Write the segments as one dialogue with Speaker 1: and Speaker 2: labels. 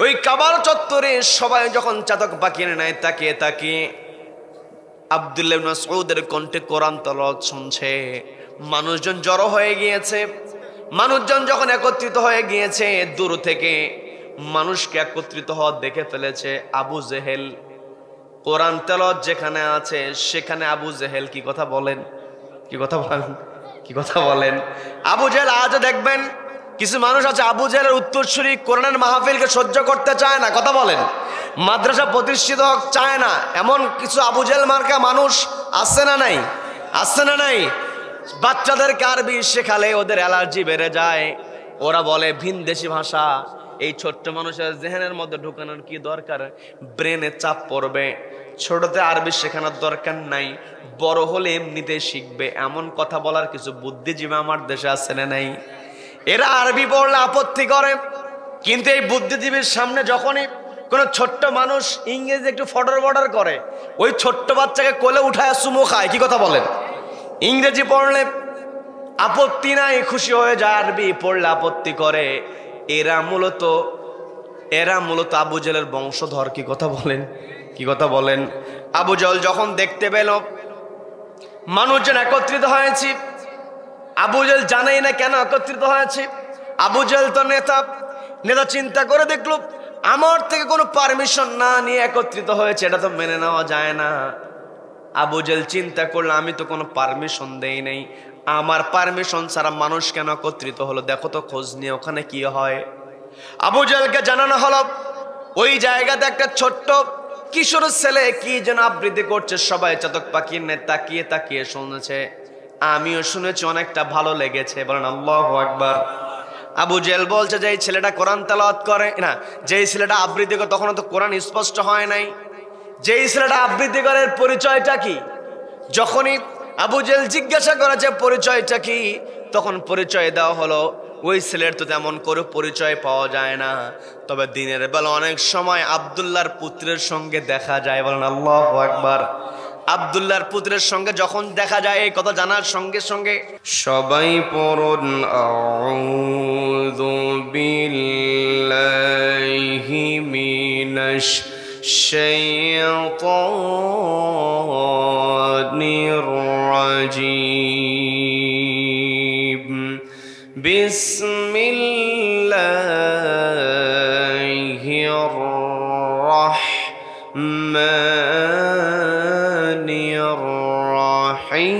Speaker 1: ওই কাবার চত্বরে সবাই যখন চাতক পাখি নেয় তাকিয়ে তাকিয়ে আব্দুল্লাহ ইবনে মাসউদের কণ্ঠে কোরআন তেলাওয়াত শুনছে। মানুষজন জড়ো হয়ে গিয়েছে। মানুষজন যখন একত্রিত হয়ে গিয়েছে, দূর থেকে মানুষকে একত্রিত হওয়া দেখে ফেলেছে আবু জেহেল। কোরআন তেলাওয়াত যেখানে আছে সেখানে আবু জেহেল কি কথা বলেন, কি কথা বলেন, কি কথা বলেন? আবু জেহেল আজও দেখবেন কিছু মানুষ আছে আবু জেহেলের উত্তরসূরি কোরআনের মাহফিলকে সহ্য করতে চায় না, কথা বলেন। মাদ্রাসা প্রতিষ্ঠিত চায় না, এমন কিছু আবু জেহেল মার্কা মানুষ আছে না নাই? আছে না নাই? বাচ্চাদেরকে আরবি শেখালে ওদের অ্যালার্জি বেড়ে যায়। ওরা বলে ভিনদেশি ভাষা, এই ছোট্ট মানুষের জেহেনের মধ্যে ঢুকানোর কি দরকার, ব্রেনে চাপ পড়বে। ছোটতে আরবি শেখানোর দরকার নাই, বড় হলে এমনিতে শিখবে, এমন কথা বলার কিছু বুদ্ধিজীবী আমার দেশে আছে না নাই? এরা আরবি পড়লে আপত্তি করে, কিন্তু এই বুদ্ধিজীবীর সামনে যখনই কোনো ছোট্ট মানুষ ইংরেজি একটু ফডর বর্ডার করে, ওই ছোট্ট বাচ্চাকে কোলে উঠায় চুমো খায়, কি কথা বলেন? ইংরেজি পড়লে আপত্তি নাই, খুশি হয়ে যায়, আরবি পড়লে আপত্তি করে। এরা মূলত আবু জেহেলের বংশধর, কি কথা বলেন, কি কথা বলেন? আবু জেহেল যখন দেখতে পেল মানুষজন একত্রিত হয়েছে, আবু জেহেল জানেই না কেন একত্রিত হয়েছে। আবু জেহেল তো নেতা চিন্তা করে দেখলো আমার থেকে কোনো পারমিশন না নিয়ে একত্রিত হয়েছে, এটা তো মেনে নেওয়া যায় না। আবু জেহেল চিন্তা করলো আমি তো কোনো পারমিশন দেই নাই, আমার পারমিশন ছাড়া মানুষ কেন একত্রিত হলো, দেখো তো খোঁজ নিয়ে ওখানে কি হয়। আবু জেহেলকে জানানো হলো ওই জায়গাতে একটা ছোট্ট কিশোর ছেলে কি যেন আবৃত্তি করছে, সবাই চাতক পাখি তাকিয়ে তাকিয়ে শুনেছে। আমিও শুনেছি, অনেকটা ভালো লেগেছে, বলেন আল্লাহু আকবার। আবু জেহেল বলছে যে এই ছেলেটা কোরআন তেলাওয়াত করে না, যেই ছেলেটা আবৃত্তি করে, তখন তো কোরআন স্পষ্ট হয় নাই, যেই ছেলেটা আবৃত্তি করে পরিচয়টা কি? যখনই আবু জেহেল জিজ্ঞাসা করেছে পরিচয়টা কি, তখন পরিচয় দেওয়া হলো ওই ছেলের তো তেমন করে পরিচয় পাওয়া যায় না, তবে দিনের বেলা অনেক সময় আব্দুল্লাহর পুত্রের সঙ্গে দেখা যায়, বলেন আল্লাহু আকবার। আব্দুল্লাহর পুত্রের সঙ্গে যখন দেখা যায়, এই কথা জানার সঙ্গে সঙ্গে সবাই পড়ুন আউযু বিল্লাহি মিনাশ শাইতানির রাজিম, বিসমিল্লাহির রাহমানির রাহিম।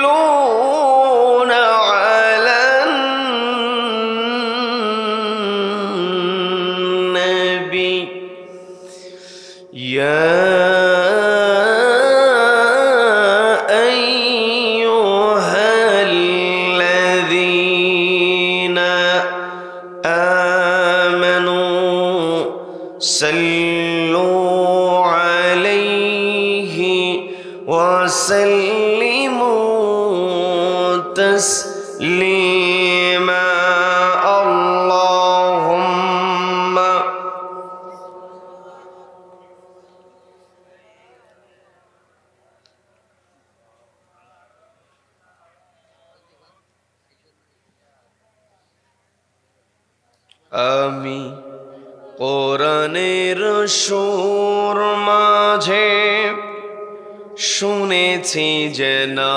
Speaker 1: يصلون على النبي يا أيها الذين آمنوا صلوا عليه وسلموا تسليما اللهم আমি কোরআনের সুর মাঝে শুনেছি যে নাম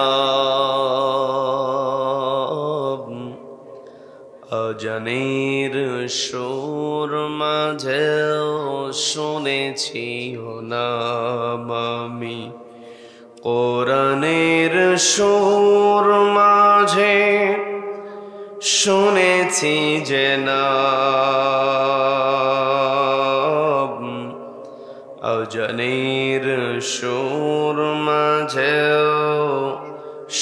Speaker 1: অজানের সুর মাঝেও শুনেছি ও নাম আমি কোরআনের সুর মাঝে শুনেছি যে নাম অজানের সুর মাঝেও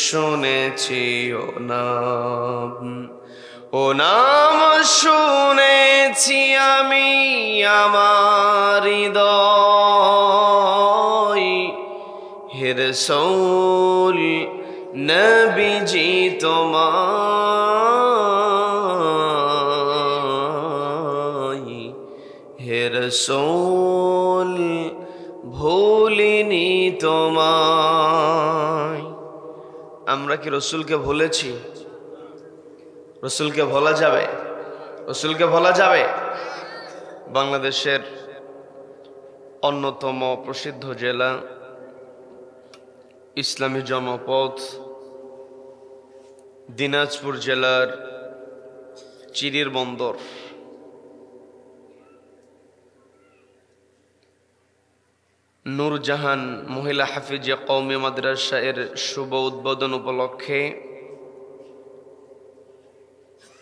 Speaker 1: শুনেছি ও নাম শুনেছি আমি আমার হৃদয় হে রাসূল নবীজি তোমায় হে রাসূল ভুলিনি তোমায়। আমরা কি রসুলকে ভুলেছি? রসুলকে ভোলা যাবে? রসুলকে ভোলা যাবে? বাংলাদেশের অন্যতম প্রসিদ্ধ জেলা, ইসলামী জনপদ, দিনাজপুর জেলার চিরির বন্দর নূরজাহান মহিলা হাফিজিয়া কওমি মাদ্রাসা এর শুভ উদ্বোধন উপলক্ষে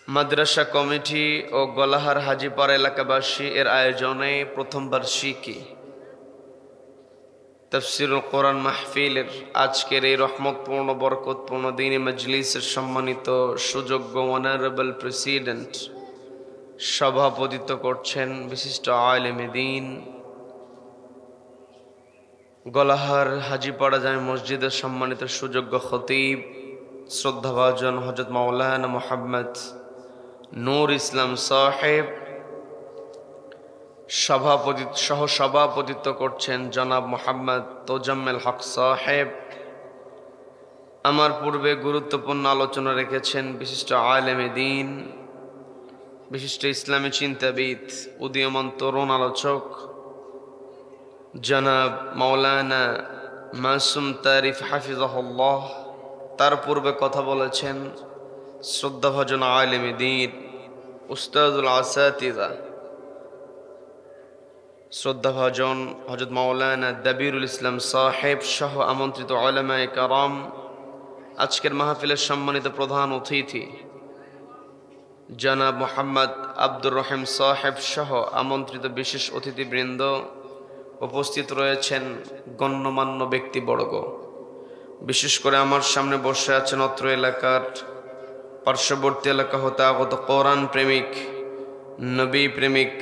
Speaker 1: মাদ্রাসা কমিটি ও গলাহার হাজীপাড়া এলাকাবাসী এর আয়োজনে প্রথম বার্ষিকী তাফসীরুল কোরআন মাহফিলের আজকের এই রহমতপূর্ণ বরকতপূর্ণ দ্বীনি মজলিসের সম্মানিত সুযোগ্য অনারেবল প্রেসিডেন্ট সভাপতিত্ব করছেন বিশিষ্ট আলেমে দ্বীন গলাহার হাজীপাড়া জামে মসজিদের সম্মানিত সুযোগ্য খতিব শ্রদ্ধাভাজন হযরত মাওলানা মুহাম্মদ নূর ইসলাম সাহেব। সভাপতিত্ব করছেন জনাব মোহাম্মদ তোজাম্মেল হক সাহেব। আমার পূর্বে গুরুত্বপূর্ণ আলোচনা রেখেছেন বিশিষ্ট আলেমে দ্বীন, বিশিষ্ট ইসলামী চিন্তাবিদ, উদীয়মান তরুণ আলোচক জনাব মাওলানা মাসুম তারিফ হাফিজাহুল্লাহ। তার পূর্বে কথা বলেছেন শ্রদ্ধাভাজন আলেমে দ্বীন উস্তাদুল আসাতিজা শ্রদ্ধাভাজন হযরত মাওলানা দাবিরুল ইসলাম সাহেব সহ আমন্ত্রিত উলামায়ে কেরাম, আজকের মাহফিলের সম্মানিত প্রধান অতিথি জনাব মোহাম্মদ আব্দুর রহিম সাহেব সহ আমন্ত্রিত বিশেষ অতিথিবৃন্দ, উপস্থিত রয়েছেন গণ্যমান্য ব্যক্তিবর্গ। বিশেষ করে আমার সামনে বসে আছেন অত্র এলাকার পার্শ্ববর্তী এলাকা হতে আগত কোরআন প্রেমিক, নবী প্রেমিক,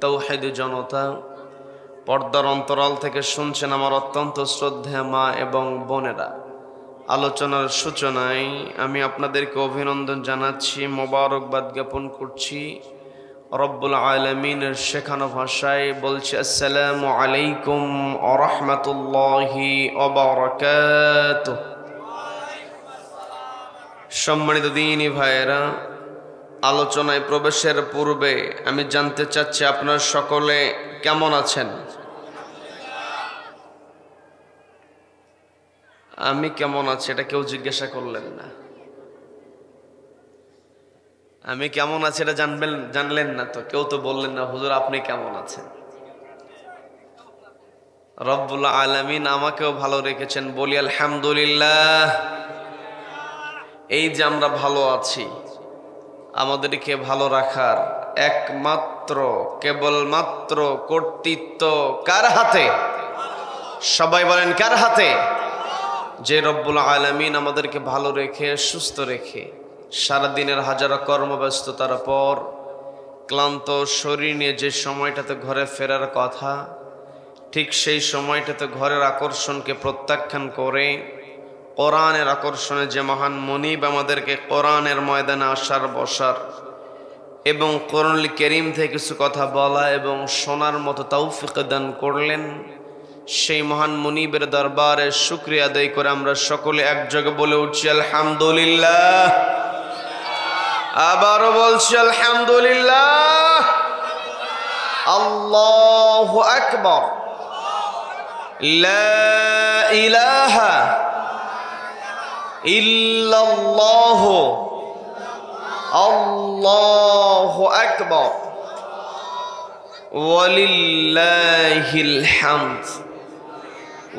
Speaker 1: তাওহীদ জনতা। পর্দার অন্তরাল থেকে শুনছেন আমার অত্যন্ত শ্রদ্ধেয় মা এবং বোনেরা। আলোচনার সূচনায় আমি আপনাদেরকে অভিনন্দন জানাচ্ছি, মোবারকবাদ জ্ঞাপন করছি। রব্বুল আলামিনের শেখানো ভাষায় বলছি আসসালামু আলাইকুম ওয়া রাহমাতুল্লাহি ওয়া বারাকাতুহু। সম্মানিত দ্বীনি ভাইয়েরা, আলোচনায় প্রবেশের পূর্বে আমি জানতে চাচ্ছি আপনারা সকলে কেমন আছেন? আমি কেমন আছি এটা কেউ জিজ্ঞাসা করলেন না। আমি কেমন আছি এটা জানলেন না তো, কেউ তো বললেন না হুজুর আপনি কেমন আছেন। রব্বুল আলামিন আমাকেও ভালো রেখেছেন, বলি আলহামদুলিল্লাহ। এই যে আমরা ভালো আছি, আমাদেরকে ভালো রাখার একমাত্র কেবলমাত্র কর্তৃত্ব কার হাতে? সবাই বলেন কার হাতে? যে রব্বুল আলামিন আমাদেরকে ভালো রেখে সুস্থ রেখে সারাদিনের হাজারো কর্মব্যস্ততার পর ক্লান্ত শরীর নিয়ে যে সময়টাতে ঘরে ফেরার কথা, ঠিক সেই সময়টাতে ঘরের আকর্ষণকে প্রত্যাখ্যান করে কোরআনের আকর্ষণে যে মহান মনিব আমাদেরকে কোরআনের ময়দানে আসার বসার এবং কোরআনুল কারীম থেকে কিছু কথা বলা এবং শোনার মতো তৌফিক দান করলেন, সেই মহান মনিবের দরবারে শুকরিয়া আদায় করে আমরা সকলে একযোগে বলে উঠছি আলহামদুলিল্লাহ। আবারও বলছি আলহামদুলিল্লাহ। আল্লাহু আকবার। লা ইলাহা ইল্লাল্লাহ। আল্লাহু আকবার। ওয়ালিল্লাহিল হামদ।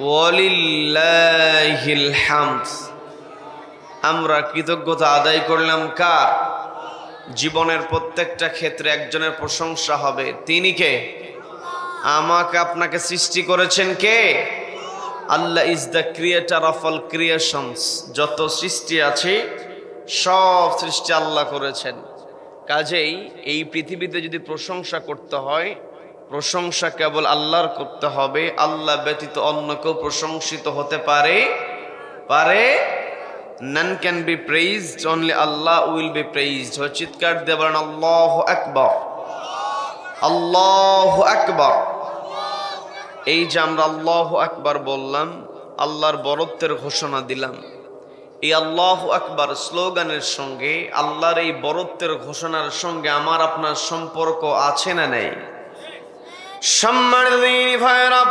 Speaker 1: ওয়ালিল্লাহিল হামদ। আমরা কৃতজ্ঞতা আদায় করলাম কার? জীবনের প্রত্যেকটা ক্ষেত্রে একজনের প্রশংসা হবে, তিনি কে? আমাকে আপনাকে সৃষ্টি করেছেন কে? Allah is the creator of all creations. যত সৃষ্টি আছে সব সৃষ্টি আল্লাহ করেছেন। কাজেই এই পৃথিবীতে যদি প্রশংসা করতে হয়, প্রশংসা কেবল আল্লাহর করতে হবে। আল্লাহ ব্যতীত অন্য কেউ প্রশংসিত হতে পারে? None can be praised, only Allah will be praised. চিৎকার দিয়ে বলেন আল্লাহু আকবার। আল্লাহু আকবার। এই যে আমরা আল্লাহু আকবার বললাম, আল্লাহর বরত্বের ঘোষণা দিলাম। এই আল্লাহু আকবার স্লোগানের সঙ্গে, আল্লাহর এই বরত্বের ঘোষণার সঙ্গে আমার আপনার সম্পর্ক আছে না নেই? সম্মানিত দিনী ভাইরা,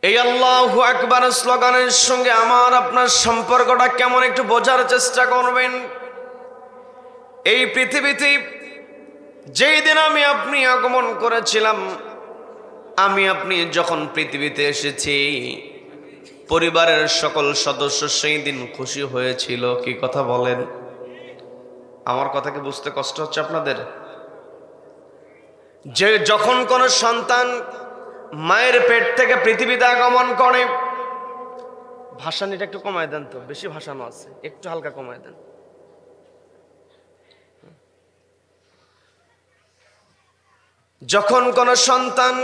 Speaker 1: এই আল্লাহু আকবার স্লোগানের সঙ্গে আমার আপনার সম্পর্কটা কেমন একটু বোঝার চেষ্টা করবেন। এই পৃথিবীতে যেই দিন আমি আপনি আগমন করেছিলাম, আমি আপনি যখন পৃথিবীতে এসেছি, পরিবারের সকল সদস্য সেই দিন খুশি হয়েছিল। কি কথা বলেন? আমার কথা কি বুঝতে কষ্ট হচ্ছে আপনাদের? যে যখন কোন সন্তান মায়ের পেট থেকে পৃথিবীতে আগমন করে, ভাষানিটা একটু কমায় দেন তো, বেশি ভাষানো আছে, একটু হালকা কমায় দেন। যখন কোন সন্তান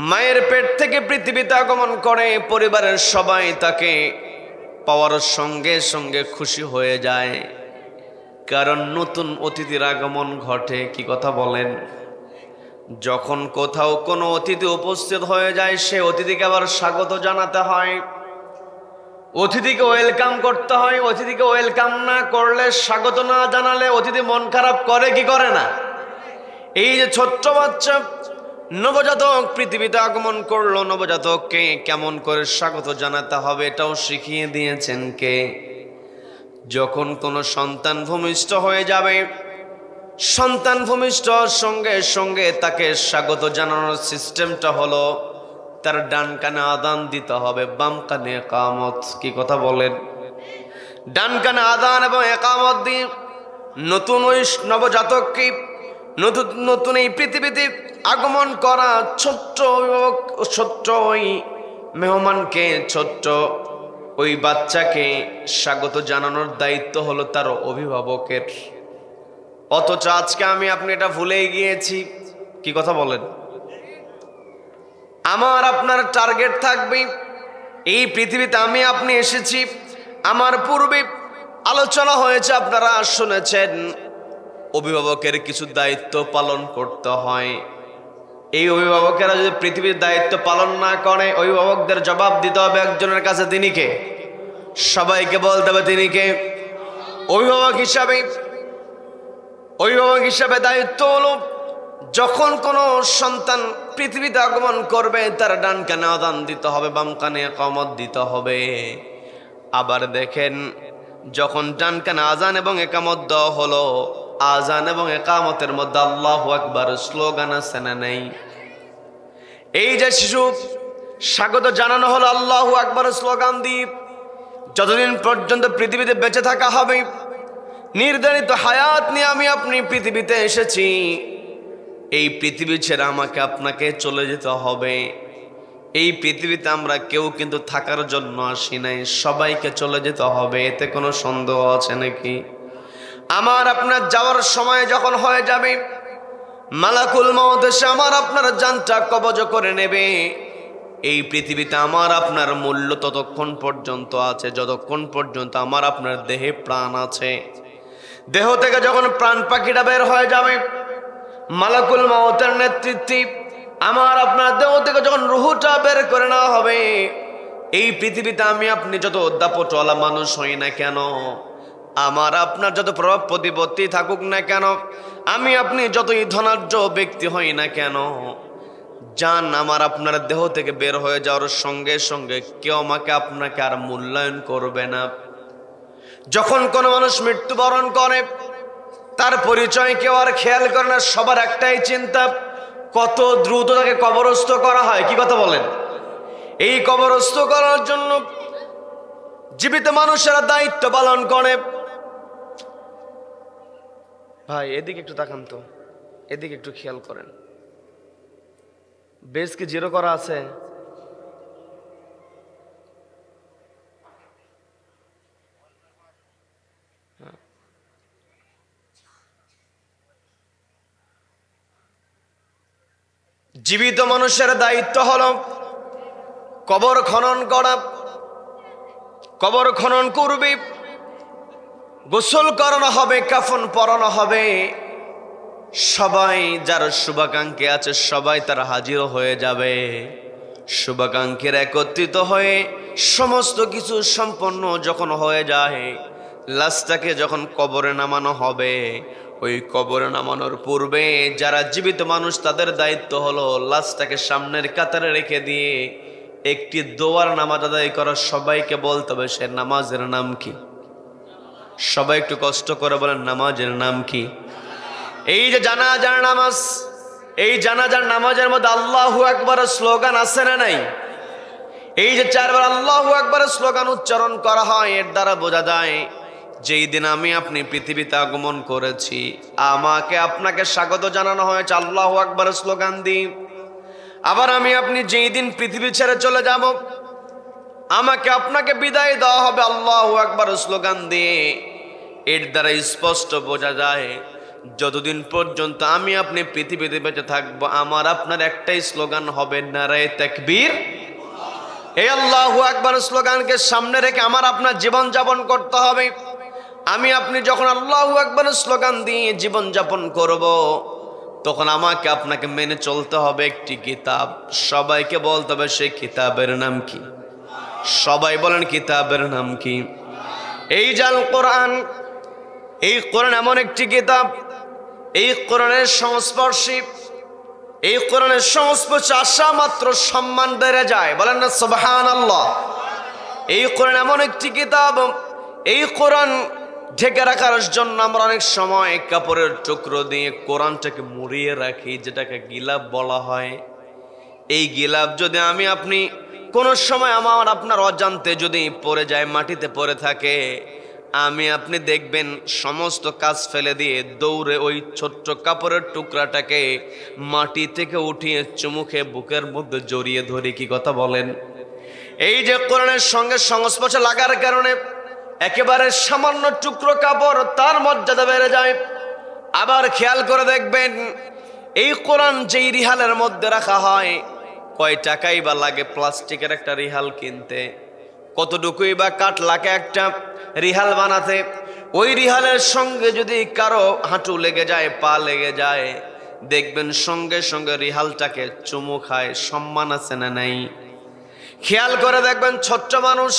Speaker 1: মায়ের পেট থেকে পৃথিবীতে আগমন করে, পরিবারের সবাই তাকে পাওয়ার সঙ্গে সঙ্গে খুশি হয়ে যায়, কারণ নতুন অতিথির আগমন ঘটে। কি কথা বলেন? যখন কোথাও কোনো অতিথি উপস্থিত হয়ে যায়, সে অতিথিকে আবার স্বাগত জানাতে হয়, অতিথিকে ওয়েলকাম করতে হয়। অতিথিকে ওয়েলকাম না করলে, স্বাগত না জানালে অতিথি মন খারাপ করে কি করে না? এই যে ছোট্ট বাচ্চা নবজাতক পৃথিবীতে আগমন করলো, নবজাতককে কেমন করে স্বাগত জানাতে হবে এটাও শিখিয়ে দিয়েছেন কে? যখন কোনো সন্তান ভূমিষ্ঠ হয়ে যাবে, সন্তান ভূমিষ্ঠ সঙ্গে সঙ্গে তাকে স্বাগত জানানোর সিস্টেমটা হলো, তার ডান কানে আযান দিতে হবে, বাম কানে ইকামত। কি কথা বলেন? ডান কানে আযান এবং ইকামত দিয়ে নতুন ওই নবজাতককে, নতুন এই পৃথিবীতে আগমন করা ছোট্ট ওই মেহমানকে, ছোট্ট ওই বাচ্চাকে স্বাগত জানানোর দায়িত্ব হলো তার অভিভাবকের। অথচ আজকে আমি আপনি এটা ভুলেই গিয়েছি। কি কথা বলেন? আমার আপনার টার্গেট থাকবে, এই পৃথিবীতে আমি আপনি এসেছি, আমার পূর্বে আলোচনা হয়েছে, আপনারা শুনেছেন, অভিভাবকের কিছু দায়িত্ব পালন করতে হয়। এই অভিভাবকেরা যদি পৃথিবীর দায়িত্ব পালন না করে, অভিভাবকদের জবাব দিতে হবে একজনের কাছে। তিনি কে? সবাইকে বলতে হবে তিনি কে? অভিভাবক হিসাবে দায়িত্ব হলো, যখন কোনো সন্তান পৃথিবীতে আগমন করবে, তার ডান কানে আযান দিতে হবে, বাম কানে ইকামত দিতে হবে। আবার দেখেন, যখন ডান কানে আযান এবং ইকামত দেওয়া হলো, আজান এবং ইকামতের মধ্যে আল্লাহু আকবার স্লোগান আছে না নেই? এই যে শিশু স্বাগত জানানো হলো আল্লাহু আকবার স্লোগান দিয়ে, যতদিন পর্যন্ত পৃথিবীতে বেঁচে থাকা হবে, নির্ধারিত হায়াত নিয়ে আমি আপনি পৃথিবীতে এসেছি। এই পৃথিবী ছেড়ে আমাকে আপনাকে চলে যেতে হবে। এই পৃথিবীতে আমরা কেউ কিন্তু থাকার জন্য আসি নাই, সবাইকে চলে যেতে হবে, এতে কোনো সন্দেহ আছে নাকি? আমার আপনার যাওয়ার সময় যখন হয়ে যাবে, মালাকুল মউত এসে আমার আপনার জানটা কবজ করে নেবে। এই পৃথিবীতে আমার আপনার মূল্য ততক্ষণ পর্যন্ত আছে যতক্ষণ পর্যন্ত আমার আপনার দেহে প্রাণ আছে। দেহ থেকে যখন প্রাণ পাখিটা বের হয়ে যাবে, মালাকুল মউতের নেতৃত্বে আমার আপনার দেহ থেকে যখন রুহুটা বের করে নেওয়া হবে, এই পৃথিবীতে আমি আপনি যত দাপটওয়ালা মানুষ হই না কেন, আমার আপনার যত প্রভাব প্রতিপত্তি থাকুক না কেন, আমি আপনি যতই ধনাঢ্য ব্যক্তি হই না কেন, জান আমার আপনার দেহ থেকে বের হয়ে যাওয়ার সঙ্গে সঙ্গে কেউ আমাকে আপনাকে আর মূল্যায়ন করবে না। যখন কোনো মানুষ মৃত্যুবরণ করে, তার পরিচয় কেউ আর খেয়াল করে না। সবার একটাই চিন্তা, কত দ্রুত তাকে কবরস্থ করা হয়। কি কথা বলেন? এই কবরস্থ করার জন্য জীবিত মানুষেরা দায়িত্ব পালন করে। ভাই এদিকে একটু তাকান তো, এদিকে একটু খেয়াল করেন। বেস কি জিরো করা আছে? জীবিত মানুষের দায়িত্ব হলো কবর খনন করা। কবর খনন করবে, গোসল করানো হবে, কাফন পরানো হবে। সবাই যার শুভাকাঙ্ক্ষী আছে সবাই তার হাজির হয়ে যাবে। শুভাকাঙ্ক্ষীর একত্রিত হয়ে সমস্ত কিছু সম্পন্ন যখন হয়ে যায়, লাশটাকে যখন কবরে নামানো হবে, ওই কবরে নামানোর পূর্বে যারা জীবিত মানুষ তাদের দায়িত্ব হলো লাশটাকে সামনের কাতারে রেখে দিয়ে একটি দোয়ার নামাজ আদায় করা। সবাইকে বলতে হবে সে নামাজের নাম কি? সবাই একটু কষ্ট করে বলেন, নামাজের নাম কি? এই যে জানাজার নামাজ, এই জানাজার নামাজের মধ্যে আল্লাহু আকবার স্লোগান আছে না নাই? এই যে 4 বার আল্লাহু আকবার স্লোগান উচ্চারণ করা হয়, এর দ্বারা বোঝা যায় যেই দিন আমি আপনি পৃথিবীতে আগমন করেছি, আমাকে আপনাকে স্বাগত জানানো হয়েছে আল্লাহু আকবার স্লোগান দিয়ে। আবার আমি আপনি যেই দিন পৃথিবী ছেড়ে চলে যাব, আমাকে আপনাকে বিদায় দেওয়া হবে আল্লাহু আকবার স্লোগান দিয়ে। এর দ্বারা স্পষ্ট বোঝা যায় যতদিন পর্যন্ত আমি আপনি পৃথিবীতে বেঁচে থাকবো, আমার আপনার একটাই স্লোগান হবে, নারায়ে তাকবীর। এই আল্লাহু আকবার স্লোগানকে সামনে রেখে আমার আপনার জীবন যাপন করতে হবে। আমি আপনি যখন আল্লাহু আকবার স্লোগান দিয়ে জীবন যাপন করব, তখন আমাকে আপনাকে মেনে চলতে হবে একটি কিতাব। সবাইকে বলতে হবে সেই কিতাবের নাম কি? সবাই বলেন কিতাবের নাম কি? এই জাল কোরআন। এই কোরআন এমন একটি কিতাব, এই কোরআনের সংস্পর্শে, এই কোরআনের সংস্পর্শে আসা মাত্র সম্মান বেড়ে যায়। বলেন না সুবহানাল্লাহ। এই কোরআন এমন একটি কিতাব, এই কোরআন ঢেকে রাখার জন্য আমরা অনেক সময় কাপড়ের টুকরো দিয়ে কোরআনটাকে মুড়িয়ে রাখি, যেটাকে গিলাপ বলা হয়। এই গিলাপ যদি আমি আপনি কোন সময় আমার আপনার অজান্তে যদি পড়ে যায়, মাটিতে পড়ে থাকে, আমি আপনি দেখবেন সমস্ত কাজ ফেলে দিয়ে দৌড়ে ওই ছোট্ট কাপড়ের টুকরাটাকে মাটি থেকে উঠিয়ে চুমুখে বুকের মধ্যে জড়িয়ে ধরি। কি কথা বলেন? এই যে কোরআনের সঙ্গে সংস্পর্শে লাগার কারণে একেবারে সামান্য টুকরো কাপড় তার মর্যাদা বেড়ে যায়। আবার খেয়াল করে দেখবেন এই কোরআন যেই রিহালের মধ্যে রাখা হয়, কয় টাকাই বা লাগে প্লাস্টিকের একটা রিহাল কিনতে, কতটুকুই বা কাঠ লাগে একটা রিহাল বানাতে। ওই রিহালের সঙ্গে যদি কারো হাঁটু লেগে যায়, পা লেগে যায়, দেখবেন সঙ্গে সঙ্গে রিহালটাকে চুমু খায়। সম্মান আছে না নাই? খেয়াল করে দেখবেন ছোট্ট মানুষ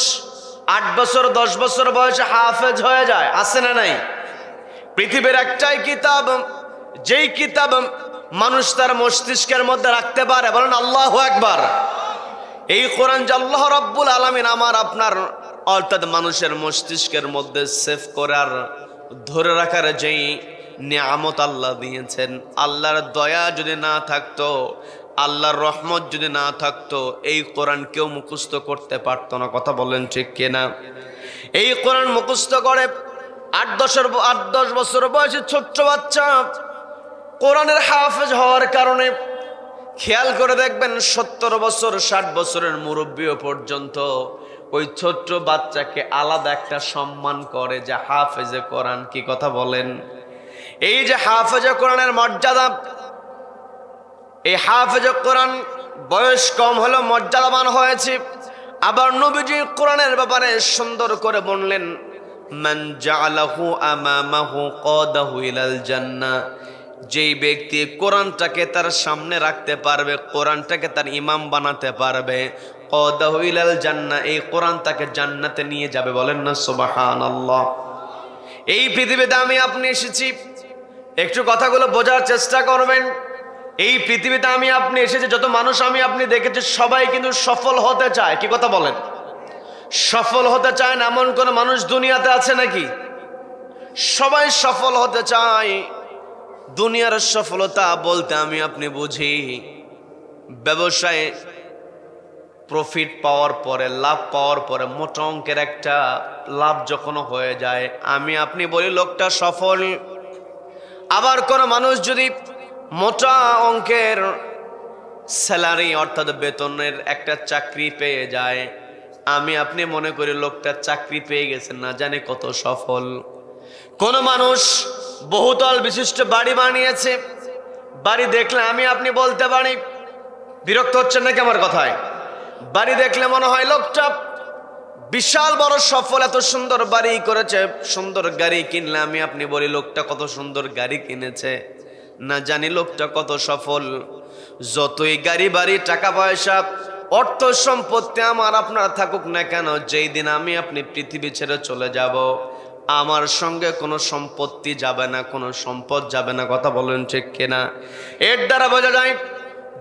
Speaker 1: 8 বছর 10 বছর বয়সে হাফেজ হয়ে যায়, আছে না নাই? পৃথিবীর একটাই কিতাব, যেই কিতাব মানুষ তার মস্তিষ্কের মধ্যে রাখতে পারে। বলেন আল্লাহু আকবার। এই কোরআন যে আল্লাহ রাব্বুল আলামিন আমার আপনার অর্থাৎ মানুষের মস্তিষ্কের মধ্যে সেভ করার ধরে রাখার যেই নিয়ামত আল্লাহ দিয়েছেন। আল্লাহর দয়া যদি না থাকতো, আল্লাহর রহমত যদি না থাকতো, এই কোরআন কেউ মুখস্থ করতে পারতো না। কথা বলেন ঠিক কিনা? এই কোরআন মুখস্থ করে 8-10 বছর বয়সী ছোট্ট বাচ্চা কোরআনের হাফেজ হওয়ার কারণে, খেয়াল করে দেখবেন 70 বছর 60 বছরের মুরব্বীও পর্যন্ত ওই ছোট্ট বাচ্চাকে আলাদা একটা সম্মান করে, যে হাফেজে কোরআন। কি কথা বলেন? এই যে হাফেজে কোরআনের মর্যাদা, এই হাফেজে কোরআন বয়স কম হলেও মর্যাদাবান হয়েছে। আবার নবীজি কোরআনের ব্যাপারে সুন্দর করে বললেন, মান জাআলাহু আমামাহু কাদাহু ইলাল জান্নাহ। যেই ব্যক্তি কোরআনটাকে তার সামনে রাখতে পারবে, কোরআনটাকে তার ইমাম বানাতে পারবে, কাদাহু ইলাল জান্নাহ, এই কোরআন তাকে জান্নাতে নিয়ে যাবে। বলেন না সুবহানাল্লাহ। এই পৃথিবীতে আমি আপনি এসেছি, একটু কথাগুলো বোঝার চেষ্টা করবেন। এই পৃথিবীতে আমি আপনি এসেছি, যত মানুষ আমি আপনি দেখেছি সবাই কিন্তু সফল হতে চায়। কি কথা বলেন? সফল হতে চায় না এমন কোন মানুষ দুনিয়াতে আছে নাকি? সবাই সফল হতে চায়। দুনিয়ার সফলতা বলতে আমি আপনি বুঝি ব্যবসায় প্রফিট পাওয়ার পরে, লাভ পাওয়ার পরে মোটা অঙ্কের একটা লাভ যখন হয়ে যায়, আমি আপনি বলি লোকটা সফল। আবার কোন মানুষ যদি মোটা অঙ্কের স্যালারি অর্থাৎ বেতনের একটা চাকরি পেয়ে যায়, আমি আপনি মনে করি লোকটা চাকরি পেয়ে গেছে, না জানে কত সফল। কোন মানুষ বহুতল বিশিষ্ট বাড়ি বানিয়েছে, বাড়ি দেখলে আমি আপনি বলতে পারি, বিরক্ত হচ্ছেন নাকি আমার কথায়? বাড়ি দেখলে মনে হয় লোকটা বিশাল বড় সফল, এত সুন্দর বাড়ি করেছে, সুন্দর গাড়ি কিনলে আমি আপনি বলি লোকটা কত সুন্দর গাড়ি কিনেছে, না জানি লোকটা কত সফল। যতই গাড়ি বাড়ি টাকা পয়সা অর্থ সম্পত্তি আমার আপনার থাকুক না কেন, যেই দিন আমি আপনি পৃথিবী ছেড়ে চলে যাব, আমার সঙ্গে কোনো সম্পত্তি যাবে না, কোনো সম্পদ যাবে না। কথা বলেন ঠিক কিনা? এর দ্বারা বোঝা যায়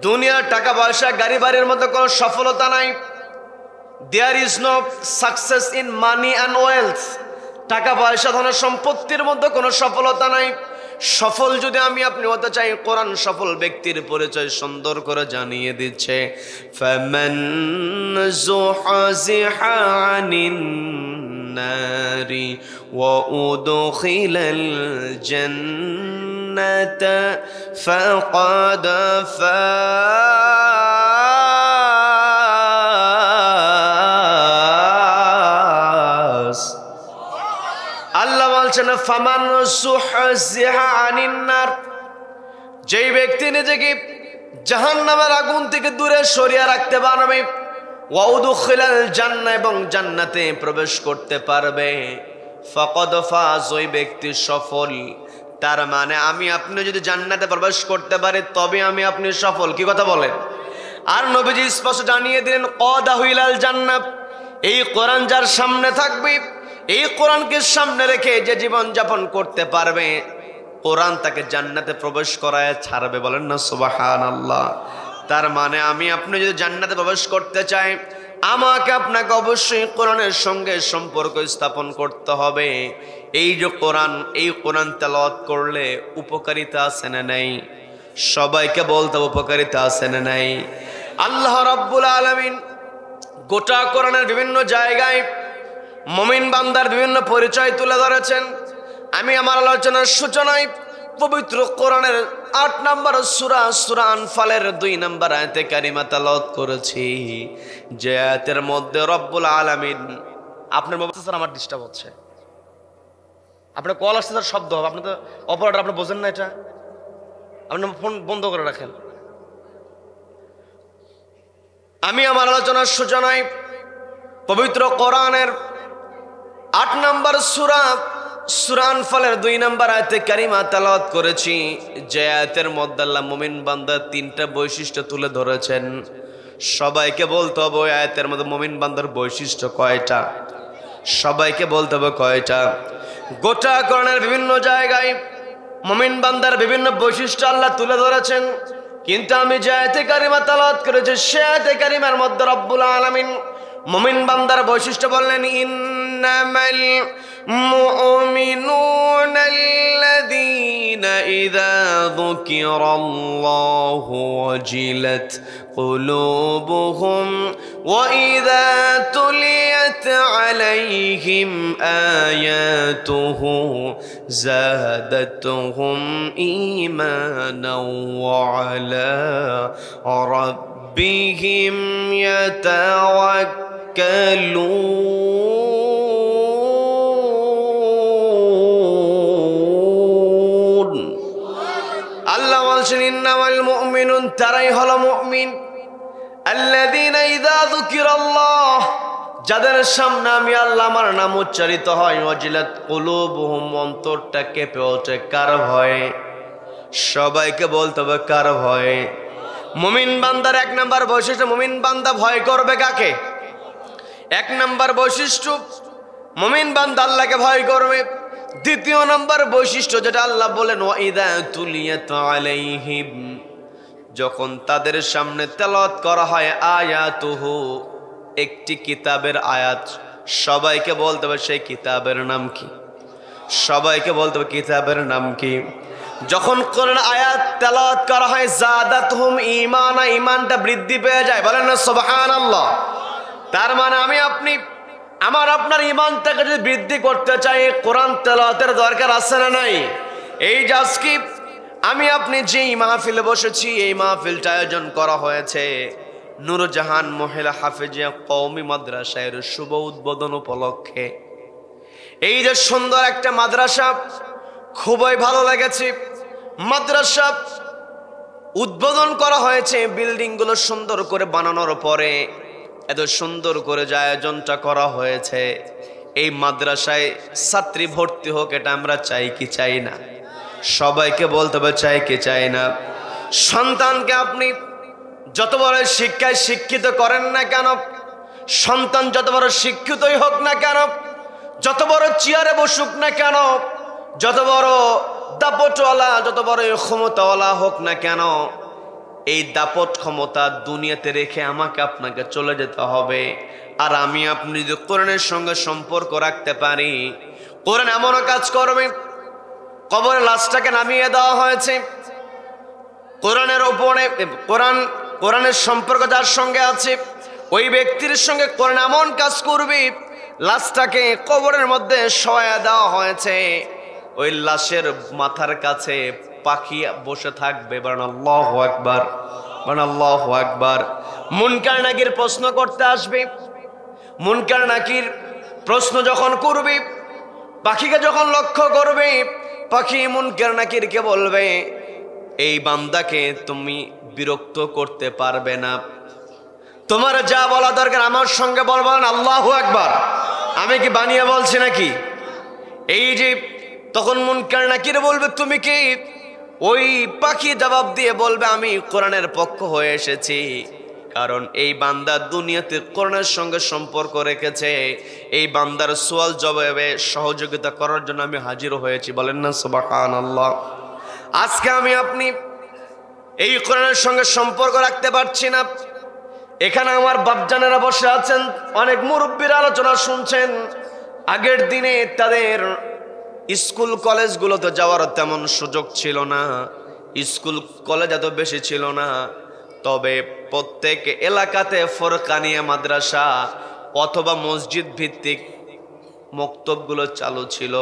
Speaker 1: দুনিয়ার টাকা পয়সা গাড়ি বাড়ির মধ্যে কোনো সফলতা নাই। There is no success in money and wealth. টাকা পয়সা ধন সম্পত্তির মধ্যে কোনো সফলতা নাই। সফল যদি আমি আপনি হতে চাই, কোরআন সফল ব্যক্তির পরিচয় সুন্দর করে জানিয়ে দিচ্ছে, ফামান যুহযিহা আনিন নারি ওয়া উদখিলাল জান্নাতা ফাকাদ ফাজ। আল্লাহ বলছেন ফামান যুহযিহা আনিন নার, যেই ব্যক্তি নিজেকে জাহান্নামের আগুন থেকে দূরে সরিয়ে রাখতে পারবে, ওয়া উদখিলাল জান্নাহ, এবং জান্নাতে প্রবেশ করতে পারবে, ফাকাদ ফাজ, ওই ব্যক্তি সফল। তার মানে আমি আপনি যদি জান্নাতে প্রবেশ করতে পারি তবে আমি আপনি সফল। কি কথা বলেন? আর নবীজি স্পষ্ট জানিয়ে দিলেন কাদাহু ইলাল জান্নাহ, এই কোরআন যার সামনে থাকবে, এই কোরআনকে সামনে রেখে যে জীবন যাপন করতে পারবে, কোরআন তাকে জান্নাতে প্রবেশ করায় ছাড়বে। বলেন না সুবহানাল্লাহ। তার মানে আমি আপনি যদি জান্নাতে প্রবেশ করতে চাই, আমাকে আপনাকে অবশ্যই কোরআনের সঙ্গে সম্পর্ক স্থাপন করতে হবে। এই যে কোরআন, এই কোরআন তেলাওয়াত করলে উপকারিতা আছে না নাই? সবাইকে বলতে উপকারিতা আছে না নাই? আল্লাহ রাব্বুল আলামিন গোটা কোরআনের বিভিন্ন জায়গায় মুমিন বান্দার বিভিন্ন পরিচয় তুলে ধরেছেন। আমি আমার আলোচনার সূচনায় পবিত্র কোরআনের 8 নম্বর সূরা, সূরা আনফালের 2 নম্বর আয়াতে কারিমা তেলাওয়াত করেছি, যে আয়াতের মধ্যে রব্বুল আলামিন, আপনার মোবাইল স্যার আমার ডিস্টার্ব হচ্ছে, আপনার কল আসছে স্যার, শব্দ হবে, আপনি তো অপারেটর, আপনি বোঝেন না এটা, আপনি ফোন বন্ধ করে রাখেন। আমি আমার আলোচনার সূচনায় পবিত্র কোরআনের 8 নম্বর সূরা, সূরা আনফালের 2 নম্বর আয়াতে কারিমা তেলাওয়াত করেছি, যে আয়াতের মধ্যে আল্লাহ মুমিন বান্দার 3টা বৈশিষ্ট্য তুলে ধরেছেন। সবাইকে বলতে হবে ওই আয়াতের মধ্যে মুমিন বান্দার বৈশিষ্ট্য কয়টা? সবাইকে বলতে হবে কয়টা? গোটা কোরআনের বিভিন্ন জায়গায় মুমিন বান্দার বিভিন্ন বৈশিষ্ট্য আল্লাহ তুলে ধরেছেন, কিন্তু আমি যে আয়াতে কারিমা তেলাওয়াত করেছি সে আয়াতে কারিমার মধ্যে রব্বুল আলামিন মুমিন বান্দার বৈশিষ্ট্য বললেন, ইন্নামাল মুমিনুনা আল্লাযীনা ইযা যুকিরাল্লাহু ওয়াজিলাত قلوبهم وإذا تليت عليهم آياته زادتهم إيمانا وعلى ربهم يتوكلون الله বলছেন ইন্নামাল মুমিনুন তারাই হলো মুমিন আল্লাযীনা ইযা যুকিরাল্লাহ যাদের সামনে আমি আল্লাহ আমার নাম উচ্চারিত হয় ওয়াজিলাত কুলুবুহুম অন্তরটা কেঁপে ওঠে কার ভয়ে সবাইকে বলতে হবে কার ভয়ে মুমিন বান্দার এক নাম্বার বৈশিষ্ট্য মুমিন বান্দা ভয় করবে কাকে এক নাম্বার বৈশিষ্ট্য মুমিন বান্দা আল্লাহকে ভয় করবে দ্বিতীয় নাম্বার বৈশিষ্ট্য যেটা আল্লাহ বলেন ওয়াইদা তুলিয়াত আলাইহিম যখন তাদের সামনে তেলাওয়াত করা হয় আয়াতুহু একটি কিতাবের আয়াত সবাইকে বলতে হবে সেই কিতাবের নাম কি সবাইকে বলতে হবে কিতাবের নাম কি যখন কোরআন আয়াত তেলাওয়াত করা হয় জাদাতহুম ঈমানা ঈমানটা বৃদ্ধি পেয়ে যায় বলেন না সুবহানাল্লাহ তার মানে আমি আপনি আমার আপনার ঈমানটাকে যদি বৃদ্ধি করতে চাই কোরআন তেলাওয়াতের দরকার আছে না নাই এই যে আজকে আমি আপনি যেই মাহফিলে বসেছি এই মাহফিলটা আয়োজন করা হয়েছে নূরজাহান মহিলা হাফেজিয়া কওমি মাদ্রাসার শুভ উদ্বোধন উপলক্ষে এই যে সুন্দর একটা মাদ্রাসা খুবই ভালো লেগেছে মাদ্রাসা উদ্বোধন করা হয়েছে বিল্ডিং গুলো সুন্দর করে বানানোর পরে এত সুন্দর করে যে আয়োজনটা করা হয়েছে এই মাদ্রাসায় ছাত্রী ভর্তি হোক এটা আমরা চাই কি চাই না সবাইকে বলতে হবে চাই কি চাই না সন্তানকে আপনি যত বড় শিক্ষায় শিক্ষিত করেন না কেন সন্তান যত বড় শিক্ষিতই হোক না কেন যত বড় চেয়ারে বসুক না কেন যত বড় দাপটওয়ালা যত বড় ক্ষমতাওয়ালা হোক না কেন এই দাপট ক্ষমতা দুনিয়াতে রেখে আমাকে আপনাকে চলে যেতে হবে আর আমি আপনি যদি কোরআনের সঙ্গে সম্পর্ক রাখতে পারি কোরআন এমন কাজ করবে কবরের লাশটাকে নামিয়ে দেওয়া হয়েছে কোরআনের উপরে কোরআনের সম্পর্ক যার সঙ্গে আছে ওই ব্যক্তির সঙ্গে কোরআন এমন কাজ করবে লাশটাকে কবরের মধ্যে শোয়া দেওয়া হয়েছে ওই লাশের মাথার কাছে পাখি বসে থাকবে বলেন আল্লাহু আকবার বলেন আল্লাহু আকবার মুনকার নাকির প্রশ্ন করতে আসবে মুনকার নাকির প্রশ্ন যখন করবে পাখিকে যখন লক্ষ্য করবে পাখি মুনকার নাকিরকে বলবে এই বান্দাকে তুমি বিরক্ত করতে পারবে না তোমার যা বলা দরকার আমার সঙ্গে বলবেন আল্লাহু আকবার আমি কি বানিয়ে বলছি নাকি এই যে তখন মুনকার নাকির বলবে তুমি কি ওই পাখি জবাব দিয়ে বলবে আমি কোরআনের পক্ষ হয়ে এসেছি কারণ এই বান্দা দুনিয়াতে কোরআনের সঙ্গে সম্পর্ক রেখেছে এই বান্দার সওয়াল জবাবে সহযোগিতা করার জন্য আমি হাজির হয়েছি বলেন না সুবহানাল্লাহ আজকে আমি আপনি এই কোরআনের সঙ্গে সম্পর্ক রাখতে পারছি না এখানে আমার বাপজানেরা বসে আছেন অনেক মুরব্বীর আলোচনা শুনছেন আগের দিনে তাদের স্কুল কলেজগুলোতে যাওয়ার তেমন সুযোগ ছিল না স্কুল কলেজ এত বেশি ছিল না তবে প্রত্যেক এলাকাতে ফরকানিয়া মাদ্রাসা অথবা মসজিদ ভিত্তিক মক্তবগুলো চালু ছিল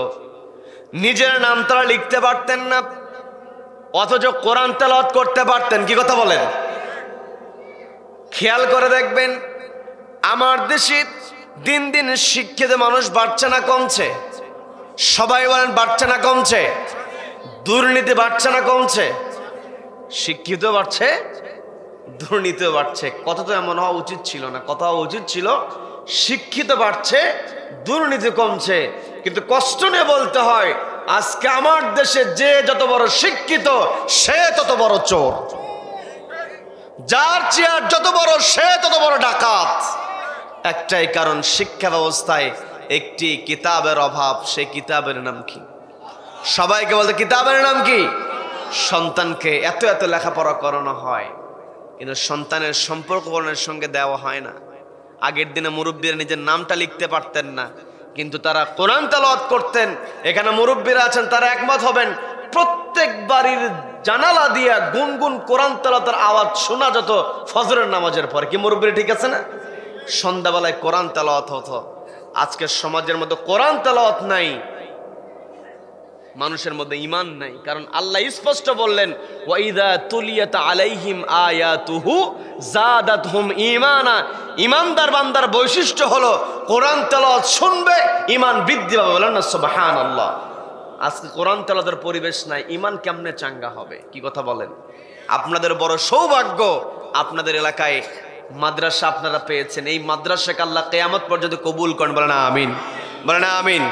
Speaker 1: নিজের নাম তারা লিখতে পারতেন না অথচ কোরআন তেলাওয়াত করতে পারতেন কি কথা বলেন খেয়াল করে দেখবেন আমার দেশে দিন দিন শিক্ষিত মানুষ বাড়ছে না কমছে সবাই বলেন বাড়ছে না কমছে দুর্নীতি বাড়ছে না কমছে শিক্ষিত বাড়ছে দুর্নীতি বাড়ছে কথা তো এমন হওয়া উচিত ছিল না কথা হওয়া উচিত ছিল শিক্ষিত বাড়ছে দুর্নীতি কমছে কিন্তু কষ্ট নিয়ে বলতে হয় আজকে আমার দেশে যে যত বড় শিক্ষিত সে তত বড় চোর যার চেয়ার যত বড় সে তত বড় ডাকাত একটাই কারণ শিক্ষা ব্যবস্থায় একটি কিতাবের অভাব সেই কিতাবের নাম কি সবাইকে বলতে কিতাবের নাম কি সন্তানকে এত এত লেখাপড়া করানো হয় কিন্তু সন্তানের সম্পর্ক কোরআনের সঙ্গে দেওয়া হয় না আগের দিনে মুরব্বীরা নিজের নামটা লিখতে পারতেন না কিন্তু তারা কোরআন তেলাওয়াত করতেন। এখানে মুরব্বীরা আছেন, তারা একমত হবেন, প্রত্যেক বাড়ির জানালা দিয়া গুনগুন কোরআন তেলাওয়াতের আওয়াজ শোনা যেত ফজরের নামাজের পরে। কি মুরব্বী ঠিক আছে না? সন্ধ্যাবেলায় কোরআন তেলাওয়াত হতো। আজকের সমাজের মধ্যে কোরআন তেলাওয়াত নাই, মানুষের মধ্যে ঈমান নাই। কারণ আল্লাহ স্পষ্ট বললেন, ওয়াইদা তুলিয়াত আলাইহিম আয়াতুহু যাদাতহুম ঈমানা। ঈমানদার বান্দার বৈশিষ্ট্য হলো কোরআন তেলাওয়াত শুনবে, ঈমান বৃদ্ধি পাবে। বলেন না সুবহানাল্লাহ। আজকে কোরআন তেলাওয়াতের পরিবেশ নাই, ঈমান কেমনে চাঙ্গা হবে? কি কথা বলেন? আপনাদের বড় সৌভাগ্য, আপনাদের এলাকায় মাদ্রাসা আপনারা পেয়েছেন। এই মাদ্রাসাকে আল্লাহ কিয়ামত পর্যন্ত কবুল করেন। বলেন আমিন, বলেন আমিন।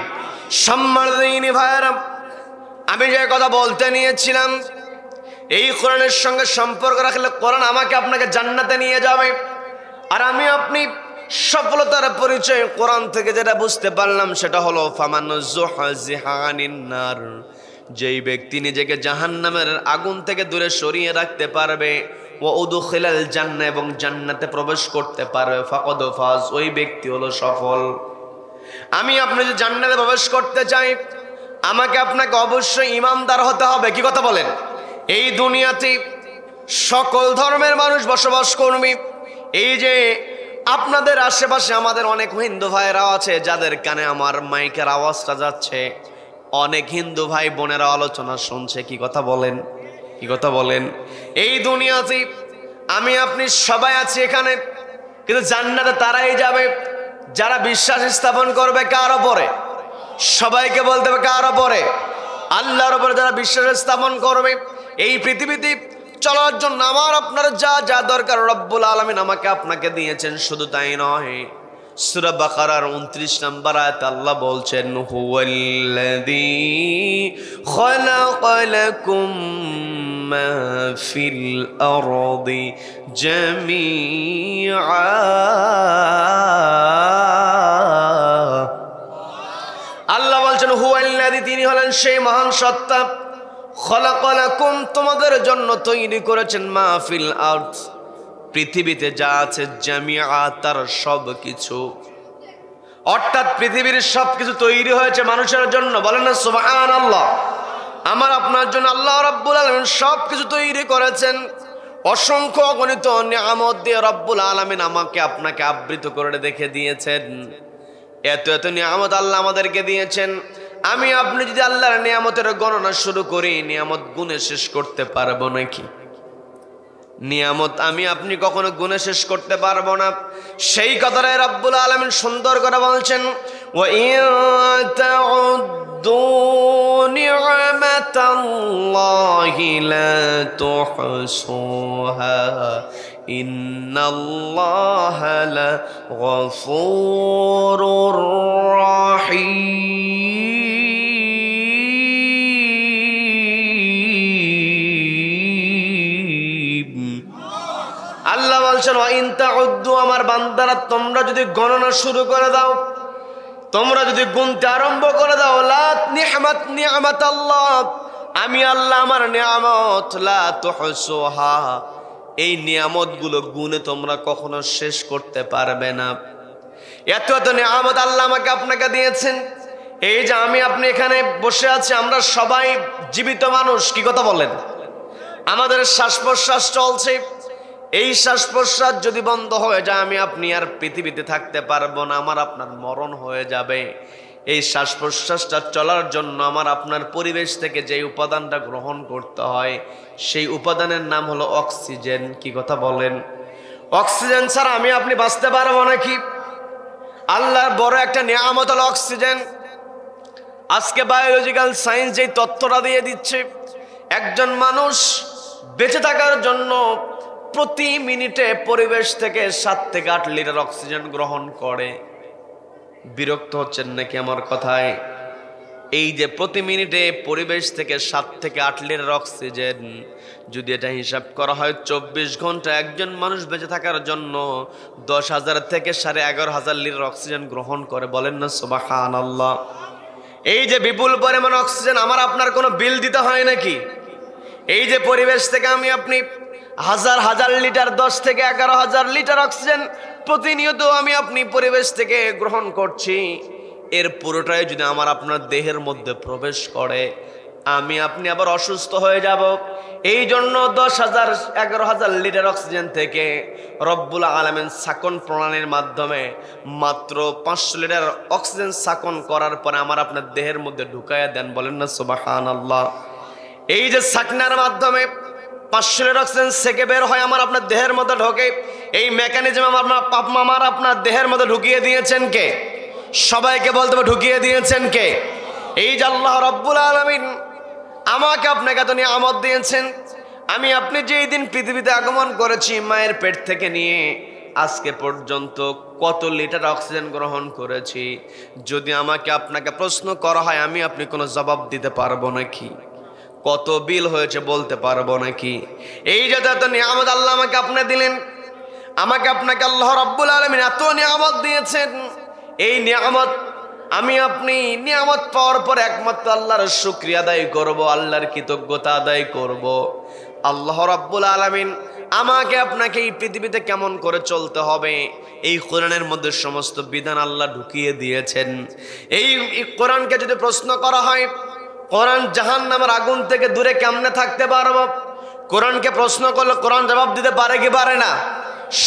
Speaker 1: সম্মানিত ভাইয়েরা, আমি যে কথা বলতে নিয়েছিলাম, এই কোরআনের সঙ্গে সম্পর্ক রাখলে কোরআন আমাকে আপনাকে জান্নাতে নিয়ে যাবে। আর আমি আপনি সফলতার পরিচয় কোরআন থেকে যেটা বুঝতে পারলাম সেটা হলো ফামান যুহজিহা আনিন নার। যেই ব্যক্তি নিজেকে জাহান্নামের আগুন থেকে দূরে সরিয়ে রাখতে পারবে, ওয়া উদখিলাল জান্নাহ, এবং জান্নাতে প্রবেশ করতে পারবে, ফাকাদ ফাজ, ওই ব্যক্তি হলো সফল। আমি আপনি যদি জান্নাতে প্রবেশ করতে চাই, আমাকে আপনাকে অবশ্যই ইমানদার হতে হবে। কি কথা বলেন? এই দুনিয়াতে সকল ধর্মের মানুষ বসবাস করবে। এই যে আপনাদের আশেপাশে আমাদের অনেক হিন্দু ভাইরা আছে যাদের কানে আমার মাইকের আওয়াজটা যাচ্ছে, অনেক হিন্দু ভাই বোনেরা আলোচনা শুনছে। কি কথা বলেন? কি কথা বলেন? এই দুনিয়াতে আমি আপনি সবাই আছি এখানে, কিন্তু জান্নাতে তারাই যাবে যারা বিশ্বাস স্থাপন করবে কার উপরে? সবাইকে বলতে হবে কার উপরে? আল্লাহর উপরে। যারা বিশ্বাস স্থাপন করবে, এই পৃথিবীতে চলার জন্য আমার আপনার যা যা দরকার রব্বুল আলামিন আমাকে আপনাকে দিয়েছেন। শুধু তাই নয়, সূরা বাকারার 29 নম্বর আয়াতে আল্লাহ বলছেন, হুয়াল্লাযী খালাকালাকুম মা ফিল আরদি জামিআ। আল্লাহ বলছেন হুয়াল্লাযী, তিনি হলেন সেই মহান সত্তা, খালাকালাকুম, তোমাদের জন্য তৈরি করেছেন, মা ফিল আরদ, পৃথিবীতে যা আছে, জামিআ, তার সব কিছু। অর্থাৎ পৃথিবীর সব কিছু তৈরি হয়েছে মানুষের জন্য। বলেন না সুবহানাল্লাহ। আমার আপনার জন্য আল্লাহ রাব্বুল আলামিন সব কিছু তৈরি করেছেন। অসংখ্য অগণিত নিয়ামত দিয়ে রব্বুল আলামিন আমাকে আপনাকে আবৃত করে দেখে দিয়েছেন। এত এত নিয়ামত আল্লাহ আমাদেরকে দিয়েছেন। আমি আপনি যদি আল্লাহর নিয়ামতের গণনা শুরু করি, নিয়ামত গুণে শেষ করতে পারবো নাকি? নিয়ামত আমি আপনি কখনো গুণে শেষ করতে পারবো না। সেই কথাটাই রব্বুল আলামিন সুন্দর করে বলছেন, ওয়া ইন তাউদ্দু নি'মাতাল্লাহি লা তুহসুহা ইন্নাল্লাহা লাগফুরুর রাহিম। আল্লাহ বলছেন, ওয়া ইন তাউদ্দু, আমার বান্দারা তোমরা যদি গণনা শুরু করে দাও, তোমরা যদি গুনতে আরম্ভ করে দাও, লা নি'মাতাল্লাহ, আমি আল্লাহ আমার নিয়ামত, লা তুহসুহা, এই নিয়ামতগুলো গুণে তোমরা কখনো শেষ করতে পারবে না। এত এত নিয়ামত আল্লাহ আমাকে আপনাকে দিয়েছেন। এই যে আমি আপনি এখানে বসে আছি, আমরা সবাই জীবিত মানুষ। কি কথা বলেন? আমাদের শ্বাস প্রশ্বাস চলছে। এই শ্বাস প্রশ্বাস যদি বন্ধ হয়ে যায়, আমি আপনি আর পৃথিবীতে থাকতে পারবো না, আমার আপনার মরণ হয়ে যাবে। এই শ্বাস প্রশ্বাসটা চলার জন্য আমার আপনার পরিবেশ থেকে যে উপাদানটা গ্রহণ করতে হয়, সেই উপাদানের নাম হলো অক্সিজেন। কি কথা বলেন? অক্সিজেন ছাড়া আমি আপনি বাঁচতে পারবো নাকি? আল্লাহর বড় একটা নিয়ামত হলো অক্সিজেন। আজকে বায়োলজিক্যাল সায়েন্স যেই তথ্যটা দিয়ে দিচ্ছে, একজন মানুষ বেঁচে থাকার জন্য প্রতি মিনিটে পরিবেশ থেকে 7 থেকে 8 লিটার অক্সিজেন গ্রহণ করে। বিরক্ত হচ্ছেন নাকি আমার কথায়? এই যে প্রতি মিনিটে পরিবেশ থেকে 7 থেকে 8 লিটার অক্সিজেন, যদি এটা হিসাব করা হয় 24 ঘন্টা একজন মানুষ বেঁচে থাকার জন্য 10,000 থেকে 11,500 লিটার অক্সিজেন গ্রহণ করে। বলেন না সুবহানাল্লাহ। এই যে বিপুল পরিমাণ অক্সিজেন, আমার আপনার কোনো বিল দিতে হয় নাকি? এই যে পরিবেশ থেকে আমি আপনি হাজার হাজার লিটার, 10 থেকে 11,000 লিটার অক্সিজেন প্রতিনিয়ত আমি আপনি পরিবেশ থেকে গ্রহণ করছি। এর পুরোটাই যদি আমার আপনার দেহের মধ্যে প্রবেশ করে, আমি আপনি আবার অসুস্থ হয়ে যাব। এই জন্য 10,000 11,000 লিটার অক্সিজেন থেকে রব্বুল আলামিন সাকন প্রণালীর মাধ্যমে মাত্র 500 লিটার অক্সিজেন সাকন করার পরে আমার আপনার দেহের মধ্যে ঢুকাইয়া দেন। বলেন না সুবহানাল্লাহ। এই যে সাকনার মাধ্যমে 500 লিটার অক্সিজেন সেকে বের হয় আমার আপনার দেহের মধ্যে ঢোকে, এই মেকানিজম আমার আপনার দেহের মধ্যে ঢুকিয়ে দিয়েছেন কে? সবাইকে বলতে হবে ঢুকিয়ে দিয়েছেন কে? এই যে আল্লাহ রাব্বুল আলামিন আমাকে আপনাকে এত নিয়ামত দিয়েছেন। আমি আপনি যেই দিন পৃথিবীতে আগমন করেছি মায়ের পেট থেকে নিয়ে আজকে পর্যন্ত কত লিটার অক্সিজেন গ্রহণ করেছি, যদি আমাকে আপনাকে প্রশ্ন করা হয় আমি আপনি কোনো জবাব দিতে পারবো নাকি? কত বিল হয়েছে বলতে পারবো নাকি? এই যে এত নিয়ামত আল্লাহ আমাকে আপনি দিলেন, আমাকে আপনাকে আল্লাহ রাব্বুল আলামিন এত নিয়ামত দিয়েছেন। এই নিয়ামত আমি আপনি নিয়ামত পাওয়ার পর একমাত্র আল্লাহর শুকরিয়া আদায় করব, আল্লাহর কৃতজ্ঞতা আদায় করব। আল্লাহ রাব্বুল আলামিন আমাকে আপনাকে এই পৃথিবীতে কেমন করে চলতে হবে এই কোরআনের মধ্যে সমস্ত বিধান আল্লাহ ঢুকিয়ে দিয়েছেন। এই কোরআনকে যদি প্রশ্ন করা হয় কোরআন জাহান্নামের আগুন থেকে দূরে কেমনে থাকতে পারবো, কোরআনকে প্রশ্ন করলে কোরআন জবাব দিতে পারে কি পারে না?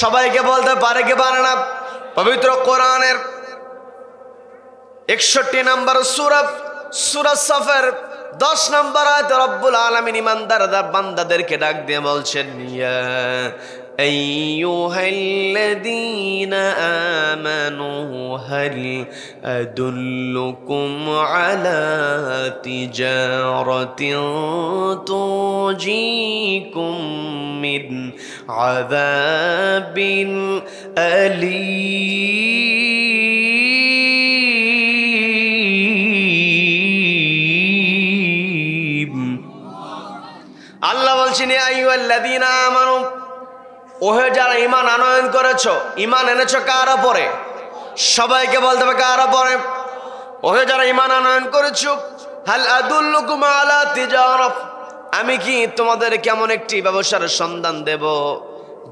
Speaker 1: সবাইকে বলতে পারে কি পারে না? পবিত্র কোরআনের 61 নম্বর সূরা সফর 10 নম্বর আয়াতে রব্বুল আলামিন ইমানদার বান্দাদেরকে ডাক দিয়ে বলছেন, ইয়া আইয়ুহাল্লাযীনা আমানু হাল আদুল্লুকুম আলা তিজারাতিন তুজিকুম মিন আযাবিন আলীম। আল্লাহ বলছেন, ইয়া আইয়ুহাল্লাযীনা আমানু, ওহে যারা ঈমান আনয়ন করেছো, ঈমান এনেছো কার উপরে? সবাইকে বলতে হবে কার উপরে? ওহে যারা ঈমান আনয়ন করেছো, হাল আদুল্লুকুম আলা তিজারাত, আমি কি তোমাদের কেমন একটি ব্যবসার সন্ধান দেব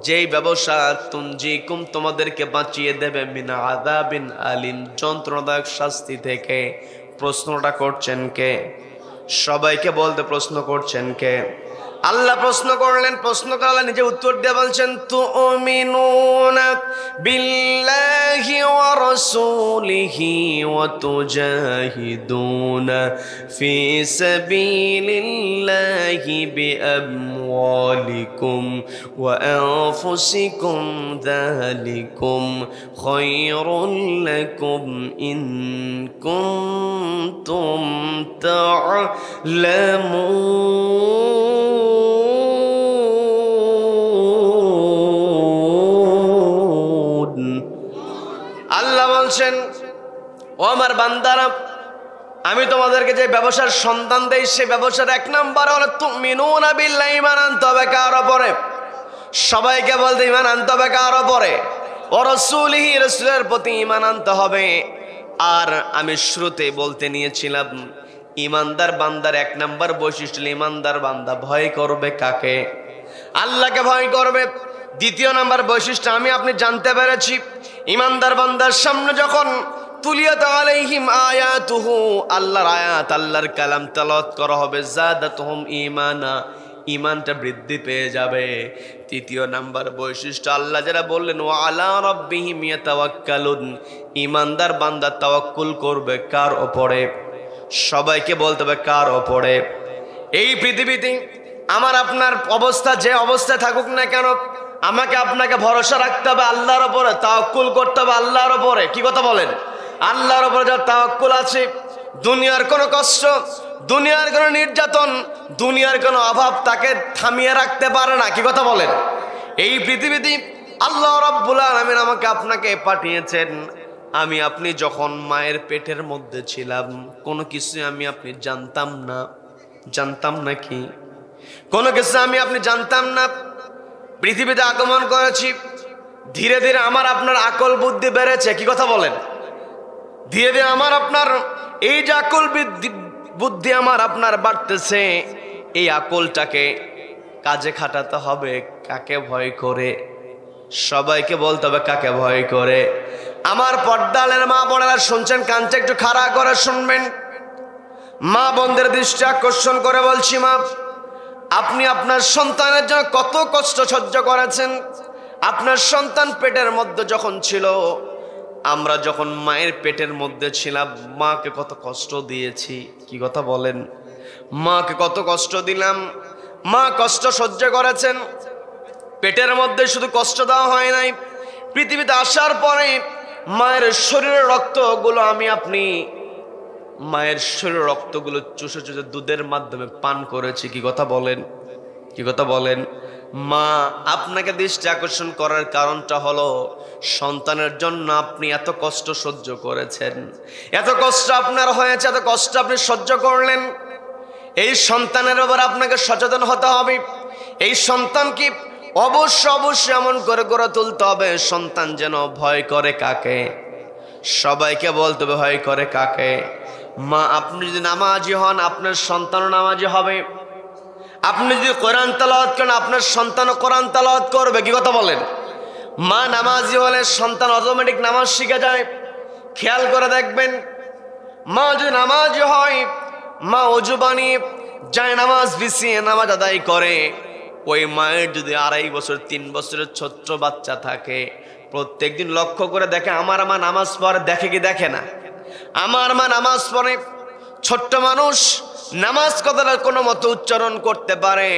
Speaker 1: যেই ব্যবসা তুনজিকুম তোমাদেরকে বাঁচিয়ে দেবে মিন আযাবিন আলিম, যন্ত্রণাদায়ক শাস্তি থেকে। প্রশ্নটা করছেন কে? সবাইকে বলতে প্রশ্ন করছেন কে? আল্লাহ প্রশ্ন করলেন, প্রশ্ন করলেন নিজে উত্তর দিয়ে বলছেন, তুমিনুনা বিল্লাহি ওয়া রাসূলিহি ওয়া তুজাহিদুনা ফি সাবিলিল্লাহি বিআমওয়ালিকুম ওয়া আনফুসিকুম যালিকুম খায়রুল লাকুম ইন কুনতুম তা'লামুন। আল্লাহ বলছেন, ও আমার বান্দারা, আমি তোমাদেরকে যে ব্যবসার সন্ধান দেই সেই ব্যবসার 1 নম্বর হলো তুমিনুনা বিল্লাহি, ঈমান আনতে হবে কার উপরে? সবাইকে বলতে ঈমান আনতে হবে কার উপরে? ওয়া রাসূলিহি, রাসূলের প্রতি ঈমান আনতে হবে। আর আমি শুরুতে বলতে নিয়েছিলাম ঈমানদার বান্দার 1 নম্বর বৈশিষ্ট্য, ঈমানদার বান্দা ভয় করবে কাকে? আল্লাহকে ভয় করবে। 2 নম্বর বৈশিষ্ট্য আমি আপনি জানতে পেরেছি, ঈমানদার বান্দার সামনে যখন তুলিয়াত আলাইহিম আয়াতুহু, আল্লাহর আয়াত আল্লাহর কালাম তেলাওয়াত করা হবে, যাদাতুহুম ঈমানা, ঈমানটা বৃদ্ধি পেয়ে যাবে। 3 নম্বর বৈশিষ্ট্য আল্লাহ যারা বললেন ওয়া আলা রাব্বিহিম ইয়াতাওয়াক্কালুন, ঈমানদার বান্দা তাওয়াক্কুল করবে কার উপরে? সবাইকে বলতে হবে কার উপরে? এই পৃথিবীতে আমার আপনার অবস্থা যে অবস্থায় থাকুক না কেন, আমাকে আপনাকে ভরসা রাখতে হবে আল্লাহর উপরে, তাওয়াক্কুল করতে হবে আল্লাহর উপরে। কি কথা বলেন? আল্লাহর উপরে যার তাওয়াক্কুল আছে, দুনিয়ার কোনো কষ্ট, দুনিয়ার কোনো নির্যাতন, দুনিয়ার কোনো অভাব তাকে থামিয়ে রাখতে পারে না। কি কথা বলেন? এই পৃথিবীতে আল্লাহ রাব্বুল আলামিন আমাকে আপনাকে পাঠিয়েছেন। আমি আপনি যখন মায়ের পেটের মধ্যে ছিলাম কোনো কিছু আমি আপনি জানতাম না কি? কোনো কিছু আমি আপনি জানতাম না। পৃথিবীতে আগমন করেছি, ধীরে ধীরে আমার আপনার আকল বুদ্ধি বেড়েছে। কি কথা বলেন? ধীরে ধীরে আমার আপনার এই যে আকল বুদ্ধি আমার আপনার বাড়তেছে, এই আকলটাকে কাজে খাটাতে হবে। কাকে ভয় করে? সবাইকে বলতে হবে কাকে ভয় করে? আমার পর্দালের মা বোনেরা শুনছেন, কানটা একটু খাড়া করে শুনবেন। মা বোনদের দৃষ্টি আকর্ষণ করে বলছি, মা, আপনি আপনার সন্তানের জন্য কত কষ্ট সহ্য করেছেন। আপনার সন্তান পেটের মধ্যে যখন ছিল, আমরা যখন মায়ের পেটের মধ্যে ছিলাম, মাকে কত কষ্ট দিয়েছি। কি কথা বলেন? মাকে কত কষ্ট দিলাম। মা কষ্ট সহ্য করেছেন। পেটের মধ্যে শুধু কষ্ট দেওয়া হয় নাই, পৃথিবীতে আসার পরে মায়ের শরীরের রক্তগুলো আপনি মায়ের শরীরের রক্তগুলো চুষে চুষে দুধের মাধ্যমে পান করেছি। কি কথা বলেন? কি কথা বলেন? মা আপনাকে দৃষ্টি আকর্ষণ করার কারণটা হলো সন্তানের জন্য আপনি এত কষ্ট সহ্য করেছেন, এত কষ্ট আপনার হয়েছে, এত কষ্ট আপনি সহ্য করলেন। এই সন্তানের ব্যাপারে আপনাকে সচেতন হতে হবে। এই সন্তানকে অবশ্যই এমন করে গড়ে তুলতে হবে, সন্তান যেন ভয় করে কাকে? সবাইকে বলতে হবে ভয় করে কাকে? মা, আপনি যদি নামাজি হন, আপনার সন্তানও নামাজি হবে। আপনি যদি কোরআন তেলাওয়াত করেন, আপনার সন্তানও কোরআন তেলাওয়াত করবে। কি কথা বলেন? মা নামাজি হলে সন্তান অটোমেটিক নামাজ শিখে যায়। খেয়াল করে দেখবেন, মা যদি নামাজি হয়, মা ওযু বানিয়ে যায় নামাজ বিছিয়ে নামাজ আদায় করে। ওই মায়ের যদি 2.5 বছর 3 বছরের ছোট্ট বাচ্চা থাকে, প্রত্যেকদিন লক্ষ্য করে দেখে আমার মা নামাজ পড়ে, দেখে কি দেখে না? আমার মা নামাজ পড়ে। ছোট্ট মানুষ নামাজ কথাটা কোনো মতো উচ্চারণ করতে পারে,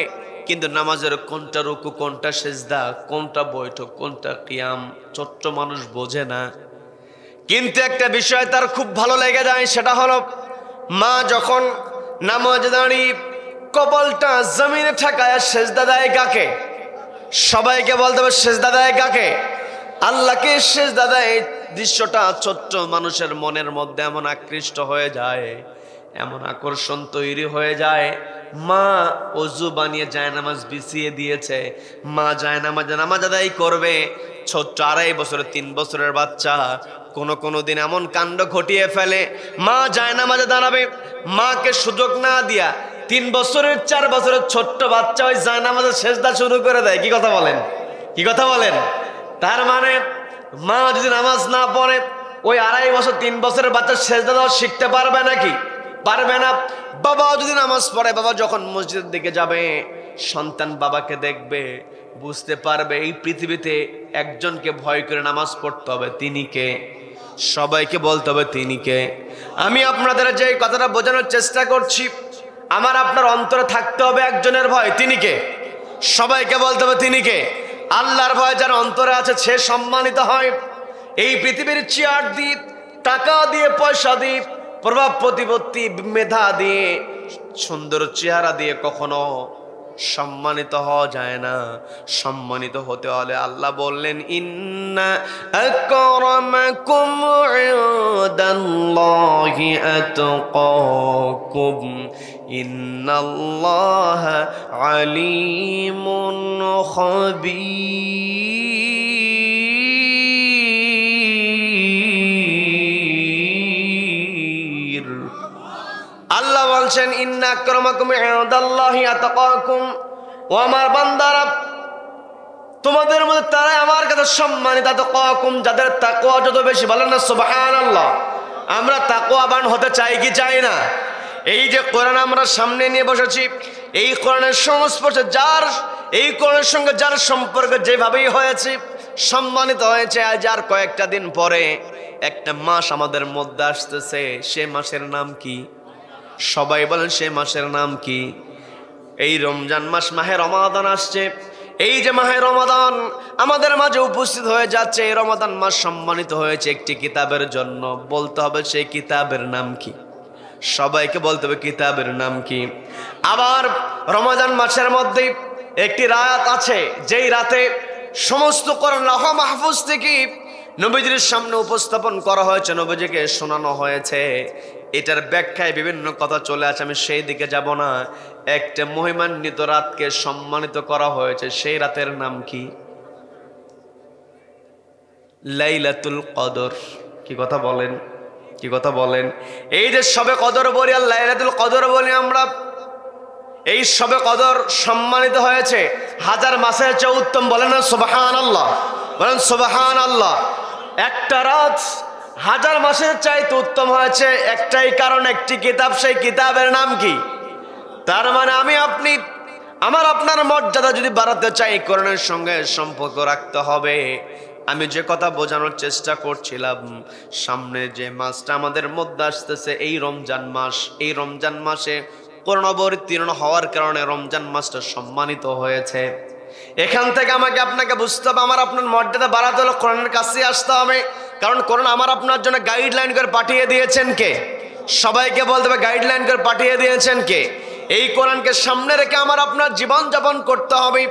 Speaker 1: কিন্তু নামাজের কোনটা রুকু, কোনটা সেজদা, কোনটা বৈঠক, কোনটা কিয়াম ছোট্ট মানুষ বোঝে না। কিন্তু একটা বিষয় তার খুব ভালো লেগে যায়, সেটা হলো মা যখন নামাজে দাঁড়িয়ে কপালটা জমিনে ঠেকায় সেজদা দেয় কাকে? সবাইকে বলতে হবে সেজদা দেয় কাকে? আল্লাহকে সেজদা দেয়। দৃশ্যটা ছোট্ট মানুষের মনের মধ্যে এমন আকৃষ্ট হয়ে যায়, এমন আকর্ষণ তৈরি হয়ে যায়। মা ওযু বানিয়ে জায়নামাজ বিছিয়ে দিয়েছে, মা জায়নামাজে নামাজ আদায় করবে। ছোট্ট 2.5 বছরের 3 বছরের বাচ্চা কোনো দিন এমন কাণ্ড ঘটিয়ে ফেলে, মা জায়নামাজে দাঁড়াবে, মাকে সুযোগ না দিয়া 3 বছরের 4 বছরের ছোট্ট বাচ্চা ওই জায়নামাজে সেজদা শুরু করে দেয়। কি কথা বলেন? কি কথা বলেন? তার মানে মা যদি নামাজ না পড়ে, ওই 2.5 বছর 3 বছরের বাচ্চা সেজদা দেওয়া শিখতে পারবে নাকি? পারবে না। বাবা যদি নামাজ পড়ে, বাবা যখন মসজিদের দিকে যাবে, সন্তান বাবাকে দেখবে, বুঝতে পারবে এই পৃথিবীতে একজনকে ভয় করে নামাজ পড়তে হবে, তিনি কে? সবাইকে বলতে হবে তিনি কে? আমি আপনাদের যে কথাটা বোঝানোর চেষ্টা করছি, আমার আপনার অন্তরে থাকতে হবে একজনের ভয়, তিনি কে? সবাইকে বলতে হবে তিনি কে? আল্লাহর ভয় যার অন্তরে আছে সে সম্মানিত হয়। এই পৃথিবীর চেয়ার দিয়ে, টাকা দিয়ে, পয়সা দিয়ে, প্রভাব প্রতিপত্তি, মেধা দিয়ে, সুন্দর চেহারা দিয়ে কখনো সম্মানিত হওয়া যায় না। সম্মানিত হতে হলে আল্লাহ বললেন, ইন্না আকরামাকুম ইনদাল্লাহি আতকাকুম ইন্নাল্লাহা আলিমুন খাবীর। আল্লাহ বলছেন, ইন্না আকরামাকুম ইনদাল্লাহি আতকাকুম, ও আমার বান্দারা, তোমাদের মধ্যে তারাই আমার কাছে সম্মানিত, আতকাকুম, যাদের তাকওয়া যত বেশি। বলেন না সুবহানাল্লাহ। আমরা তাকওয়াবান হতে চাই কি চাই না? এই যে কোরআন আমরা সামনে নিয়ে বসেছি, এই কোরআনের সংস্পর্শে যার, এই কোরআনের সঙ্গে যার সম্পর্ক যেভাবেই হয়েছে, সম্মানিত হয়েছে। আজ আর কয়েকটা দিন পরে একটা মাস আমাদের মধ্যে আসতেছে, সে মাসের নাম কি? সবাই বলেন সে মাসের নাম কি? এই রমজান মাস, মাহে রমাদান আসছে। এই যে মাহে রমাদান আমাদের মাঝে উপস্থিত হয়ে যাচ্ছে, এই রমাদান মাস সম্মানিত হয়েছে একটি কিতাবের জন্য। বলতে হবে সেই কিতাবের নাম কি? সবাইকে বলতে হবে কিতাবের নাম কি? আবার রমাদান মাসের মধ্যে একটি রাত আছে, যেই রাতে সমস্ত কোরআন লৌহ মাহফুজ থেকে নবীজির সামনে উপস্থাপন করা হয়েছে, নবীজিকে শোনানো হয়েছে। এটার ব্যাখ্যায় বিভিন্ন কথা চলে আসে, আমি সেই দিকে যাব না। একটা মহিমান্বিত রাতকে সম্মানিত করা হয়েছে, সেই রাতের নাম কি? লাইলাতুল কদর। কি কথা বলেন? কি কথা বলেন? এই যে শবে কদর বলি আর লাইলাতুল কদর বলি আমরা, এই শবে কদর সম্মানিত হয়েছে 1000 মাসের চেয়ে উত্তম। বলেন না সুবহানাল্লাহ, বলেন সুবহানাল্লাহ। একটা রাত হাজার মাসের চাইতে উত্তম হয়েছে একটাই কারণ, একটি কিতাব, সেই কিতাবের নাম কি? তার মানে আমি আপনি আমার আপনার মর্যাদা যদি বাড়াতে চাই কোরআনের সঙ্গে সম্পর্ক রাখতে হবে। আমি যে কথা বোঝানোর চেষ্টা করছিলাম, সামনে যে মাসটা আমাদের মধ্যে আসতেছে এই রমজান মাস, এই রমজান মাসে কোরআন অবতীর্ণ হওয়ার কারণে রমজান মাসটা সম্মানিত হয়েছে। এখান থেকে আমাকে আপনাকে বুঝতে হবে, আমার আপনার মর্যাদা বাড়াতে হলে কোরআনের কাছে আসতে হবে। কারণ কোরআন আমার আপনার জন্য গাইডলাইন করে পাঠিয়ে দিয়েছেন কে? সবাইকে বলতে হবে গাইডলাইন করে পাঠিয়ে দিয়েছেন কে? এই কোরআনকে সামনে রেখে আমার আপনার জীবন যাপন করতে হবে।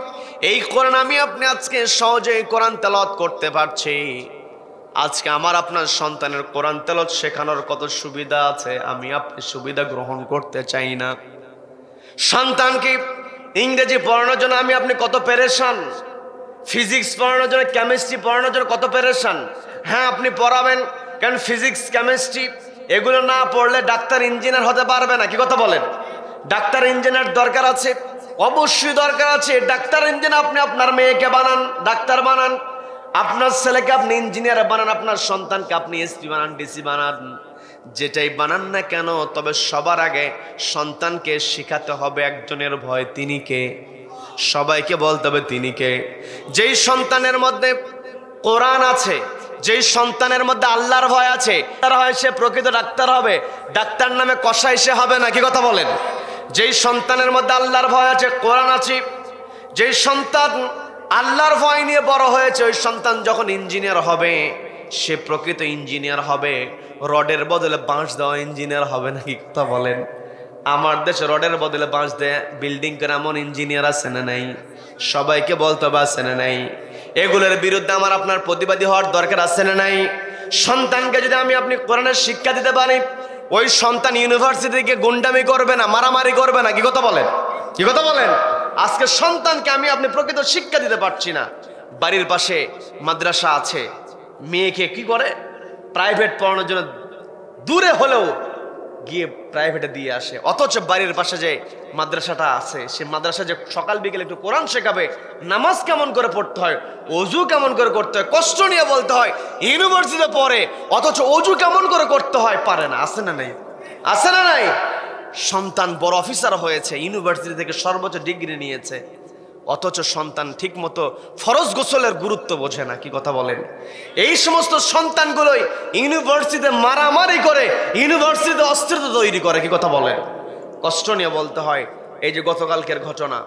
Speaker 1: এই কোরআন আমি আপনি আজকে সহজে কোরআন তেলাওয়াত করতে পারছি। আজকে আমার আপনার সন্তানের কোরআন তেলাওয়াত শেখানোর কত সুবিধা আছে, আমি আপনি সুবিধা গ্রহণ করতে চাই না। সন্তানকে ইংরেজি পড়ানোর জন্য আমি আপনি কত পেরেশান, ফিজিক্স পড়ানোর জন্য, কেমিস্ট্রি পড়ানোর জন্য কত পেরেশান। হ্যাঁ, আপনি পড়াবেন, কারণ ফিজিক্স কেমিস্ট্রি এগুলো না পড়লে ডাক্তার ইঞ্জিনিয়ার হতে পারবে না। কি কথা বলেন? ডাক্তার ইঞ্জিনিয়ার দরকার আছে, অবশ্যই দরকার আছে। ডাক্তার ইঞ্জিনিয়ার আপনি আপনার মেয়েকে বানান, ডাক্তার বানান, আপনার ছেলেকে আপনি ইঞ্জিনিয়ার বানান, আপনার সন্তানকে আপনি এসপি বানান, ডিসি বানান, যেটাই বানান না কেন, তবে সবার আগে সন্তানকে শিখাতে হবে একজনের ভয়, তিনি কে? সবাইকে বলতে হবে তিনি কে? যেই সন্তানের মধ্যে কোরআন আছে, যেই সন্তানের মধ্যে আল্লাহর ভয় আছে, তার হয় সে প্রকৃত ডাক্তার হবে। ডাক্তার নামে কসাই সে হবে না। কি কথা বলেন? যেই সন্তানের মধ্যে আল্লাহর ভয় আছে, কোরআন আছে, যেই সন্তান আল্লাহর ভয় নিয়ে বড় হয়েছে, ওই সন্তান যখন ইঞ্জিনিয়ার হবে সে প্রকৃত ইঞ্জিনিয়ার হবে। রডের বদলে বাঁশ দেওয়া ইঞ্জিনিয়ার হবে না। কি কথা বলেন? আমার দেশে রডের বদলে বাঁশ দেয় বিল্ডিং করে এমন ইঞ্জিনিয়ার আছে না নাই? সবাইকে বলতে হবে আছে না নাই? এগুলোর বিরুদ্ধে আমার আপনার প্রতিবাদী হওয়ার দরকার আছে না নাই? সন্তানকে যদি আমি আপনি কোরআনের শিক্ষা দিতে পারি, ওই সন্তান ইউনিভার্সিটিকে গুন্ডামি করবে না, মারামারি করবে না। কি কথা বলেন? কি কথা বলেন? আজকে সন্তানকে আমি আপনি প্রকৃত শিক্ষা দিতে পারছি না। বাড়ির পাশে মাদ্রাসা আছে, মেয়েকে কি করে প্রাইভেট পড়ানোর জন্য দূরে হলেও গিয়ে প্রাইভেটে দিয়ে আসে। অথচ বাড়ির পাশে যে মাদ্রাসাটা আছে, সে মাদ্রাসা যে সকাল বিকেলে একটু কোরআন শেখাবে, নামাজ কেমন করে পড়তে হয়, অজু কেমন করে করতে হয়, কষ্ট নিয়ে বলতে হয়। ইউনিভার্সিটিতে পড়ে, অথচ অজু কেমন করে করতে হয় পারে না। আছে না নাই? আছে না নাই? সন্তান বড় অফিসার হয়েছে, ইউনিভার্সিটি থেকে সর্বোচ্চ ডিগ্রি নিয়েছে, অথচ সন্তান ঠিক মতো ফরজ গোসলের গুরুত্ব বোঝে না। কি কথা বলেন? এই সমস্ত সন্তানগুলোই ইউনিভার্সিটিতে মারামারি করে, ইউনিভার্সিটিতে অস্ত্র তৈরি করে। কি কথা বলেন? কষ্ট নিয়ে বলতে হয়। এই যে গতকালকের ঘটনা,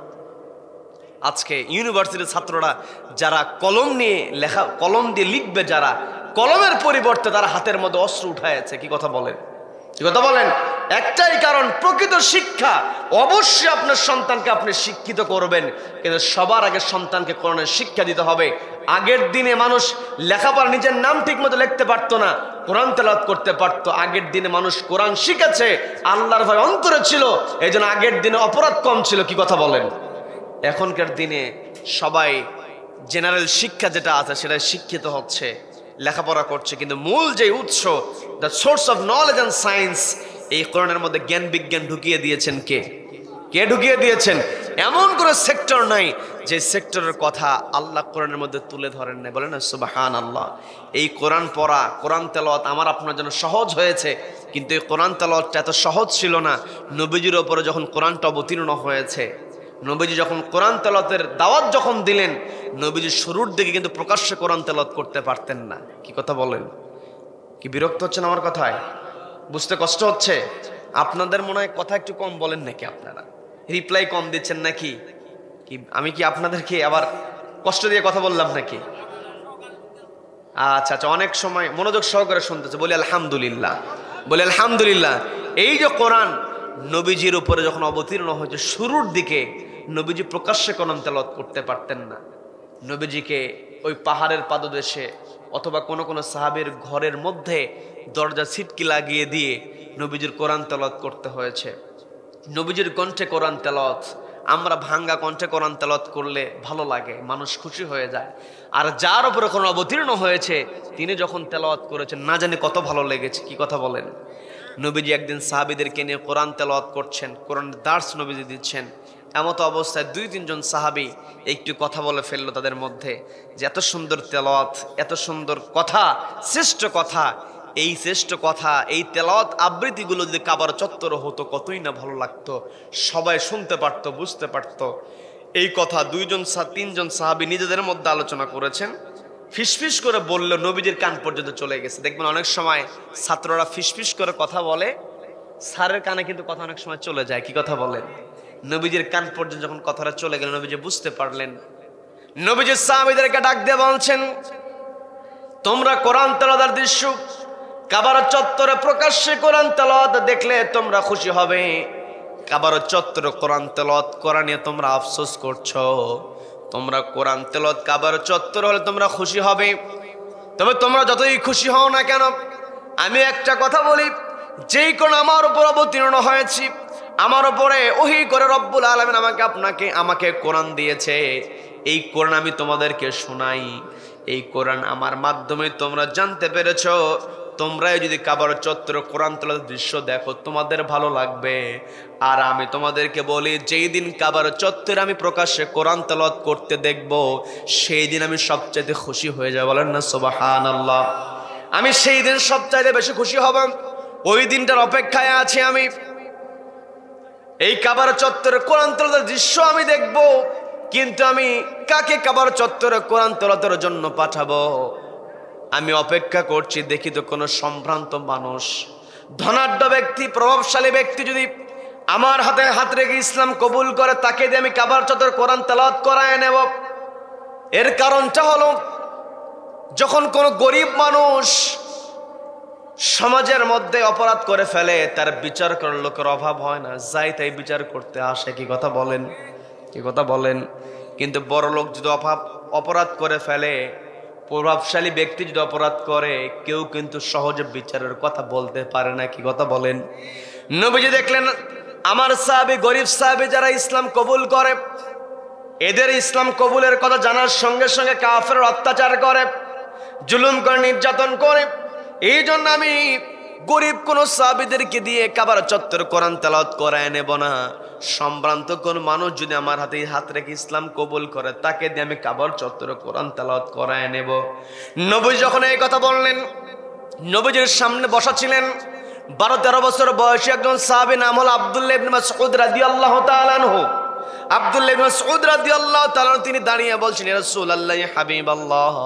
Speaker 1: আজকে ইউনিভার্সিটির ছাত্ররা যারা কলম নিয়ে লেখা, কলম দিয়ে লিখবে, যারা কলমের পরিবর্তে তারা হাতের মধ্যে অস্ত্র উঠাইছে। কি কথা বলেন? কি কথা বলেন? একটাই কারণ, প্রকৃত শিক্ষা। অবশ্যই আপনার সন্তানকে আপনি শিক্ষিত করবেন, কিন্তু সবার আগে সন্তানকে কোরআনের শিক্ষা দিতে হবে। আগের দিনে মানুষ লেখাপড়া, নিজের নাম ঠিক মতো লিখতে পারতো না, কোরআন তেলাওয়াত করতে পারতো। আগের দিনে মানুষ কোরআন শিখেছে, আল্লাহর ভয় অন্তরে ছিল, এই জন্য আগের দিনে অপরাধ কম ছিল। কি কথা বলেন? এখনকার দিনে সবাই জেনারেল শিক্ষা যেটা আছে সেটা শিক্ষিত হচ্ছে, লেখাপড়া করছে, কিন্তু মূল যে উৎস, the source of knowledge and science, এই কোরআনের মধ্যে জ্ঞান বিজ্ঞান ঢুকিয়ে দিয়েছেন কে? কে ঢুকিয়ে দিয়েছেন? এমন কোনো সেক্টর নাই যে সেক্টরের কথা আল্লাহ কোরআনের মধ্যে তুলে ধরেন নাই। বলেন না সুবহানাল্লাহ। এই কোরআন পড়া, কোরআন তেলাওয়াত আমার আপনার জন্য সহজ হয়েছে, কিন্তু এই কোরআন তেলাওয়াতটা এত সহজ ছিল না। নবীজির ওপরে যখন কোরআনটা অবতীর্ণ হয়েছে, নবীজি যখন কোরআন তেলাওয়াতের দাওয়াত যখন দিলেন, নবীজি শুরুর দিকে কিন্তু প্রকাশ্যে কোরআন তেলাওয়াত করতে পারতেন না। কি কথা বলেন? কি বিরক্ত হচ্ছেন আমার কথায়? বুঝতে কষ্ট হচ্ছে? আপনাদের মনে হয় কথা একটু কম বলেন নাকি? আপনারা রিপ্লাই কম দিচ্ছেন নাকি? কি আমি কি আপনাদেরকে আবার কষ্ট দিয়ে কথা বললাম নাকি? আচ্ছা আচ্ছা, অনেক সময় মনোযোগ সহকারে শুনতেছে। বলি আলহামদুলিল্লাহ, বলি আলহামদুলিল্লাহ। এই যে কোরআন নবীজির উপরে যখন অবতীর্ণ হয়েছে, শুরুর দিকে নবীজি প্রকাশ্যে কোরআন তেলাওয়াত করতে পারতেন না। নবীজিকে ওই পাহাড়ের পাদদেশে অথবা কোনো কোনো সাহাবীর ঘরের মধ্যে দরজা ছিটকি লাগিয়ে দিয়ে নবীজির কোরআন তেলাওয়াত করতে হয়েছে। নবীজির কণ্ঠে কোরআন তেলাওয়াত, আমরা ভাঙ্গা কণ্ঠে কোরআন তেলাওয়াত করলে ভালো লাগে, মানুষ খুশি হয়ে যায়। আর যার উপরে কোরআন অবতীর্ণ হয়েছে তিনি যখন তেলাওয়াত করেছেন, না জানি কত ভালো লেগেছে। কি কথা বলেন? নবীজি একদিন সাহাবীদেরকে নিয়ে কোরআন তেলাওয়াত করছেন, কোরআনের দার্স নবীজি দিচ্ছেন। এমত অবস্থায় 2-3 জন সাহাবী একটু কথা বলে ফেললো তাদের মধ্যে যে এত সুন্দর তেলাওয়াত, এত সুন্দর কথা, শ্রেষ্ঠ কথা, এই শ্রেষ্ঠ কথা, এই তেলাওয়াত আবৃত্তিগুলো যদি কাবার চত্বরে হতো কতই না ভালো লাগতো, সবাই শুনতে পারতো, বুঝতে পারতো। এই কথা 2-3 জন সাহাবী নিজেদের মধ্যে আলোচনা করেছেন। ফিসফিস করে বলল, নবীজির কান পর্যন্ত চলে গেছে। দেখবেন অনেক সময় ছাত্ররা ফিসফিস করে কথা বলে, স্যারের কানে কিন্তু কথা অনেক সময় চলে যায়। কি কথা বলেন? নবীজির কান পর্যন্ত যখন কথাটা চলে গেল, নবীজি বুঝতে পারলেন। নবীজি সাহাবীদেরকে ডাক দিয়ে বলছেন, তোমরা কোরআন তেলাওয়াতের দৃশ্য কাবার চত্বরে প্রকাশ্যে কোরআন তেলাওয়াত দেখলে তোমরা খুশি হবে, কাবার চত্বরে কোরআন তেলাওয়াত করা নিয়ে তোমরা আফসোস করছো। তোমরা কোরআন তেলাওয়াত কাবার চত্বর হলে তোমরা খুশি হবে, তবে তোমরা যতই খুশি হও না কেন, আমি একটা কথা বলি, যেই কোরআন আমার উপর অবতীর্ণ হয়েছে, আমার উপরে ওহী করে রব্বুল আলামিন আমাকে কোরআন দিয়েছে, এই কোরআন আমি তোমাদেরকে শোনাই। এই কোরআন আমার মাধ্যমে তোমরা জানতে পেরেছো। তোমরাই যদি কাবার চত্বরে কোরআন তেলাওয়াতের দৃশ্য দেখো তোমাদের ভালো লাগবে। আর আমি তোমাদেরকে বলি, যেই দিন কাবার চত্বরে আমি প্রকাশ্যে কোরআন তেলাওয়াত করতে দেখব, সেই দিন আমি সবচাইতে খুশি হয়ে যাব। বলেন না সুবহানাল্লাহ। আমি সেই দিন সবচাইতে বেশি খুশি হব, ওই দিনটার অপেক্ষায় আছি আমি। এই কাবার চত্বরে কোরআন তেলাওয়াতের দৃশ্য আমি দেখব, কিন্তু আমি কাকে কাবার চত্বরে কোরআন তেলাওয়াতের জন্য পাঠাবো? আমি অপেক্ষা করছি, দেখি তো কোনো সম্ভ্রান্ত মানুষ, ধনাঢ্য ব্যক্তি, প্রভাবশালী ব্যক্তি যদি আমার হাতে হাত রেখে ইসলাম কবুল করে, তাকে দিয়ে আমি কাবার চত্বরে কোরআন তেলাওয়াত করায় নেব। এর কারণটা হলো, যখন কোনো গরিব মানুষ সমাজের মধ্যে অপরাধ করে ফেলে, তার বিচার করার লোকের অভাব হয় না, যাই তাই বিচার করতে আসে। কি কথা বলেন? কি কথা বলেন? কিন্তু বড় লোক যদি অপরাধ করে ফেলে, প্রভাবশালী ব্যক্তি যদি অপরাধ করে, কেউ কিন্তু সহজে বিচারের কথা বলতে পারে না। কি কথা বলেন? নবীজি দেখলেন আমার সাহাবী, গরিব সাহাবী যারা ইসলাম কবুল করে, এদের ইসলাম কবুলের কথা জানার সঙ্গে সঙ্গে কাফের অত্যাচার করে, জুলুম করে, নির্যাতন করে। এই জন্য আমি গরিব কোন সাহাবীদেরকে দিয়ে কাবার চত্বর কোরআন তেলাওয়াত করায় নেব না। সম্ভ্রান্ত কোন মানুষ যদি আমার হাত রেখে ইসলাম কবুল করে, তাকে দিয়ে আমি কাবার চত্বরে কোরআন তেলাওয়াত করায় নেব। নবী যখন এই কথা বললেন, নবীজির সামনে বসা ছিলেন 12-13 বছর বয়সী একজন সাহাবী, নাম হল আব্দুল্লাহ ইবনে মাসউদ রাদিয়াল্লাহু তাআলা আনহু। আব্দুল্লাহ ইবনে মাসউদ রাদিয়াল্লাহু তাআলা তিনি দাঁড়িয়ে বলছেন, ইয়া রাসূলুল্লাহ, ইয়া হাবিবাল্লাহ,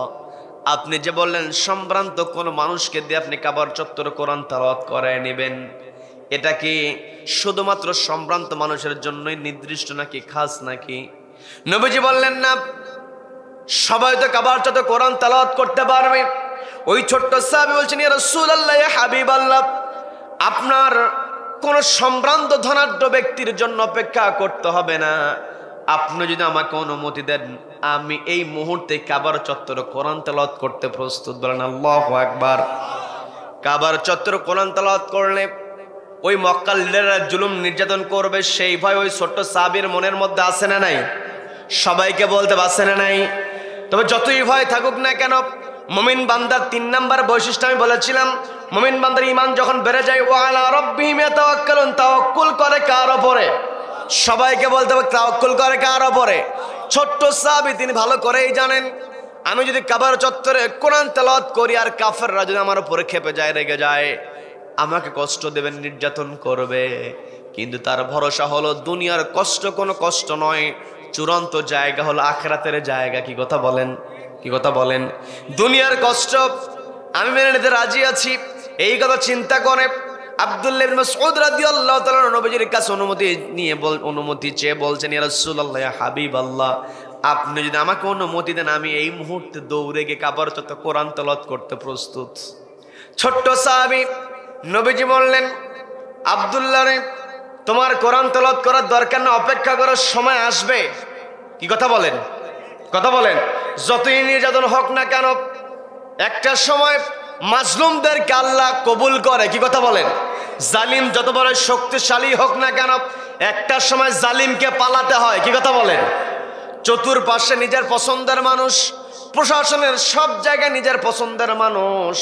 Speaker 1: আপনি যে বললেন সম্ভ্রান্ত কোন মানুষকে দিয়ে আপনি কাবার চত্বরে কোরআন তেলাওয়াত করায় নেবেন, এটা কি শুধুমাত্র সম্ভ্রান্ত মানুষের জন্যই নির্দিষ্ট নাকি খাস নাকি? নবীজি বললেন, না, সবাই তো কাবার চত্বরে কোরআন তেলাওয়াত করতে পারবে। ওই ছোট্ট সাহাবী বলছেন, ইয়া রাসূলুল্লাহ, ইয়া হাবিবাল্লাহ, আপনার কোন সম্ভ্রান্ত ধনাঢ্য ব্যক্তির জন্য অপেক্ষা করতে হবে না। আপনি যদি আমাকে অনুমতি দেন, আমি এই মুহূর্তে কাবার চত্বরে কোরআন তেলাওয়াত করতে প্রস্তুত। বলেন আল্লাহু আকবার। কাবার চত্বরে কোরআন তেলাওয়াত করলে ওই মক্কার লিডাররা জুলুম নির্যাতন করবে, সেই ভয় ওই ছোট্ট সাহাবীর মনের মধ্যে আছে না নাই? সবাইকে বলতে পারছে না নাই? তবে যতই ভয় থাকুক না কেন, মুমিন বান্দার 3 নাম্বার বৈশিষ্ট্য আমি বলেছিলাম, মুমিন বান্দার ঈমান যখন বেড়ে যায়, ওয়া আলা রাব্বিহিম ইয়াতাওয়াক্কালুন, তাওয়াক্কুল করে কার উপরে? সবাইকে বলতে হবে তাওয়াক্কুল করে কার উপরে? ছোট্ট সাহাবী তিনি ভালো করেই জানেন, আমি যদি কাবার চত্বরে কোরআন তেলাওয়াত করি আর কাফেররা যদি আমার উপরে খেপে যায়, রেগে যায়, আমাকে কষ্ট দেবেন, নির্যাতন করবে, কিন্তু তার ভরসা হলো দুনিয়ার কষ্ট কোনো কষ্ট নয়, চূড়ান্ত জায়গা হলো আখিরাতের জায়গা। কি কথা বলেন? কি কথা বলেন? দুনিয়ার কষ্ট আমি মেনে নিতে রাজি আছি, এই কথা চিন্তা করে আব্দুল্লাহ ইবনে মাসউদ রাদিয়াল্লাহু তাআলা নবীজির কাছে অনুমতি চেয়ে বলছেন, ইয়া রাসূলুল্লাহ, ইয়া হাবিবাল্লাহ, আপনি যদি আমাকে অনুমতি দেন, আমি এই মুহূর্তে দৌড়ে গিয়ে কাবার চত্বরে কোরআন তেলাওয়াত করতে প্রস্তুত। ছোট্ট সাহাবী, নবীজি বললেন, আব্দুল্লাহ রে, তোমার কোরআন তেলাওয়াত করার দরকার না, অপেক্ষা করার সময় আসবে। কি কথা বলেন? কথা বলেন। যতই নির্যাতন হোক না কেন, একটা সময় মাজলুমদেরকে আল্লাহ কবুল করে। কি কথা বলেন? জালিম যত বড় শক্তিশালী হোক না কেন, একটা সময় জালিমকে পালাতে হয়। কি কথা বলেন? চতুর্পাশে নিজের পছন্দের মানুষ, প্রশাসনের সব জায়গায় নিজের পছন্দের মানুষ,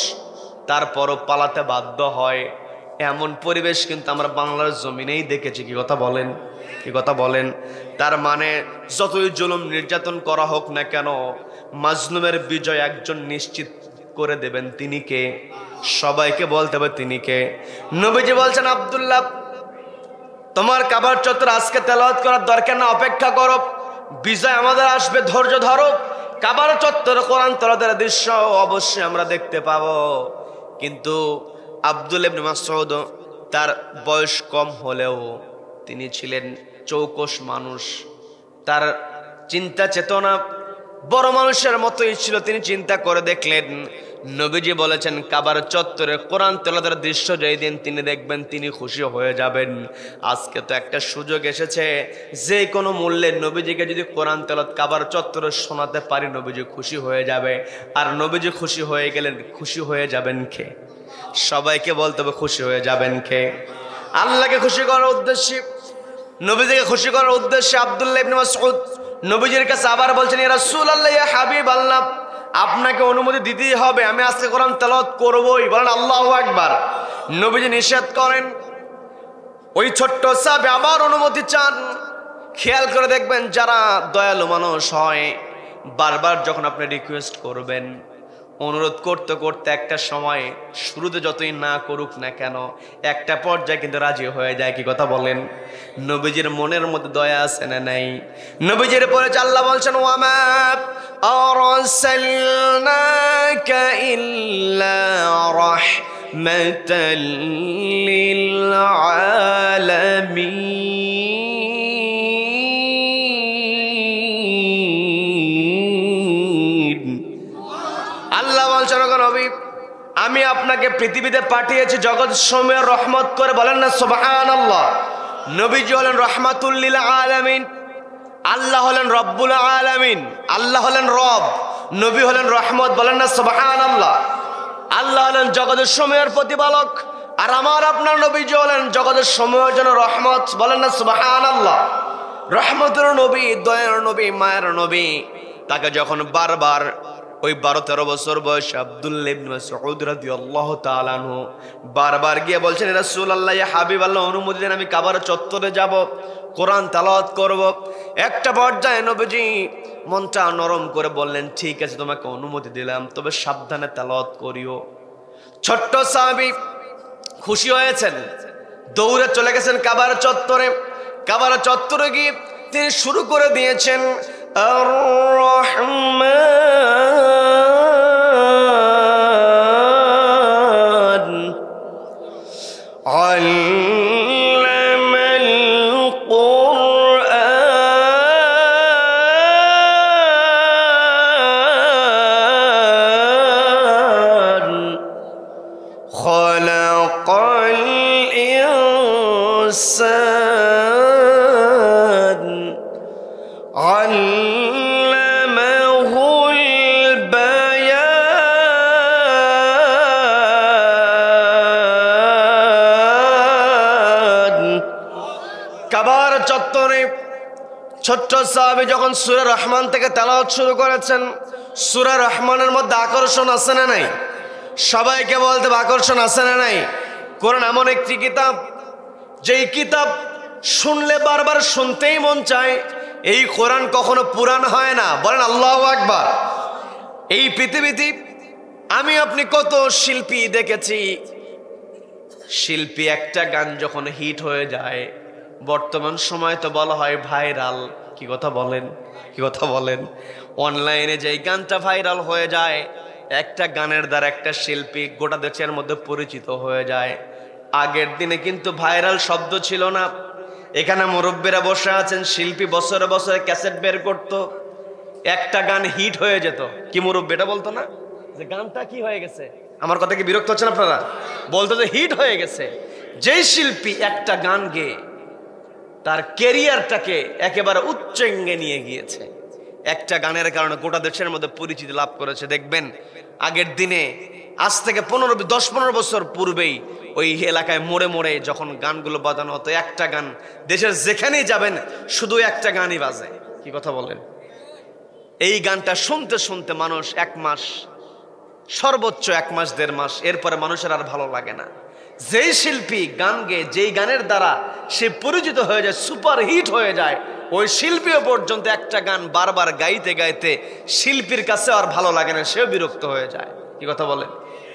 Speaker 1: তারপরও পালাতে বাধ্য হয়। এমন পরিবেশ কিন্তু আমরা বাংলার জমিনেই দেখেছি। কি কথা বলেন? কি কথা বলেন? তার মানে যতই জুলুম নির্যাতন করা হোক না কেন, মাজলুমের বিজয় একজন নিশ্চিত করে দেবেন, তিনি কে? সবাইকে বলতে হবে তিনি কে? নবীজি বলছেন, আব্দুল্লাহ তোমার কাবার চত্বর আজকে তেলাওয়াত করার দরকার না, অপেক্ষা করো, বিজয় আমাদের আসবে, ধৈর্য ধরো। কাবার চত্বরে কোরআন তেলাওয়াতের দৃশ্য অবশ্যই আমরা দেখতে পাবো। কিন্তু আব্দুল্লাহ ইবনে মাসউদ, তার বয়স কম হলেও তিনি ছিলেন চৌকস মানুষ, তার চিন্তা চেতনা বড় মানুষের মতোই ছিল। তিনি চিন্তা করে দেখলেন, নবীজি বলেছেন কাবার চত্বরে কোরআন তেলাওয়াতের দৃশ্য যেই দিন তিনি দেখবেন তিনি খুশি হয়ে যাবেন। আজকে তো একটা সুযোগ এসেছে, যে কোনো মূল্যে নবীজিকে যদি কোরআন তেলাওয়াত কাবার চত্বরে শোনাতে পারি, নবীজি খুশি হয়ে যাবে। আর নবীজি খুশি হয়ে গেলেন, খুশি হয়ে যাবেন কে? সবাইকে বলতে হবে খুশি হয়ে যাবেন কে? আল্লাহকে খুশি করার উদ্দেশ্যে, নবীজিকে খুশি করার উদ্দেশ্যে আব্দুল্লাহ ইবনে মাসউদ নবীজির কাছে আবার বলছেন, ইয়া রাসূলুল্লাহ, ইয়া হাবিবাল্লাহ, আপনাকে অনুমতি দিতেই হবে, আমি আজকে কোরআন তেলাওয়াত করবই। বলেন আল্লাহু আকবার। নবীজি নিষেধ করেন, ওই ছোট্ট সাহাবী আবার অনুমতি চান। খেয়াল করে দেখবেন, যারা দয়ালু মানুষ হয়, বারবার যখন আপনি রিকোয়েস্ট করবেন, অনুরোধ করতে করতে একটা সময়, শুরুতে যতই না করুক না কেন, একটা পর্যায়ে কিন্তু রাজি হয়ে যায়। কি কথা বলেন? নবীজির মনের মধ্যে দয়া আছে না নাই? নবীজির পরে আল্লাহ বলছেন, ওয়ামা আরসালনাকা ইল্লা রাহমাতাল লিল আলামিন। আল্লাহ বলছেন, নবী আমি আপনাকে পৃথিবীতে পাঠিয়েছি জগৎ সমূহের রহমত করে। বলেন না সুবহানাল্লাহ। নবীজি হলেন রাহমাতুল লিল আলামিন, আল্লাহ হলেন রব্বুল আলামিন, আল্লাহ হলেন রব, নবী হলেন রহমত। বলেন না সুবহানাল্লাহ। আল্লাহ হলেন জগতের সমূহের প্রতিপালক, আর আমার আপনার নবীজি হলেন জগতের সমূহের জন্য রহমত। বলেন না সুবহানাল্লাহ। রহমতের নবী, দয়ার নবী, মায়ের নবী। তাকে যখন বারবার ওই 12-13 বছর বয়স আব্দুল্লাহ ইবনে মাসউদ রাদিয়াল্লাহু তাআলা আনহু বারবার গিয়ে বলছেন, ইয়া রাসূলুল্লাহ, ইয়া হাবিবাল্লাহ, অনুমতি দেন, আমি কাবার চত্বরে যাব, কোরআন তেলাওয়াত করব। একটা পর্যায়ে নবীজি মনটা নরম করে বললেন, ঠিক আছে তোমাকে অনুমতি দিলাম, তবে সাবধানে তেলাওয়াত করিও। ছোট্ট সাহাবী খুশি হয়েছেন, দৌড়ে চলে গেছেন কাবার চত্বরে। কাবার চত্বরে গিয়ে তিনি শুরু করে দিয়েছেন, আর রহমান আল্লামাল কুরআন খালাকাল ইনসান আল্লামাহুল বায়ান। কাবার চত্বরে ছোট্ট সাহাবী যখন সূরা রহমান থেকে তেলাওয়াত শুরু করেছেন, সূরা রহমানের মধ্যে আকর্ষণ আছে না নাই? সবাইকে বলতে আকর্ষণ আছে না নাই? কোরআন এমন একটি কিতাব, যেই কিতাব শুনলে বারবার শুনতেই মন চায়। এই কোরআন কখনো পুরান হয় না। বলেন আল্লাহু আকবার। এই পৃথিবীতে আমি আপনি কত শিল্পী দেখেছি, শিল্পী একটা গান যখন হিট হয়ে যায়, বর্তমান সময় তো বলা হয় ভাইরাল। কি কথা বলেন? কি কথা বলেন? অনলাইনে যেই গানটা ভাইরাল হয়ে যায়, একটা গানের দ্বারা একটা শিল্পী গোটা দেশের মধ্যে পরিচিত হয়ে যায়। আগের দিনে কিন্তু ভাইরাল শব্দ ছিল না। এখানে মুরব্বীরা বসে আছেন, শিল্পী বছরে বছরে ক্যাসেট বের করত, একটা গান হিট হয়ে যেত। কি মুরব্বী এটা বলতো না যে গানটা কি হয়ে গেছে? আমার কথা কি বিরক্ত হচ্ছেন আপনারা? বলতো যে হিট হয়ে গেছে। যেই শিল্পী একটা গান গেয়ে তার ক্যারিয়ারটাকে একেবারে উচ্চাঙ্গে নিয়ে গিয়েছে, একটা গানের কারণে গোটা দেশের মধ্যে পরিচিতি লাভ করেছে। দেখবেন আগের দিনে, আজ থেকে 10-15 বছর পূর্বেই ওই এলাকায় মোড়ে মোড়ে যখন গানগুলো বাজানো হতো, একটা গান দেশের যেখানেই যাবেন শুধু একটা গানই বাজে। কি কথা বলেন? এই গানটা শুনতে শুনতে মানুষ 1 মাস, সর্বোচ্চ 1 মাস 1.5 মাস, এরপরে মানুষের আর ভালো লাগে না। যেই শিল্পী গান গেয়ে যেই গানের দ্বারা সে পরিচিত হয়ে যায়, সুপার হিট হয়ে যায়, ওই শিল্পীও পর্যন্ত একটা গান বারবার গাইতে গাইতে শিল্পীর কাছে আর ভালো লাগে না, সেও বিরক্ত হয়ে যায়। কি কথা বলেন?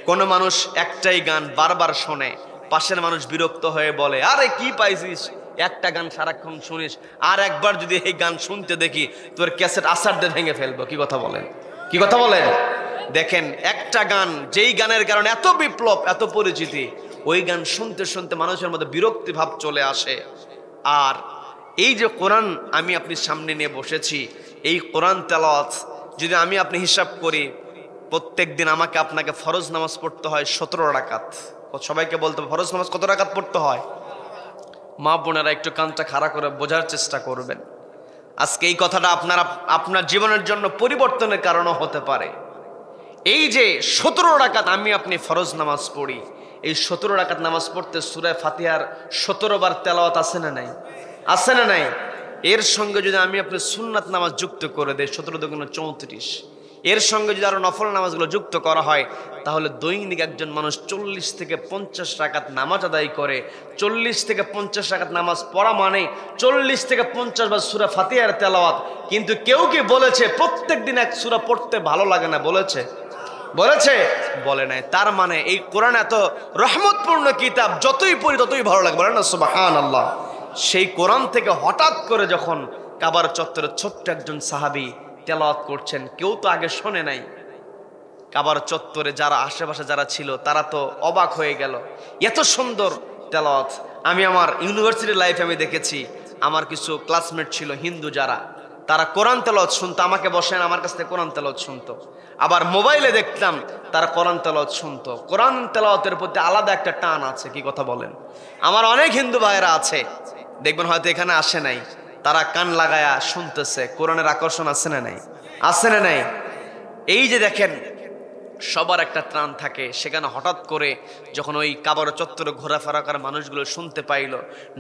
Speaker 1: কোনো মানুষ একটাই গান বারবার শোনে, পাশের মানুষ বিরক্ত হয়ে বলে, আরে কি পাইছিস, একটা গান সারাক্ষণ শুনিস, আর একবার যদি এই গান শুনতে দেখি তোর ক্যাসেট আসার দিয়ে ভেঙে ফেলবো। কি কথা বলেন? কি কথা বলেন? দেখেন, একটা গান যেই গানের কারণে এত বিপ্লব, এত পরিচিতি, ওই গান শুনতে শুনতে মানুষের মধ্যে বিরক্তি ভাব চলে আসে। আর এই যে কোরআন আমি আপনি সামনে নিয়ে বসেছি, এই কোরআন তেলাওয়াত যদি আমি আপনি হিসাব করি, প্রত্যেক দিন আমাকে আপনাকে ফরজ নামাজ পড়তে হয় 17 রাকাত। সবাইকে বলতে হবে ফরজ নামাজ কত রাকাত পড়তে হয়? মা বোনেরা একটু কানটা খাড়া করে বোঝার চেষ্টা করবেন। আজকে এই কথাটা আপনার জীবনের জন্য পরিবর্তনের কারণও হতে পারে। এই যে 17 রাকাত আমি আপনি ফরজ নামাজ পড়ি, এই 17 রাকাত নামাজ পড়তে সূরা ফাতিহার 17 বার তেলাওয়াত আছে না নাই? আছে না নাই? এর সঙ্গে যদি আমি আপনি সুন্নাত নামাজ যুক্ত করে দেই 17 দুগুণে 34, এর সঙ্গে যদি আরো নফল নামাজগুলো যুক্ত করা হয়, তাহলে দৈনিক একজন মানুষ 40 থেকে 50 রাকাত নামাজ আদায় করে। 40 থেকে 50 রাকাত নামাজ পড়া মানে 40 থেকে 50 বার সূরা ফাতিহার তেলাওয়াত। কিন্তু কেউ কি বলেছে প্রত্যেক দিন এক সূরা পড়তে ভালো লাগে না? বলেছে? বলেছে? বলে নাই। তার মানে এই কোরআন এত রহমতপূর্ণ কিতাব, যতই পড়ি ততই ভালো লাগে। বলেন না সুবহানাল্লাহ। সেই কোরআন থেকে হঠাৎ করে যখন কাবার চত্বরে ছোট্ট একজন সাহাবী তেলাওয়াত করছেন, কেউ তো আগে শোনে নাই, কাবার চত্বরে যারা আশেপাশে যারা ছিল তারা তো অবাক হয়ে গেল, এত সুন্দর তেলাওয়াত। আমি আমার ইউনিভার্সিটি লাইফে আমি দেখেছি, আমার কিছু ক্লাসমেট ছিল হিন্দু যারা, তারা কোরআন তেলাওয়াত শুনতো, আমাকে বসেন আমার কাছ থেকে কোরআন তেলাওয়াত শুনতো। আবার মোবাইলে দেখতাম তারা কোরআন তেলাওয়াত শুনতো। কোরআন তেলাওয়াতের প্রতি আলাদা একটা টান আছে। কি কথা বলেন? আমার অনেক হিন্দু ভাইয়েরা আছে, দেখবেন হয়তো এখানে আসে নাই, তারা কান লাগায়া শুনতেছে। কোরআনের আকর্ষণ আছে না নাই? আছে না নাই? এই যে দেখেন, সবার একটা ত্রাণ থাকে, সেখানে হঠাৎ করে যখন ওই কাবার চত্বরে ঘোরাফেরা করা মানুষগুলো শুনতে পাইল,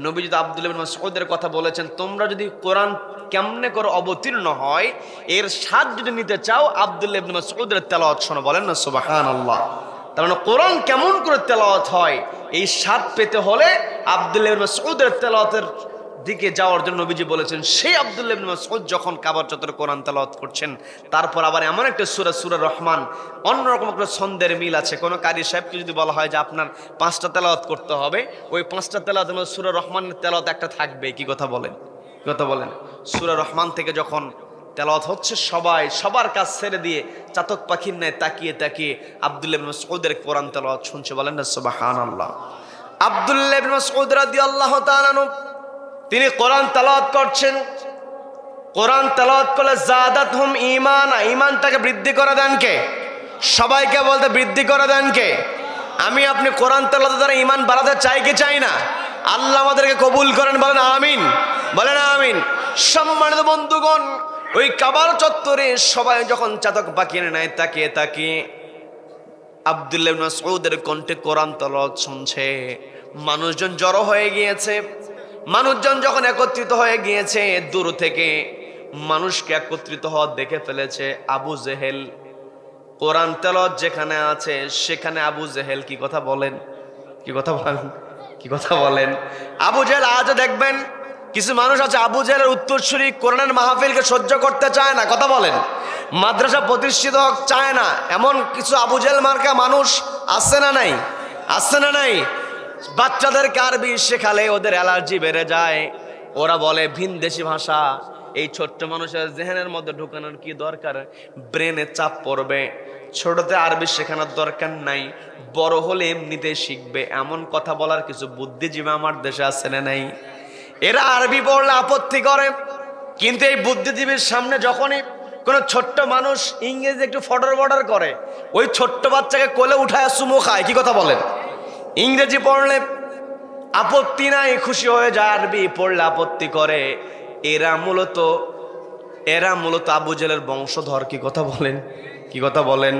Speaker 1: নবী যদি আব্দুল্লাহ ইবনে মাসউদের কথা বলেছেন, তোমরা যদি কোরআন কেমনে করে অবতীর্ণ হয় এর স্বাদ যদি নিতে চাও, আব্দুল্লাহ ইবনে মাসউদের তেলাওয়াত শোনো। বলেন না সুবহানাল্লাহ। তার মানে কোরআন কেমন করে তেলাওয়াত হয় এই স্বাদ পেতে হলে আব্দুল্লাহ ইবনে মাসউদের তেলাওয়াতের দিকে যাওয়ার জন্য নবীজি বলেছেন। সেই আব্দুল্লাহ ইবনে মাসউদ যখন কাবার চত্বরে কোরআন তেলাওয়াত করছেন, তারপর আবার এমন একটা সূরা রহমান, অন্যরকম একটা ছন্দের মিল আছে। কোনো কারি সাহেবকে যদি বলা হয় যে আপনার 5টা তেলাওয়াত করতে হবে, ওই 5টা তেলাওয়াতের মধ্যে সূরা রহমানের তেলাওয়াত একটা থাকবে। কি কথা বলেন? কি কথা বলেন? সূরা রহমান থেকে যখন তেলাওয়াত হচ্ছে, সবাই সবার কাজ ছেড়ে দিয়ে চাতক পাখির ন্যায় তাকিয়ে তাকিয়ে আব্দুল্লাহ ইবনে মাসউদের কোরআন তেলাওয়াত শুনছে। বলেন না সুবহানাল্লাহ। আব্দুল্লাহ ইবনে মাসউদ রাদিয়াল্লাহু তাআলা আনহু তিনি কোরআন তেলাওয়াত করছেন। কোরআন তেলাওয়াত করলে জাদাতহুম ঈমানা, ঈমানটাকে বৃদ্ধি করে দেন কে? সবাইকে বলতে বৃদ্ধি করে দেন কে? আমি আপনি কোরআন তেলাওয়াতের দ্বারা ঈমান বাড়াতে চাই কি চাই না? আল্লাহ আমাদেরকে কবুল করেন। বলেন আমিন। বলেন আমিন। সম্মানিত বন্ধুগণ, ওই কাবার চত্বরে সবাই যখন চাতক পাখির ন্যায় তাকিয়ে তাকিয়ে আব্দুল্লাহ ইবনে মাসউদের কণ্ঠে কোরআন তেলাওয়াত শুনছে, মানুষজন জড়ো হয়ে গিয়েছে। মানুষজন যখন একত্রিত হয়ে গিয়েছে, দূর থেকে মানুষকে একত্রিত হওয়া দেখে ফেলেছে আবু জেহেল। কোরআন তেলাওয়াত যেখানে আছে সেখানে আবু জেহেল। কি কথা বলেন? কি কথা বলেন? কি কথা বলেন? আবু জেহেল আজও দেখবেন কিছু মানুষ আছে, আবু জেহেলের উত্তরসূরি, কোরআনের মাহফিলকে সহ্য করতে চায় না। কথা বলেন? মাদ্রাসা প্রতিষ্ঠিত হোক চায় না, এমন কিছু আবু জেহেল মার্কা মানুষ আছে না নাই? আছে না নাই? বাচ্চাদেরকে আরবি শেখালে ওদের অ্যালার্জি বেড়ে যায়, ওরা বলে ভিনদেশি ভাষা। এই ছোট্ট মানুষের জেহেনের মধ্যে ঢুকানোর কি দরকার? ব্রেনে চাপ পড়বে। ছোটতে আরবি শেখানোর দরকার নাই, বড় হলে এমনিতে শিখবে। এমন কথা বলার কিছু বুদ্ধিজীবী আমার দেশে আছে না নাই? এরা আরবি পড়লে আপত্তি করে, কিন্তু এই বুদ্ধিজীবীর সামনে যখনই কোনো ছোট্ট মানুষ ইংরেজি একটু ফডর বর্ডার করে, ওই ছোট্ট বাচ্চাকে কোলে উঠায় চুমু খায়। কি কথা বলেন? ইংরেজি পড়লে আপত্তি নাই, খুশি হয়ে যায়, আরবি পড়লে আপত্তি করে। এরা মূলত আবু জেহেলের বংশধর। কি কথা বলেন? কি কথা বলেন?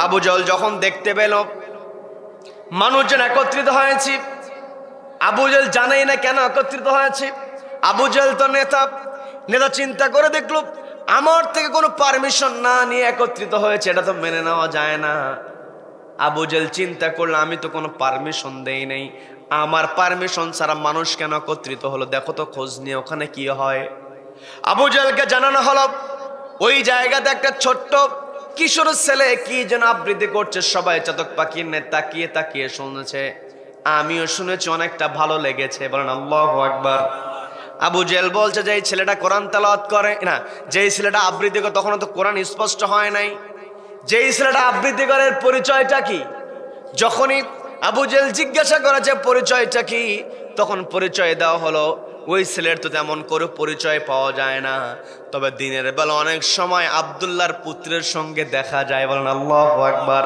Speaker 1: আবু জেহেল যখন দেখতে পেল মানুষজন একত্রিত হয়েছে, আবু জেহেল জানেই না কেন একত্রিত হয়েছে। আবু জেহেল তো নেতা চিন্তা করে দেখলো আমার থেকে কোনো পারমিশন না নিয়ে একত্রিত হয়েছে, এটা তো মেনে নেওয়া যায় না। আবু জেল চিন্তা করলো, আমি তো কোনো পারমিশন দেই নাই, আমার পারমিশন ছাড়া মানুষ কেন একত্রিত হলো, দেখো তো খোঁজ নিয়ে ওখানে কি হয়। আবু জেলকে জানানো হলো ওই জায়গাতে একটা ছোট্ট কিশোর ছেলে কি যেন আবৃত্তি করছে, সবাই চাতক পাখির ন্যায় তাকিয়ে তাকিয়ে শুনেছে। আমিও শুনেছি, অনেকটা ভালো লেগেছে। বলেন আল্লাহু আকবার। আবু জেল বলছে যে এই ছেলেটা কোরআন তেলাওয়াত করে না, যেই ছেলেটা আবৃত্তি করে, তখন তো কোরআন স্পষ্ট হয় নাই, যেই ছেলেটা আবৃত্তি করে পরিচয়টা কি? যখনই আবু জেল জিজ্ঞাসা করেছে পরিচয়টা কি, তখন পরিচয় দেওয়া হলো ওই ছেলের তো তেমন করে পরিচয় পাওয়া যায় না, তবে দিনের বেলা অনেক সময় আব্দুল্লাহর পুত্রের সঙ্গে দেখা যায়। বলেন আল্লাহু আকবার।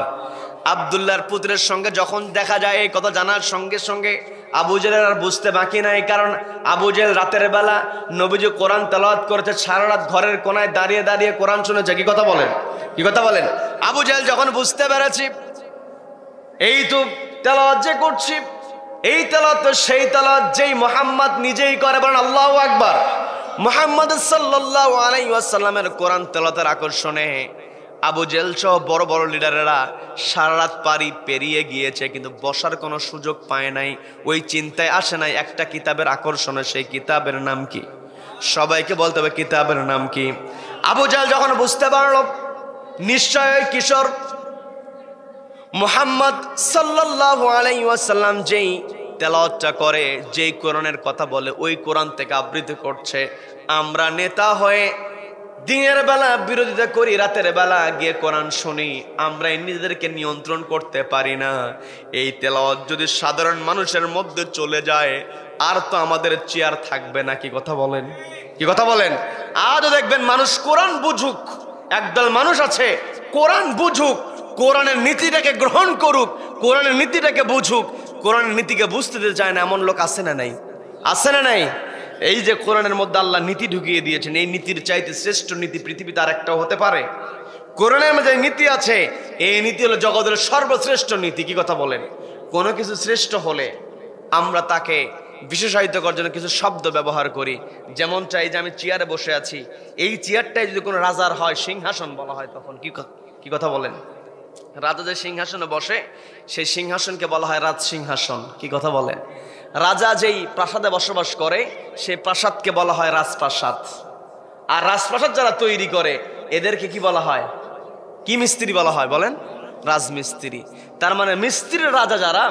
Speaker 1: আব্দুল্লাহর পুত্রের সঙ্গে যখন দেখা যায়, এই কথা জানার সঙ্গে সঙ্গে আবু জেলের আর বুঝতে বাকি নাই, কারণ আবু জেল রাতের বেলা নবীজি কোরআন তেলাওয়াত করেছে, সারা রাত ঘরের কোনায় দাঁড়িয়ে দাঁড়িয়ে কোরআন শুনেছে। কি কথা বলেন, কি কথা বলেন? আবু জেল যখন বুঝতে পেরেছি এই তো তেলাওয়াত যে করছি, এই তেলাওয়াত তো সেই তেলাওয়াত যেই মুহাম্মদ নিজেই করে। বলেন আল্লাহু আকবার। মুহাম্মদ সাল্লাল্লাহু আলাইহি ওয়াসাল্লামের কোরআন তেলাওয়াতের আকর্ষণে আবু জেল সহ বড় বড় লিডারেরা সারা রাত পারি পেরিয়ে গিয়েছে, কিন্তু বসার কোনো সুযোগ পায় নাই। ওই চিন্তায় আসে নাই একটা কিতাবের আকর্ষণে, সেই কিতাবের নাম কি? সবাইকে বলতে হবে কিতাবের নাম কি? আবু জেল যখন বুঝতে পারল নিশ্চয় কিশোর মুহাম্মদ সাল্লাল্লাহু আলাইহি ওয়াসাল্লাম যেই তেলাওয়াতটা করে, যেই কোরআনের কথা বলে, ওই কোরআন থেকে আবৃত্তি করছে, আমরা নেতা হয়ে দিনের বেলা বিরোধিতা করি, রাতের বেলা গিয়ে কোরআন শুনি, আমরা নিজেদেরকে নিয়ন্ত্রণ করতে পারি না। এই তেলাওয়াত যদি সাধারণ মানুষের মধ্যে চলে যায়, আর তো আমাদের চেয়ার থাকবে না। কি কথা বলেন, কি কথা বলেন? আজও দেখবেন মানুষ কোরআন বুঝুক, একদল মানুষ আছে কোরআন বুঝুক, কোরআনের নীতিটাকে গ্রহণ করুক, কোরআনের নীতিটাকে বুঝুক, কোরআনের নীতিকে বুঝতে দিতে চায় না, এমন লোক আছে না নাই? আছে না নাই? এই যে কোরআনের মধ্যে আল্লাহ নীতি ঢুকিয়ে দিয়েছেন, এই নীতির চাইতে শ্রেষ্ঠ নীতি পৃথিবীতে আর একটাও হতে পারে? কোরআনের মধ্যে নীতি আছে, এই নীতি হলো জগতের সর্বশ্রেষ্ঠ নীতি। কি কথা বলেন? কোনো কিছু শ্রেষ্ঠ হলে আমরা তাকে বিশেষায়িত করার জন্য কিছু শব্দ ব্যবহার করি। যেমন চাই যে আমি চেয়ারে বসে আছি, এই চেয়ারটাই যদি কোনো রাজার হয় সিংহাসন বলা হয়, তখন কি কথা বলেন? রাজা যে সিংহাসনে বসে, সেই সিংহাসনকে বলা হয় রাজ সিংহাসন। কি কথা বলেন? রাজা যেই প্রাসাদে বসবাস করে, সেই প্রাসাদকে বলা হয় রাজপ্রাসাদ। আর রাজপ্রাসাদ যারা তৈরি করে, এদেরকে কি বলা হয়? কি মিস্ত্রি বলা হয় বলেন? রাজমিস্ত্রি। তার মানে মিস্ত্রির রাজা যারা,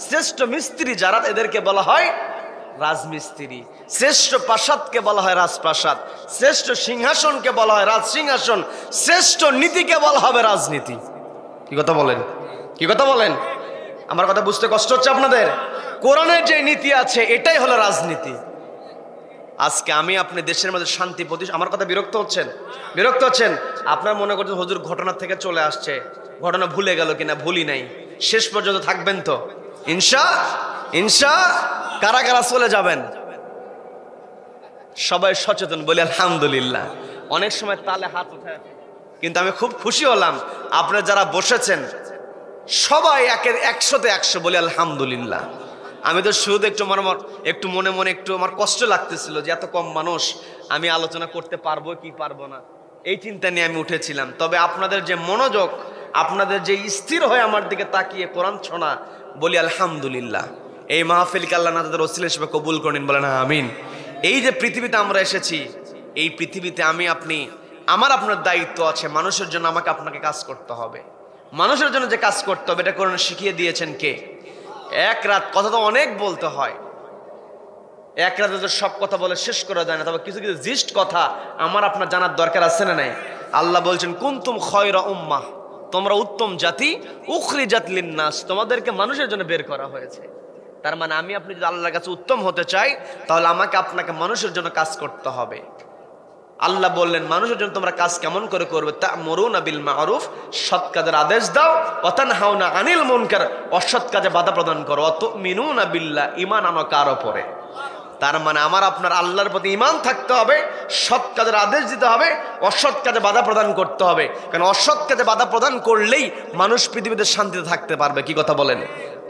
Speaker 1: শ্রেষ্ঠ মিস্ত্রি যারা, এদেরকে বলা হয় রাজমিস্ত্রি। শ্রেষ্ঠ প্রাসাদকে বলা হয় রাজপ্রাসাদ, শ্রেষ্ঠ সিংহাসনকে বলা হয় রাজ সিংহাসন, শ্রেষ্ঠ নীতিকে বলা হবে রাজনীতি। কি কথা বলেন, কি কথা বলেন? আমার কথা বুঝতে কষ্ট হচ্ছে আপনাদের? কোরআনের যে নীতি আছে, এটাই হলো রাজনীতি। আজকে আমি আপনি দেশের মধ্যে শান্তি আমার কথা বিরক্ত হচ্ছেন? বিরক্ত হচ্ছেন? আপনার মনে করছেন হুজুর ঘটনা থেকে চলে আসছে, ঘটনা ভুলে গেল কিনা? ভুলি নাই। শেষ পর্যন্ত থাকবেন তো ইনশা? কারা কারা চলে যাবেন? সবাই সচেতন বলি আলহামদুলিল্লাহ। অনেক সময় তালে হাত উঠে, কিন্তু আমি খুব খুশি হলাম আপনারা যারা বসেছেন সবাই 100তে 100 বলি আলহামদুলিল্লাহ। আমি তো শুরুতে একটু মনে মনে একটু আমার কষ্ট লাগতেছিল যে এত কম মানুষ, আমি আলোচনা করতে পারবো কি পারবো না, এই চিন্তা নিয়ে আমি উঠেছিলাম। তবে আপনাদের যে মনোযোগ, আপনাদের যে স্থির হয়ে আমার দিকে তাকিয়ে কোরআন শোনা, বলি আলহামদুলিল্লাহ। এই মাহফিলকে আল্লাহ তাদের ওসিলা হিসেবে কবুল করেন, বলেন আমিন। এই যে পৃথিবীতে আমরা এসেছি, এই পৃথিবীতে আপনার দায়িত্ব আছে, মানুষের জন্য আমাকে আপনাকে কাজ করতে হবে। মানুষের জন্য যে কাজ করতে হবে, এটা কোরআন শিখিয়ে দিয়েছেন কে? এক রাত কথা তো অনেক বলতে হয়, এক রাতে তো সব কথা বলে শেষ করা যায় না, তবে কিছু কিছু জিস্ট কথা আমার আপনার জানার দরকার আছে না নাই? আল্লাহ বলছেন কুনতুম খায়রা উম্মাহ, তোমরা উত্তম জাতি, উখরিজাত লিন্নাস, তোমাদেরকে মানুষের জন্য বের করা হয়েছে। তার মানে আমি আপনি যদি আল্লাহর কাছে উত্তম হতে চাই, তাহলে আমাকে আপনাকে মানুষের জন্য কাজ করতে হবে। আল্লাহ বললেন মানুষের জন্য তোমরা কাজ কেমন করে করবে? তা'মুরুনা বিল মা'রুফ, সৎ কাজের আদেশ দাও, ওয়া তানহাউনা আনিল মুনকার, অসৎ কাজে বাধা প্রদান করো, ওয়া তু'মিনুনা বিল্লাহ, ঈমান আনো কার উপরে? তার মানে আমার আপনার আল্লাহর প্রতি ঈমান থাকতে হবে, সৎ কাজের আদেশ দিতে হবে, অসৎ কাজে বাধা প্রদান করতে হবে। কারণ অসৎ কাজে বাধা প্রদান করলেই মানুষ পৃথিবীতে শান্তিতে থাকতে পারবে। কি কথা বলেন?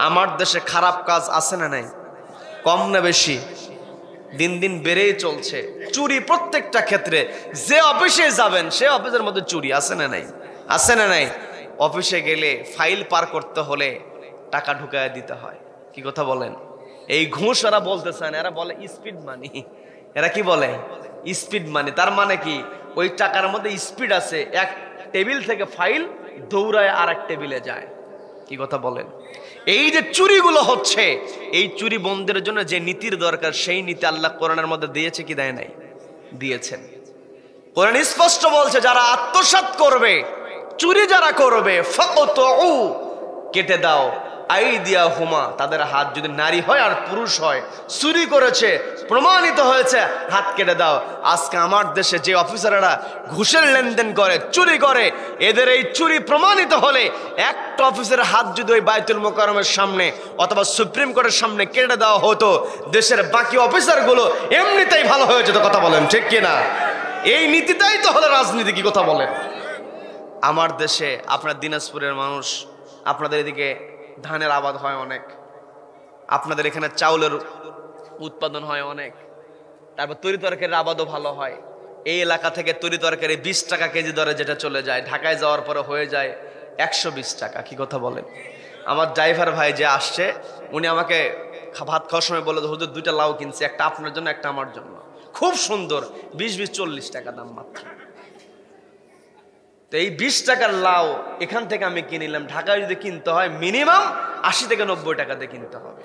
Speaker 1: আমার দেশে খারাপ কাজ আছে না নাই? কম না বেশি? দিন দিন বেড়েই চলছে। চুরি প্রত্যেকটা ক্ষেত্রে, যে অফিসে যাবেন সে অফিসের মধ্যে চুরি আছে না নাই? আছে না নাই? অফিসে গেলে ফাইল পার করতে হলে টাকা ঢুকায় দিতে হয়। কি কথা বলেন? এই ঘুষ এরা বলতে চায় না, এরা বলে স্পিড মানি। এরা কি বলে? স্পিড মানি। তার মানে কি, ওই টাকার মধ্যে স্পিড আছে, এক টেবিল থেকে ফাইল দৌড়ায় আর এক টেবিলে যায়। কি কথা বলেন? এই যে চুরিগুলো হচ্ছে, এই চুরি বন্ধের জন্য যে নীতির দরকার, সেই নীতি আল্লাহ কোরআনের মধ্যে দিয়েছে কি দেয় নাই? দিয়েছেন। কোরআন স্পষ্ট বলছে, যারা আত্মসাৎ করবে, চুরি যারা করবে, ফাকতুউ, কেটে দাও, আইদিয়াহুমা, তাদের হাত, যদি নারী হয় আর পুরুষ হয়, চুরি করেছে, প্রমাণিত হয়েছে, হাত কেটে দাও। আজকে আমার দেশে যে অফিসাররা ঘুষের লেনদেন করে, চুরি করে, এদের এই চুরি প্রমাণিত হলে একটা অফিসারের হাত যদি ওই বাইতুল মোকাররমের সামনে অথবা সুপ্রিম কোর্টের সামনে কেটে দেওয়া হতো, দেশের বাকি অফিসারগুলো এমনিতেই ভালো হয়ে যেত। কথা বলেন ঠিক কিনা? এই নীতিটাই তো হলো রাজনীতি। কি কথা বলেন? আমার দেশে, আপনার দিনাজপুরের মানুষ, আপনাদের এদিকে ধানের আবাদ হয় অনেক, আপনাদের এখানে চাউলের উৎপাদন হয় অনেক, তারপর তরি তরকারির আবাদও ভালো হয়। এই এলাকা থেকে তরি তরকারি 20 টাকা কেজি দরে যেটা চলে যায়, ঢাকায় যাওয়ার পরে হয়ে যায় 120 টাকা। কি কথা বলেন? আমার ড্রাইভার ভাই যে আসছে, উনি আমাকে ভাত খাওয়ার সময় বলে, হুজুর 2টা লাউ কিনছি, একটা আপনার জন্য, একটা আমার জন্য, খুব সুন্দর, 20 40 টাকা দাম মাত্র। তো এই 20 টাকার লাউ এখান থেকে আমি কিনিলাম, ঢাকায় যদি কিনতে হয় মিনিমাম 80 থেকে 90 টাকাতে কিনতে হবে।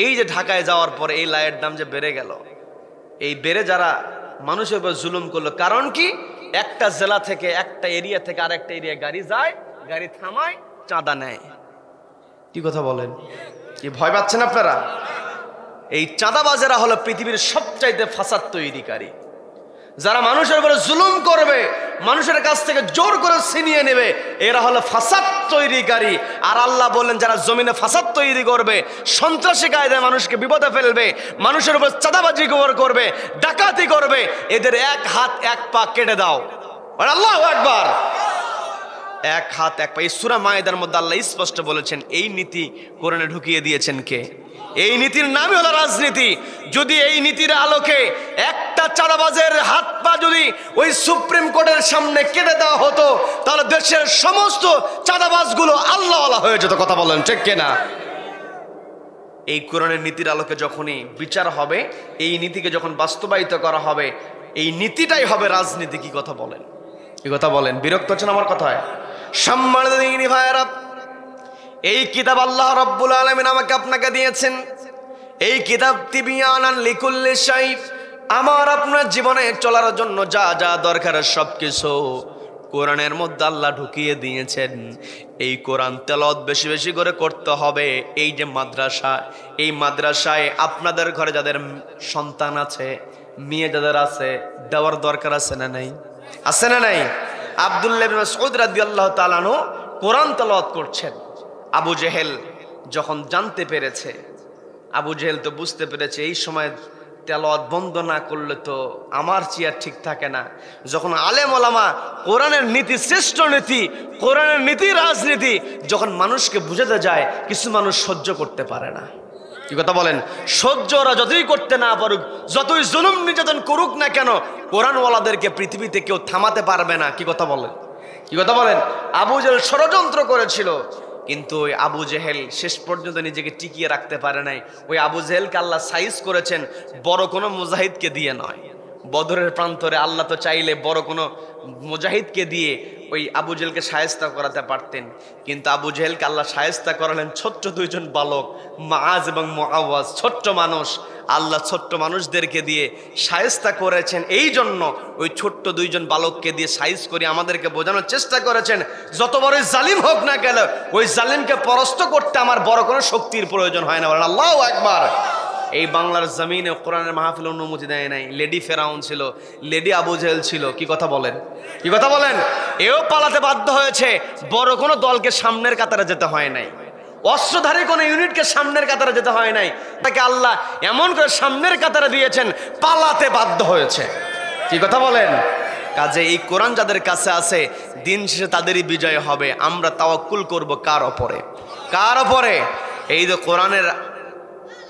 Speaker 1: এই যে ঢাকায় যাওয়ার পরে এই লাউয়ের দাম যে বেড়ে গেল, এই বেড়ে যারা মানুষের উপর জুলুম করলো, কারণ কি, একটা জেলা থেকে, একটা এরিয়া থেকে আরেকটা এরিয়া গাড়ি যায়, গাড়ি থামায়, চাঁদা নেয়। কি কথা বলেন? কি ভয় পাচ্ছেন আপনারা? এই চাঁদাবাজেরা হলো পৃথিবীর সবচাইতে ফাসাদ তৈরিকারী। যারা মানুষের উপরে জুলুম করবে, মানুষের কাছ থেকে জোর করে ছিনিয়ে নেবে, এরা হলো ফাসাদ তৈরিকারী। আর আল্লাহ বললেন, যারা জমিনে ফাসাদ তৈরি করবে, সন্ত্রাসী কায়দায় মানুষকে বিপদে ফেলবে, মানুষের উপর চাঁদাবাজি করবে, ডাকাতি করবে, এদের এক হাত এক পা কেটে দাও। আল্লাহু আকবার। এক হাত এক পা। এই সূরা মায়েদার মধ্যে আল্লাহ স্পষ্ট বলেছেন, এই নীতি কোরআনে ঢুকিয়ে দিয়েছেন কে? এই নীতির নামই হলো রাজনীতি। যদি এই নীতির আলোকে একটা চাঁদাবাজের হাত পা যদি ওই সুপ্রিম কোর্টের সামনে কেটে দেওয়া হতো, তাহলে দেশের সমস্ত চাঁদাবাজগুলো আল্লাহওয়ালা হয়ে যেত। কথা বলেন ঠিক কিনা? এই কোরআনের নীতির আলোকে যখনই বিচার হবে, এই নীতিকে যখন বাস্তবায়িত করা হবে, এই নীতিটাই হবে রাজনীতি। কি কথা বলেন? কি কথা বলেন? বিরক্ত হচ্ছেন আমার কথায়? সম্মানিত দিনী ভাইয়েরা, এই কিতাব আল্লাহ রাব্বুল আলামিন আমাকে আপনাকে দিয়েছেন। এই কিতাব তিবিয়ানান লিকুল্লি শাই, আমার আপনার জীবনে চলার জন্য যা যা দরকার সবকিছু কোরআনের মধ্যে আল্লাহ ঢুকিয়ে দিয়েছেন। এই কোরআন তেলাওয়াত বেশি বেশি করে করতে হবে। এই যে মাদ্রাসা, এই মাদ্রাসায় আপনাদের ঘরে যাদের সন্তান আছে, মেয়ে যাদের আছে, দেওয়ার দরকার আছে না নাই? আছে না নাই? আব্দুল্লাহ ইবনে মাসউদ রাদিয়াল্লাহু তাআলা আনহু কোরআন তেলাওয়াত করছেন। আবু জেহেল যখন জানতে পেরেছে, আবু জেহেল তো বুঝতে পেরেছে এই সময় তেলাওয়াত বন্ধ না করলে তো আমার চেয়ার ঠিক থাকে না। যখন আলেম ওলামা কোরআনের নীতি শ্রেষ্ঠ নীতি, কোরআনের নীতি রাজনীতি যখন মানুষকে বুঝাতে যায়, কিছু মানুষ সহ্য করতে পারে না। কি কথা বলেন? সহ্য ওরা যতই করতে না পারুক, যতই জুলুম নির্যাতন করুক না কেন, কোরআনওয়ালাদেরকে পৃথিবীতে কেউ থামাতে পারবে না। কি কথা বলেন? কি কথা বলেন? আবু জেহেল ষড়যন্ত্র করেছিল, কিন্তু ওই আবু জেহেল শেষ পর্যন্ত নিজেকে টিকিয়ে রাখতে পারে নাই। ওই আবু জেহেলকে আল্লাহ সাইজ করেছেন বড় কোনো মুজাহিদকে দিয়ে নয়। বদরের প্রান্তরে আল্লাহ তো চাইলে বড় কোনো মুজাহিদকে দিয়ে ওই আবু জেহেলকে শায়েস্তা করাতে পারতেন, কিন্তু আবু জেহেলকে আল্লাহ শায়েস্তা করালেন ছোট্ট দুইজন বালক, মুআজ এবং মুআওয়াজ, ছোট্ট মানুষ। আল্লাহ ছোট্ট মানুষদেরকে দিয়ে শায়েস্তা করেছেন। এই জন্য ওই ছোট্ট দুইজন বালককে দিয়ে সাইজ করে আমাদেরকে বোঝানোর চেষ্টা করেছেন, যত বড় জালিম হোক না কেন, ওই জালিমকে পরাস্ত করতে আমার বড় কোনো শক্তির প্রয়োজন হয় না। বলেন আল্লাহু আকবার। এই বাংলার জমিনে কোরআনের মাহফিল অনুমতি দেয় নাই। লেডি ফেরাউন ছিল, লেডি আবু জেহেল ছিল। কি কথা বলেন? কি কথা বলেন? এও পালাতে বাধ্য হয়েছে। বড় কোনো দলকে সামনের কাতারে যেতে হয় নাই, অস্ত্রধারী কোনো ইউনিটকে সামনের কাতারে যেতে হয় নাই। তাকে আল্লাহ এমন করে সামনের কাতারে দিয়েছেন, পালাতে বাধ্য হয়েছে। কি কথা বলেন? কাজে এই কোরআন যাদের কাছে আছে, দিন শেষে তাদেরই বিজয় হবে। আমরা তাওয়াক্কুল করব কার ওপরে? কার ওপরে? এই যে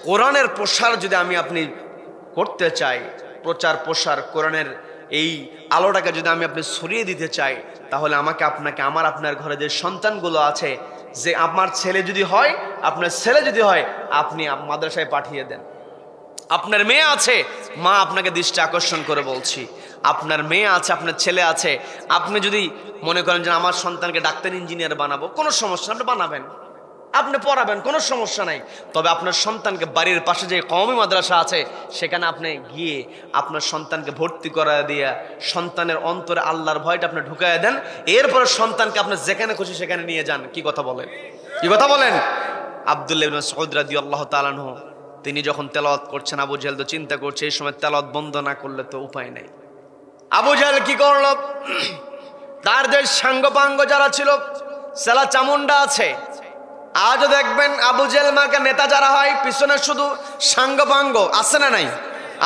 Speaker 1: কোরআনের প্রসার যদি আমি আপনি করতে চাই, প্রচার প্রসার, কোরআনের এই আলোটাকে যদি আমি আপনি ছড়িয়ে দিতে চাই, তাহলে আমাকে আপনাকে আপনার ঘরে যে সন্তানগুলো আছে, যে আমার ছেলে যদি হয়, আপনার ছেলে যদি হয়, আপনি মাদ্রাসায় পাঠিয়ে দেন। আপনার মেয়ে আছে, মা আপনাকে দৃষ্টি আকর্ষণ করে বলছি, আপনার মেয়ে আছে, আপনার ছেলে আছে, আপনি যদি মনে করেন যে আমার সন্তানকে ডাক্তার ইঞ্জিনিয়ার বানাবো, কোনো সমস্যা, আপনি বানাবেন, আপনি পড়াবেন, কোনো সমস্যা নাই। তবে আপনার সন্তানকে বাড়ির পাশে যে কওমি মাদ্রাসা আছে, সেখানে আপনি গিয়ে আপনার সন্তানকে ভর্তি করা দিয়া সন্তানের অন্তরে আল্লাহর ভয়টা আপনি ঢুকাইয়া দেন। এরপরে সন্তানকে আপনি যেখানে খুশি সেখানে নিয়ে যান। কি কথা বলেন, কি কথা বলেন? আব্দুল্লাহ ইবনে মাসউদ রাদিয়াল্লাহু তাআলা আনহু তিনি যখন তেলাওয়াত করছেন, আবু জাহেল তো চিন্তা করছে এই সময় তেলাওয়াত বন্ধ না করলে তো উপায় নাই। আবু জাহেল কি করলো? তার যে সাঙ্গপাঙ্গ যারা ছিল, সেলা চামুন্ডা আছে, আজও দেখবেন আবু জেহেল মার্কা নেতা যারা হয়, পিছনে শুধু সাঙ্গপাঙ্গ আছে না নাই,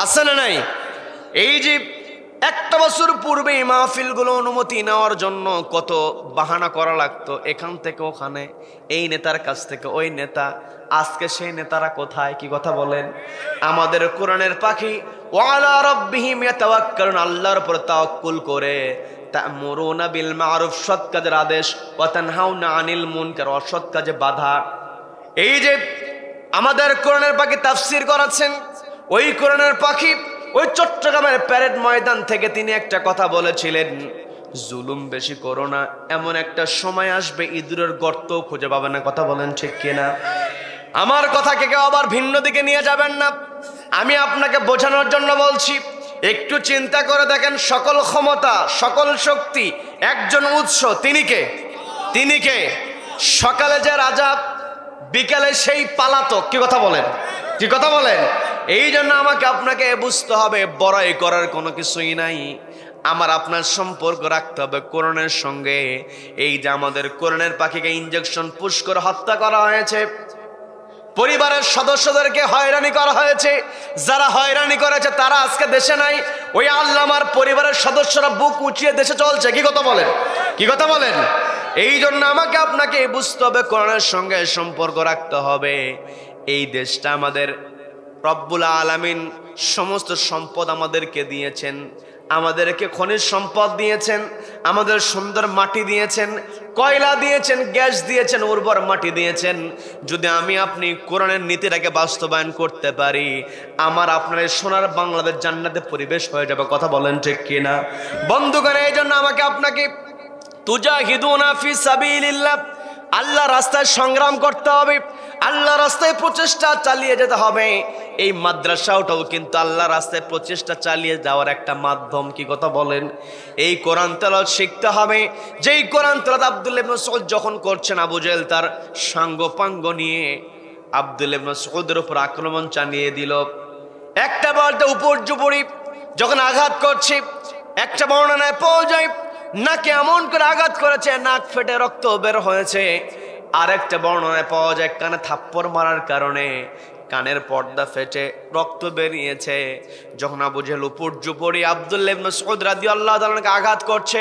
Speaker 1: আছে না নাই? এই যে একটা বছর পূর্বে এই মাহফিলগুলো অনুমতি নেওয়ার জন্য কত বাহানা করা লাগতো, এখান থেকে ওখানে, এই নেতার কাছ থেকে ওই নেতা। আজকে সেই নেতারা কোথায়? কি কথা বলেন? আমাদের কোরআনের পাখি ওয়ালা রাব্বিহিম ইয়াতাওয়াক্কালুন, আল্লাহর উপর তাওয়াক্কুল করে, তা'মুরুনা বিল মা'রুফ, সৎ কাজের আদেশ, ওয়া তানহাউনা আনিল মুনকার, অসৎ কাজে বাধা। এই যে আমাদের কোরআনের পাখি তাফসীর করাচ্ছেন, ওই কোরআনের পাখি ওই চট্টগ্রামের প্যারেড ময়দান থেকে তিনি একটা কথা বলেছিলেন, জুলুম বেশি করো না, এমন একটা সময় আসবে ইঁদুরের গর্ত খুঁজে পাবে না। কথা বলেন ঠিক কিনা? আমার কথাকে কেউ আবার ভিন্ন দিকে নিয়ে যাবেন না, আমি আপনাকে বোঝানোর জন্য বলছি। একটু চিন্তা করে দেখেন, সকল ক্ষমতা, সকল শক্তি একজন উৎস, তিনি কে? তিনি কে? সকালে যে রাজা, বিকালে সেই পালাতক। কি কথা বলেন, কি কথা বলেন? এই জন্য আমাকে আপনাকে বুঝতে হবে, বড়াই করার কোনো কিছুই নাই। আমার আপনার সম্পর্ক রাখতে হবে কোরআনের সঙ্গে। এই যে আমাদের কোরআনের পাখিকে ইনজেকশন পুশ করে হত্যা করা হয়েছে, পরিবারের সদস্যদেরকে হয়রানি করা হয়েছে, যারা হয়রানি করেছে তারা আজকে দেশে নাই, ওই আল্লামার পরিবারের সদস্যরা বুক উঁচিয়ে দেশে চলছে। কি কথা বলেন, কি কথা বলেন? এই জন্য আমাকে আপনাকে বুঝতে হবে, কোরআনের সঙ্গে সম্পর্ক রাখতে হবে। এই দেশটা আমাদের রব্বুল আলামিন সমস্ত সম্পদ আমাদেরকে দিয়েছেন, আমাদেরকে খনিজ সম্পদ দিয়েছেন, আমাদের সুন্দর মাটি দিয়েছেন, কয়লা দিয়েছেন, গ্যাস দিয়েছেন, উর্বর মাটি দিয়েছেন। যদি আমি আপনি কোরআনের নীতিটাকে বাস্তবায়ন করতে পারি, আমার আপনার সোনার বাংলাদেশ জান্নাতে পরিবেশ হয়ে যাবে। কথা বলেন ঠিক কিনা? বন্ধুগণ, এই জন্য আমাকে আপনাকে তুজাহিদুনা ফি সাবিলিল্লাহ, আল্লাহ রাস্তায় সংগ্রাম করতে হবে, আল্লাহ রাস্তায় প্রচেষ্টা চালিয়ে যেতে হবে। এই মাদ্রাসাটাও কিন্তু আল্লাহ রাস্তায় প্রচেষ্টা চালিয়ে যাওয়ার একটা মাধ্যম। কি কথা বলেন? এই কোরআন তেলাওয়াত শিখতে হবে। যেই কোরআন তেলাওয়াত আব্দুল্লাহ ইবনে মাসউদ যখন করছেন, আবু জেহেল তার সাঙ্গপাঙ্গ নিয়ে আব্দুল্লাহ ইবনে মাসউদের উপর আক্রমণ চালিয়ে দিল। একটা বলতে উপর্যুপরি যখন আঘাত করছে, একটা বর্ণনায় পাওয়া যায় নাকে এমন করে আঘাত করেছে, নাক ফেটে রক্ত বের হয়েছে। আর একটা বর্ণনায় পাওয়া যায় কানে থাপ্পড় মারার কারণে কানের পর্দা ফেটে রক্ত বেরিয়েছে। যখন আবু জেহেল উপর্যুপরি আব্দুল্লাহ ইবনে মাসউদ রাদিয়াল্লাহু তাআলাকে আঘাত করছে,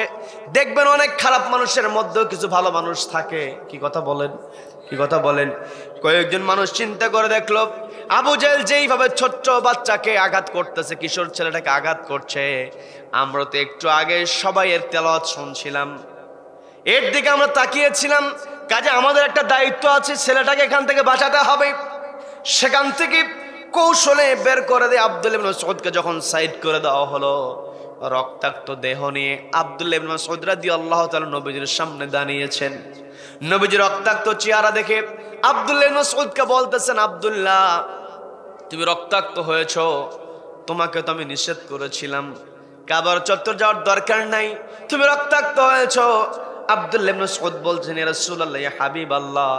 Speaker 1: দেখবেন অনেক খারাপ মানুষের মধ্যেও কিছু ভালো মানুষ থাকে। কি কথা বলেন, কি কথা বলেন? কয়েকজন মানুষ চিন্তা করে দেখলো, আবু জেহেল যেইভাবে ছোট্ট বাচ্চাকে আঘাত করতেছে, কিশোর ছেলেটাকে আঘাত করছে, আমরা তো একটু আগে সবাই এর তেলাওয়াত শুনছিলাম, এর দিকে আমরা তাকিয়েছিলাম। কাজে আমাদের একটা দায়িত্ব আছে, ছেলেটাকে এখান থেকে বাঁচাতে হবে। সেখান থেকে কৌশলে বের করে দিয়ে আব্দুল্লাহ ইবনে মাসউদকে যখন সাইড করে দেওয়া হলো, রক্তাক্ত দেহ নিয়ে আব্দুল্লাহ ইবনে মাসউদ রাদিয়াল্লাহু তাআলা নবীজির সামনে দাঁড়িয়েছেন। নবীজির রক্তাক্ত চেহারা দেখে আব্দুল্লাহ ইবনে মাসউদকে বলতেছেন, আব্দুল্লাহ, তুমি রক্তাক্ত হয়েছো, তোমাকে তো আমি নিষেধ করেছিলাম কাবার চত্বর যাওয়ার দরকার নাই, তুমি রক্তাক্ত হয়েছো। আব্দুল্লাহ ইবনে মাসউদ বলছেন, ইয়া রাসূলুল্লাহ, ইয়া হাবিবাল্লাহ,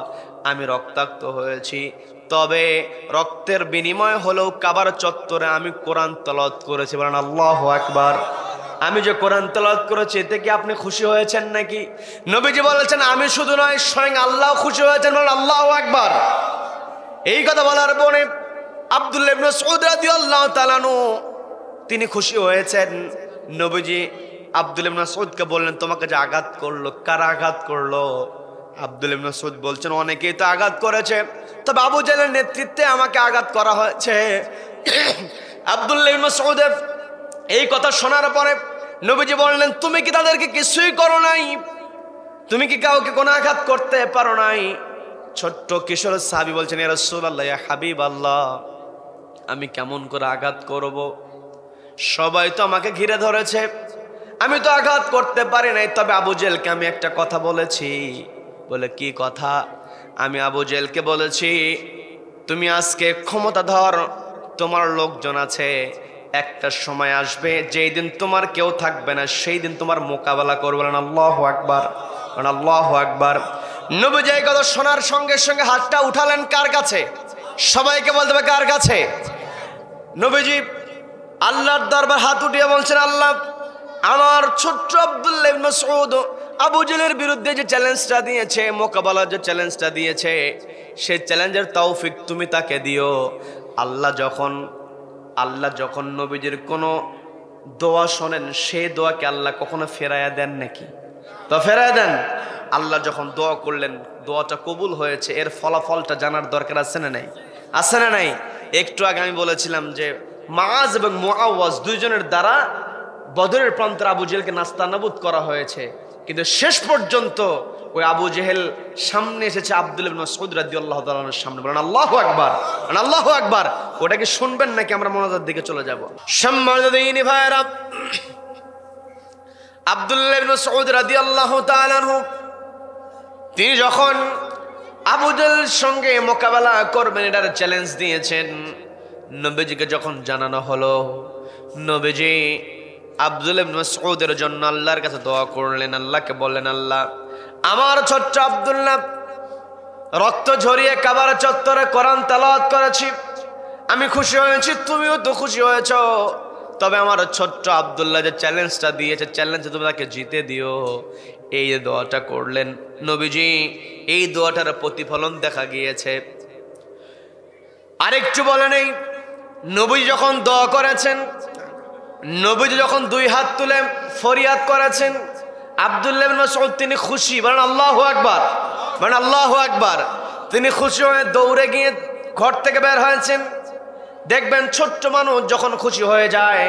Speaker 1: আমি রক্তাক্ত হয়েছি, তবে রক্তের বিনিময় হলেও কাবার চত্বরে আমি কোরআন তেলাওয়াত করেছি। বলেন আল্লাহু আকবার। আমি যে কোরআন তেলাওয়াত করেছি, এতে কি আপনি খুশি হয়েছেন নাকি? নবীজি বলেছেন, আমি শুধু নয়, স্বয়ং আল্লাহ খুশি হয়েছেন। বলেন আল্লাহু আকবার। এই কথা বলার পরে আব্দুল্লাহ ইবনে মাসউদ রাদিয়াল্লাহু তাআলা আনহু তিনি খুশি হয়েছেন। নবীজি আব্দুল্লাহ ইবনে মাসউদকে বললেন, তোমাকে যে আঘাত করলো, কারা আঘাত করলো? আব্দুল্লাহ ইবনে মাসউদ বলছেন, অনেকেই তো আঘাত করেছে, তবে আবু জেহেলের নেতৃত্বে আমাকে আঘাত করা হয়েছে। আব্দুল্লাহ ইবনে মাসউদের এই কথা শোনার পরে নবীজি বললেন, তুমি কি তাদেরকে কিছুই করো নাই? তুমি কি কাউকে কোনো আঘাত করতে পারো নাই? ছোট্ট কিশোর সাহাবী বলছেন, ইয়া রাসূলুল্লাহ, ইয়া হাবিবাল্লাহ, আমি কেমন করে আঘাত করব? সবাই তো আমাকে ঘিরে ধরেছে, আমি তো আঘাত করতে পারি নাই। তবে আবু জেহেলকে আমি একটা কথা বলেছি। বলে, কি কথা? আমি আবু জেহেলকে বলেছি, তুমি আজকে ক্ষমতাধর, তোমার লোকজন আছে, একটা সময় আসবে যেই দিন তোমার কেউ থাকবে না, সেই দিন তোমার মোকাবেলা করবে। আল্লাহু আকবার, আল্লাহু আকবার। নবীজি এই কথা শোনার সঙ্গে সঙ্গে হাতটা উঠালেন কার কাছে? সবাইকে বলতে হবে কার কাছে? নবীজি আল্লাহর দরবার হাত উঠিয়ে বলছেন, আল্লাহ, আমার ছোট্ট আব্দুল্লাহ ইবনে মাসউদ আবু জেহেলের বিরুদ্ধে যে চ্যালেঞ্জটা দিয়েছে, মোকাবেলার যে চ্যালেঞ্জটা দিয়েছে, সেই চ্যালেঞ্জের তৌফিক তুমি তাকে দিও। আল্লাহ যখন নবীজির কোনো দোয়া শোনেন, সেই দোয়াকে আল্লাহ কখনো ফেরাইয়া দেন নাকি? তো ফেরাইয়া দেন। আল্লাহ যখন দোয়া করলেন, দোয়াটা কবুল হয়েছে, এর ফলাফলটা জানার দরকার আছে না নাই? আছে না নাই? একটু আগে আমি বলেছিলাম যে মুআজ এবং মুআওয়াজ দুইজনের দ্বারা বদরের প্রান্তরে আবু জেহেলকে নাস্তানাবুদ করা হয়েছে, কিন্তু শেষ পর্যন্ত ওই আবু জেহেল সামনে এসেছে আব্দুল্লাহ ইবনে মাসউদ রাদিয়াল্লাহু তাআলা আনহুর সামনে। বলেন আল্লাহু আকবার, আল্লাহু আকবার। ওটা কি শুনবেন নাকি আমরা মোনাজাতের দিকে চলে যাব? সম্মানিত দিনী ভাইরা, আব্দুল্লাহ ইবনে মাসউদ রাদিয়াল্লাহু তাআলা আনহু তিনি যখন আবু জেহেলের সঙ্গে মোকাবেলা করবেন এটার চ্যালেঞ্জ দিয়েছেন, নবীজিকে যখন জানানো হলো, নবীজি আব্দুল্লাহ ইবনে মাসউদের জন্য আল্লাহর কাছে দোয়া করলেন। আল্লাহকে বললেন, আল্লাহ, আমার ছোট্ট আব্দুল্লাহ রক্ত ঝরিয়ে কাবার চত্বরে কোরআন তেলাওয়াত করেছি, আমি খুশি হয়েছি, তুমিও তো খুশি হয়েছ। তবে আমার ছোট্ট আব্দুল্লাহ যে চ্যালেঞ্জটা দিয়েছে, চ্যালেঞ্জে তুমি তাকে জিতে দিও। এই যে দোয়াটা করলেন নবীজি, এই দোয়াটার প্রতিফলন দেখা গিয়েছে। আরেকটু বলে নেই, নবীজি যখন দোয়া করেছেন, নবীজি যখন দুই হাত তুলে ফরিয়াদ করেছেন, আব্দুল্লাহ ইবনে মাসউদ তিনি খুশি। বলেন আল্লাহু আকবার, বলেন আল্লাহু আকবার। তিনি খুশি হয়ে দৌড়ে গিয়ে ঘর থেকে বের হয়েছেন। দেখবেন ছোট্ট মানুষ যখন খুশি হয়ে যায়,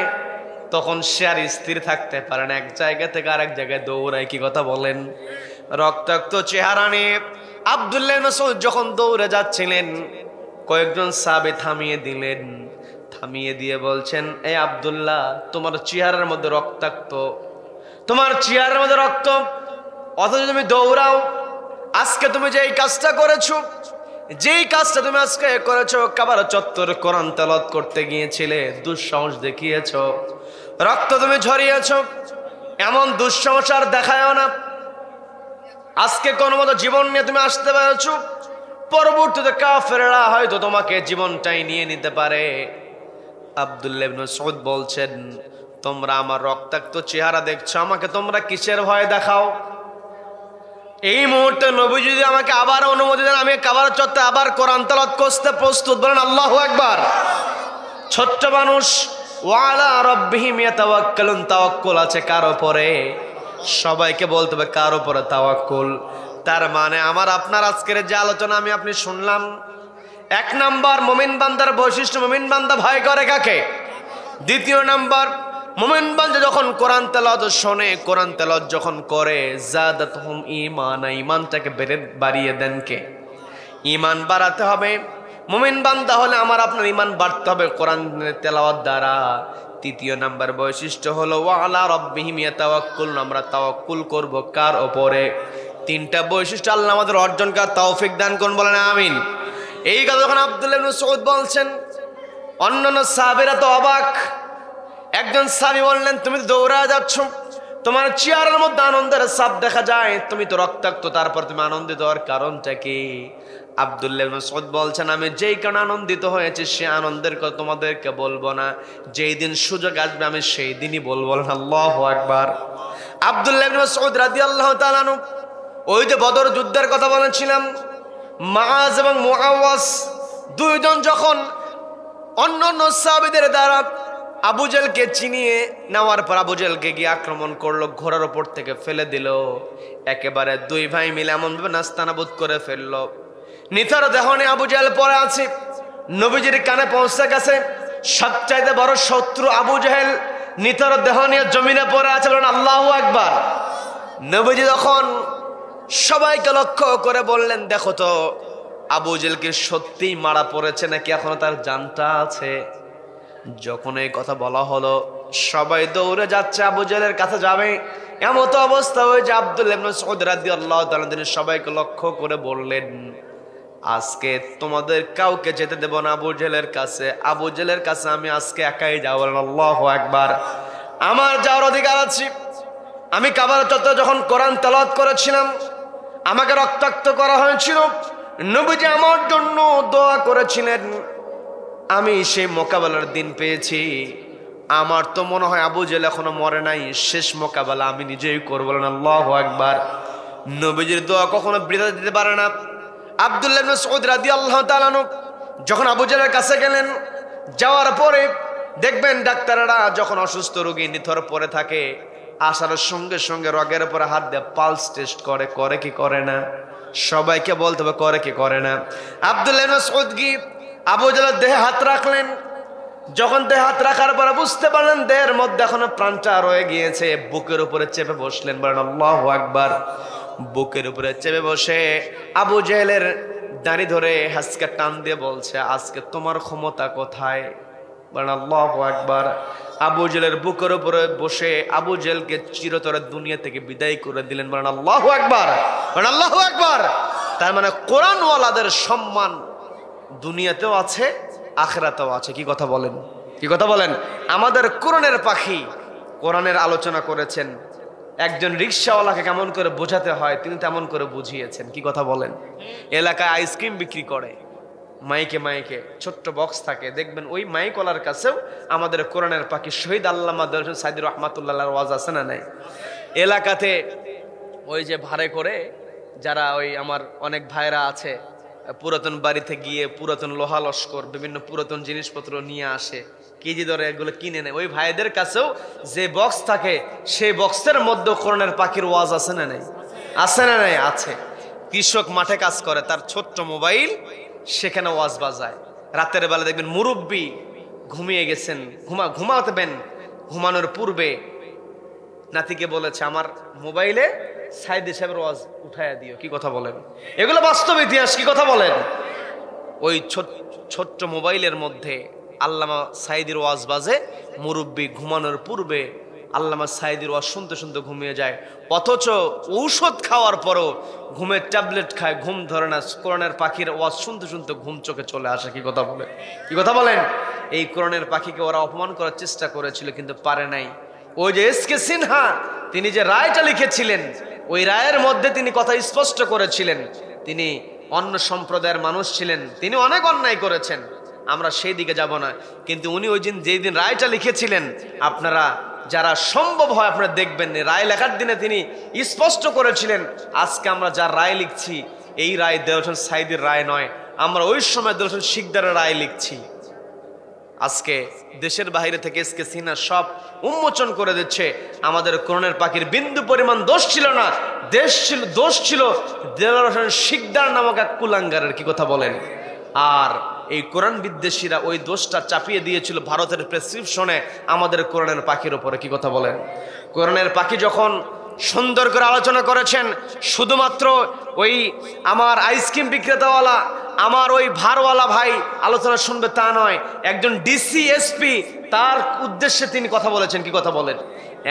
Speaker 1: তখন সে আর স্থির থাকতে পারে না, এক জায়গা থেকে আরেক জায়গায় দৌড়ায়। কি কথা বলেন? রক্তাক্ত চেহারা নিয়ে আব্দুল্লাহ ইবনে মাসউদ যখন দৌড়ে যাচ্ছিলেন, কয়েকজন সাহাবী থামিয়ে দিলেন। থামিয়ে দিয়ে বলছেন, এই আব্দুল্লাহ, তোমার চেহারার মধ্যে রক্তাক্ত, তোমার চেহারার মধ্যে রক্ত, অথচ তুমি দৌড়াও। আজকে তুমি যে এই কাজটা করেছো, যেই কাজটা তুমি আজকে করেছো, কাবার চত্বরে কোরআন তেলাওয়াত করতে গিয়েছিলে, দুঃসাহস দেখিয়েছো, রক্ত তুমি ঝরিয়েছো, এমন দুঃসাহস আর দেখায়ও না। আজকে কোনো মতো জীবন নিয়ে তুমি আসতে পেরেছো, পরবর্তীতে কাফেররা হয়তো তোমাকে জীবনটাই নিয়ে নিতে পারে। আব্দুল্লাহ ইবনে মাসউদ বলছেন, তোমরা আমার রক্তাক্ত চেহারা দেখছো, আমাকে তোমরা কিসের ভয় দেখাও? এই মুহূর্তে নবী যদি আমাকে আবার অনুমতি দেন, আমি কাবার চত্বরে আবার কোরআন তেলাওয়াত করতে প্রস্তুত। বলেন আল্লাহু আকবার। ছোট্ট মানুষ, ওয়ালা রাব্বিহিম ইয়াতাওয়াক্কালুন, তাওয়াক্কুল আছে কার উপরে? সবাইকে বলতে হবে কার উপরে তাওয়াক্কুল। তার মানে আমার আপনার আজকের যে আলোচনা আমি আপনি শুনলাম, এক নাম্বার মুমিন বান্দার বৈশিষ্ট্য, মুমিন বান্দা ভয় করে কাকে? দ্বিতীয় নাম্বার, মুমিন বান্দা যখন কোরআন তেলাওয়াত শোনে, কোরআন তেলাওয়াত যখন করে, জাদাতহুম ঈমানা, ঈমানটাকে বাড়িয়ে দেন কে? ঈমান বাড়াতে হবে। মুমিন বান্দা হলে আমার আপনার ঈমান বাড়তে হবে কোরআন তেলাওয়াত দ্বারা। তৃতীয় নাম্বার বৈশিষ্ট্য হলো ওয়ালা রাব্বিহিম ইয়াতাওয়াক্কালুন, আমরা তাওয়াক্কুল করব কার উপরে? তিনটা বৈশিষ্ট্য আল্লাহ আমাদের অর্জন করার তৌফিক দান করুন, বলেন আমিন। এই কথা যখন আব্দুল্লাহ ইবনে মাসউদ বলছেন, অন্যান্য সাহাবীরা তো অবাক। একজন সাহাবী বললেন, তুমি তো দৌড়া যাচ্ছ, তোমার চেহারার মধ্যে আনন্দের ছাপ দেখা যায়, তুমি তো রক্তাক্ত, তারপর তুমি আনন্দিত হওয়ার কারণটা কি? আব্দুল্লাহ ইবনে মাসউদ বলছেন, আমি যেই কারণে আনন্দিত হয়েছি সে আনন্দের কথা তোমাদেরকে বলবো না, যেই দিন সুযোগ আসবে আমি সেই দিনই বলবো। আল্লাহু আকবার। আব্দুল্লাহ ইবনে মাসউদ রাদিয়াল্লাহু তাআলা আনহু, ওই যে বদর যুদ্ধের কথা বলেছিলাম, মুআজ এবং মুআওয়াজ দুইজন যখন অন্যান্য সাহাবীদের দ্বারা আবু জেহেলকে চিনিয়ে নেওয়ার পর আবু জেহেলকে গিয়ে আক্রমণ করলো, ঘোড়ার উপর থেকে ফেলে দিল, একেবারে দুই ভাই মিলে এমনভাবে নাস্তানাবুদ করে ফেললো। নিথর দেহ নিয়ে আবু জেহেল পড়ে আছে, নবীজির কানে পৌঁছে গেছে। সবচাইতে বড় শত্রু আবু জেহেল, নিথর দেহ নিয়ে জমিনে পড়ে আছে, বলেন আল্লাহু আকবার। নবীজি যখন সবাইকে লক্ষ্য করে বললেন, দেখো তো আবু জেহেলকে সত্যি মারা পড়েছে নাকি এখনো তার জানটা আছে। যখন এই কথা বলা হলো, সবাই দৌড়ে যাচ্ছে আবু জেহেলের কাছে যাবে। এমন তো অবস্থা হয় যে আব্দুল্লাহ ইবনে মাসউদ রাদিয়াল্লাহু তাআলা তিনি সবাইকে লক্ষ্য করে বললেন, আজকে তোমাদের কাউকে যেতে দেব না আবু জেহেলের কাছে। আবু জেহেলের কাছে আমি আজকে একাই যাব। আল্লাহু আকবার। আমার যাওয়ার অধিকার আছে। আমি কাবার চত্বরে যখন কোরআন তেলাওয়াত করেছিলাম, আমাকে রক্তাক্ত করা হয়েছিল, নবীজি আমার জন্য দোয়া করেছিলেন। আমি সেই মোকাবেলার দিন পেয়েছি। আমার তো মনে হয় আবু জেহেল এখনো মরে নাই, শেষ মোকাবেলা আমি নিজেই করব। আল্লাহু আকবার। নবীজির দোয়া কখনো বৃথা দিতে পারে না। আব্দুল্লাহ ইবনে মাসউদ রাদিয়াল্লাহু তাআলা যখন আবু জেহেলের কাছে গেলেন, যাওয়ার পরে দেখবেন ডাক্তাররা যখন অসুস্থ রোগী নিথর পড়ে থাকে, আসার সঙ্গে সঙ্গে রগের উপরে হাত দিয়ে পালস টেস্ট করে, করে কি করে না? সবাইকে বলতে হবে করে কি করে না। আব্দুল্লাহ ইবনে মাসউদ কি আবু জেহেলের দেহে হাত রাখলেন। যখন দেহে হাত রাখার পরে বুঝতে পারলেন দেহের মধ্যে এখনো প্রাণটা রয়ে গিয়েছে, বুকের উপরে চেপে বসলেন। বলেন আল্লাহু আকবার। বুকের উপরে চেপে বসে আবু জেহেলের দাড়ি ধরে হাসকে টান দিয়ে বলছে, আজকে তোমার ক্ষমতা কোথায়? বলেন আল্লাহু আকবার। আবু জেহেলের বুকের উপরে বসে আবু জেহেলকে চিরতরে দুনিয়া থেকে বিদায় করে দিলেন। বলেন আল্লাহু আকবার। বলেন আল্লাহু আকবার। তার মানে কোরআনওয়ালাদের সম্মান দুনিয়াতেও আছে, আখিরাতেও আছে। কি কথা বলেন? কি কথা বলেন? আমাদের কোরআনের পাখি কোরআনের আলোচনা করেছেন। একজন রিকশাওয়ালাকে কেমন করে বোঝাতে হয় তিনি তেমন করে বুঝিয়েছেন। কি কথা বলেন? এলাকায় আইসক্রিম বিক্রি করে, মাইকে মাইকে ছোট্ট বক্স থাকে, দেখবেন ওই মাইকওয়ালার কাছেও আমাদের কোরআনের পাখি শহীদ আল্লামা দরুদ সাইদি রহমাতুল্লাহর ওয়াজ আছে না নাই? এলাকাতে ওই যে ভাড়ে করে যারা ওই আমার অনেক ভাইরা আছে, পুরাতন বাড়িতে গিয়ে পুরাতন লোহা লস্কর বিভিন্ন পুরাতন জিনিসপত্র নিয়ে আসে, কেজি দরে এগুলো কিনে নেয়। ওই ভাইদের কাছেও যে বক্স থাকে সেই বক্সের মধ্যে কোরআনের পাখির ওয়াজ আছে না নাই? আছে না নাই? আছে। কৃষক মাঠে কাজ করে, তার ছোট্ট মোবাইল, সেখানে ওয়াজ বাজায়। রাতের বেলা দেখবেন মুরব্বী ঘুমিয়ে গেছেন, ঘুমাতেবেন, ঘুমানোর পূর্বে নাতিকে বলেছে আমার মোবাইলে সাইদি সাহেবের ওয়াজ উঠাইয়া দিও। কি কথা বলেন? এগুলো বাস্তব ইতিহাস। কি কথা বলেন? ওই ছোট্ট মোবাইলের মধ্যে আল্লামা সাইদির ওয়াজ বাজে, মুরব্বী ঘুমানোর পূর্বে আল্লামা সাইদির ওয়াজ শুনতে শুনতে ঘুমিয়ে যায়। অথচ ঔষধ খাওয়ার পরও ঘুমের ট্যাবলেট খায়, ঘুম ধরে না। কোরআনের পাখির ওয়াজ শুনতে শুনতে ঘুম চোখে চলে আসে। কি কথা বলেন? কি কথা বলেন? এই কোরআনের পাখিকে ওরা অপমান করার চেষ্টা করেছিল, কিন্তু পারে নাই। ওই যে এসকে সিনহা তিনি যে রায়টা লিখেছিলেন, ওই রায়ের মধ্যে তিনি কথা স্পষ্ট করেছিলেন, তিনি অন্য সম্প্রদায়ের মানুষ ছিলেন, তিনি অনেক অন্যায় করেছেন, আমরা সেই দিকে যাব না। কিন্তু উনি ওই দিন যেই দিন রায়টা লিখেছিলেন, আপনারা যারা সম্ভব হয় আপনারা দেখবেন, রায় লেখার দিনে তিনি স্পষ্ট করেছিলেন, আজকে আমরা যা রায় লিখছি এই রায় দেওয়ান সাইদির রায় নয়, আমরা ওই সময় দেওয়ান শিকদারের রায় লিখছি। আজকে দেশের বাইরে থেকে এসকে সিনহা সব উন্মোচন করে দিচ্ছে। আমাদের কোরআনের পাখির বিন্দু পরিমাণ দোষ ছিল না, দোষ ছিল দেলোয়ার হোসেন শিকদার নামক এক কুলাঙ্গারের। কি কথা বলেন? আর এই কোরআন বিদ্বেষীরা ওই দোষটা চাপিয়ে দিয়েছিল ভারতের প্রেসক্রিপশনে আমাদের কোরআনের পাখির উপরে। কি কথা বলেন? কোরআনের পাখি যখন সুন্দর করে আলোচনা করেছেন, শুধুমাত্র ওই আমার আইসক্রিম বিক্রেতাওয়ালা, আমার ওই ভারওয়ালা ভাই আলোচনা শুনবে তা নয়, একজন ডিসি এসপি তার উদ্দেশ্যে তিনি কথা বলেছেন। কি কথা বলেন?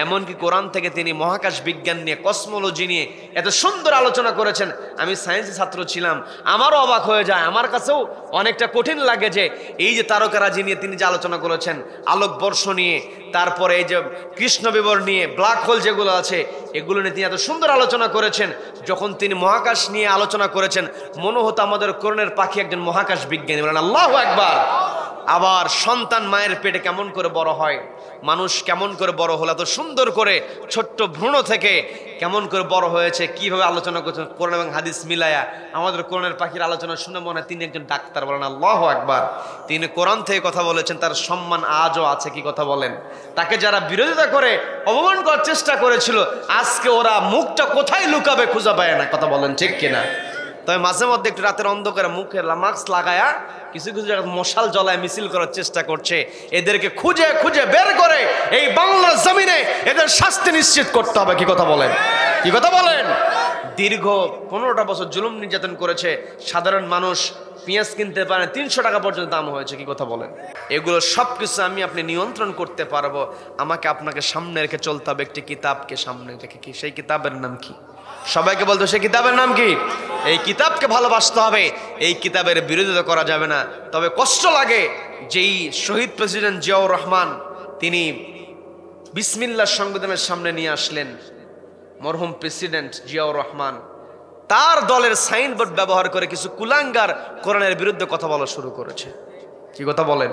Speaker 1: এমনকি কোরআন থেকে তিনি মহাকাশ বিজ্ঞান নিয়ে, কসমোলজি নিয়ে এত সুন্দর আলোচনা করেছেন। আমি সায়েন্সের ছাত্র ছিলাম, আমারও অবাক হয়ে যায়, আমার কাছেও অনেকটা কঠিন লাগে যে এই যে তারকারাজি নিয়ে তিনি যে আলোচনা করেছেন, আলোকবর্ষ নিয়ে, তারপরে এই যে কৃষ্ণ বিবর নিয়ে, ব্ল্যাক হোল যেগুলো আছে এগুলো নিয়ে তিনি এত সুন্দর আলোচনা করেছেন। যখন তিনি মহাকাশ নিয়ে আলোচনা করেছেন, মনে হতো আমাদের কোরআনের পাখি একজন মহাকাশ বিজ্ঞানী। বলেন আল্লাহু আকবার। আবার সন্তান মায়ের পেটে কেমন করে বড় হয়, মানুষ কেমন করে বড় হলো, এত সুন্দর করে ছোট্ট ভ্রূণ থেকে কেমন করে বড় হয়েছে, কিভাবে আলোচনা করছেন কোরআন এবং হাদিস মিলায়া। আমাদের কোরআনের পাখির আলোচনা শুনে মনে হয় তিনি একজন ডাক্তার। বলেন আল্লাহু আকবার। তিনি কোরআন থেকে কথা বলেছেন, তার সম্মান আজও আছে। কি কথা বলেন? তাকে যারা বিরোধিতা করে অপমান করার চেষ্টা করেছিল, আজকে ওরা মুখটা কোথায় লুকাবে খুঁজে পায় না। কথা বলেন ঠিক কিনা? তবে মাঝে মধ্যে একটু রাতের অন্ধকারে মুখে মাস্ক লাগায়া কিছু কিছু জায়গায় মশাল জ্বলায় মিছিল করার চেষ্টা করছে। এদেরকে খুঁজে খুঁজে বের করে এই বাংলার জমিনে এদের শাস্তি নিশ্চিত করতে হবে। কি কথা বলেন? কি কথা বলেন? দীর্ঘ 15টা বছর জুলুম নির্যাতন করেছে, সাধারণ মানুষ পেঁয়াজ কিনতে পারে 300 টাকা পর্যন্ত দাম হয়েছে। কি কথা বলেন? এগুলো সবকিছু আমি আপনি নিয়ন্ত্রণ করতে পারবো, আমাকে আপনাকে সামনে রেখে চলতে হবে একটি কিতাবকে সামনে রেখে। কি সেই কিতাবের নাম কি? সবাইকে বলতো সেই কিতাবের নাম কি? এই কিতাবকে ভালোবাসতে হবে, এই কিতাবের বিরোধিতা করা যাবে না। তবে কষ্ট লাগে যেই শহীদ প্রেসিডেন্ট জিয়াউর রহমান তিনি বিসমিল্লাহ সংবিধানের সামনে নিয়ে আসলেন, মরহুম প্রেসিডেন্ট জিয়াউর রহমান তার দলের সাইনবোর্ড ব্যবহার করে কিছু কুলাঙ্গার কোরআনের বিরুদ্ধে কথা বলা শুরু করেছে। কি কথা বলেন?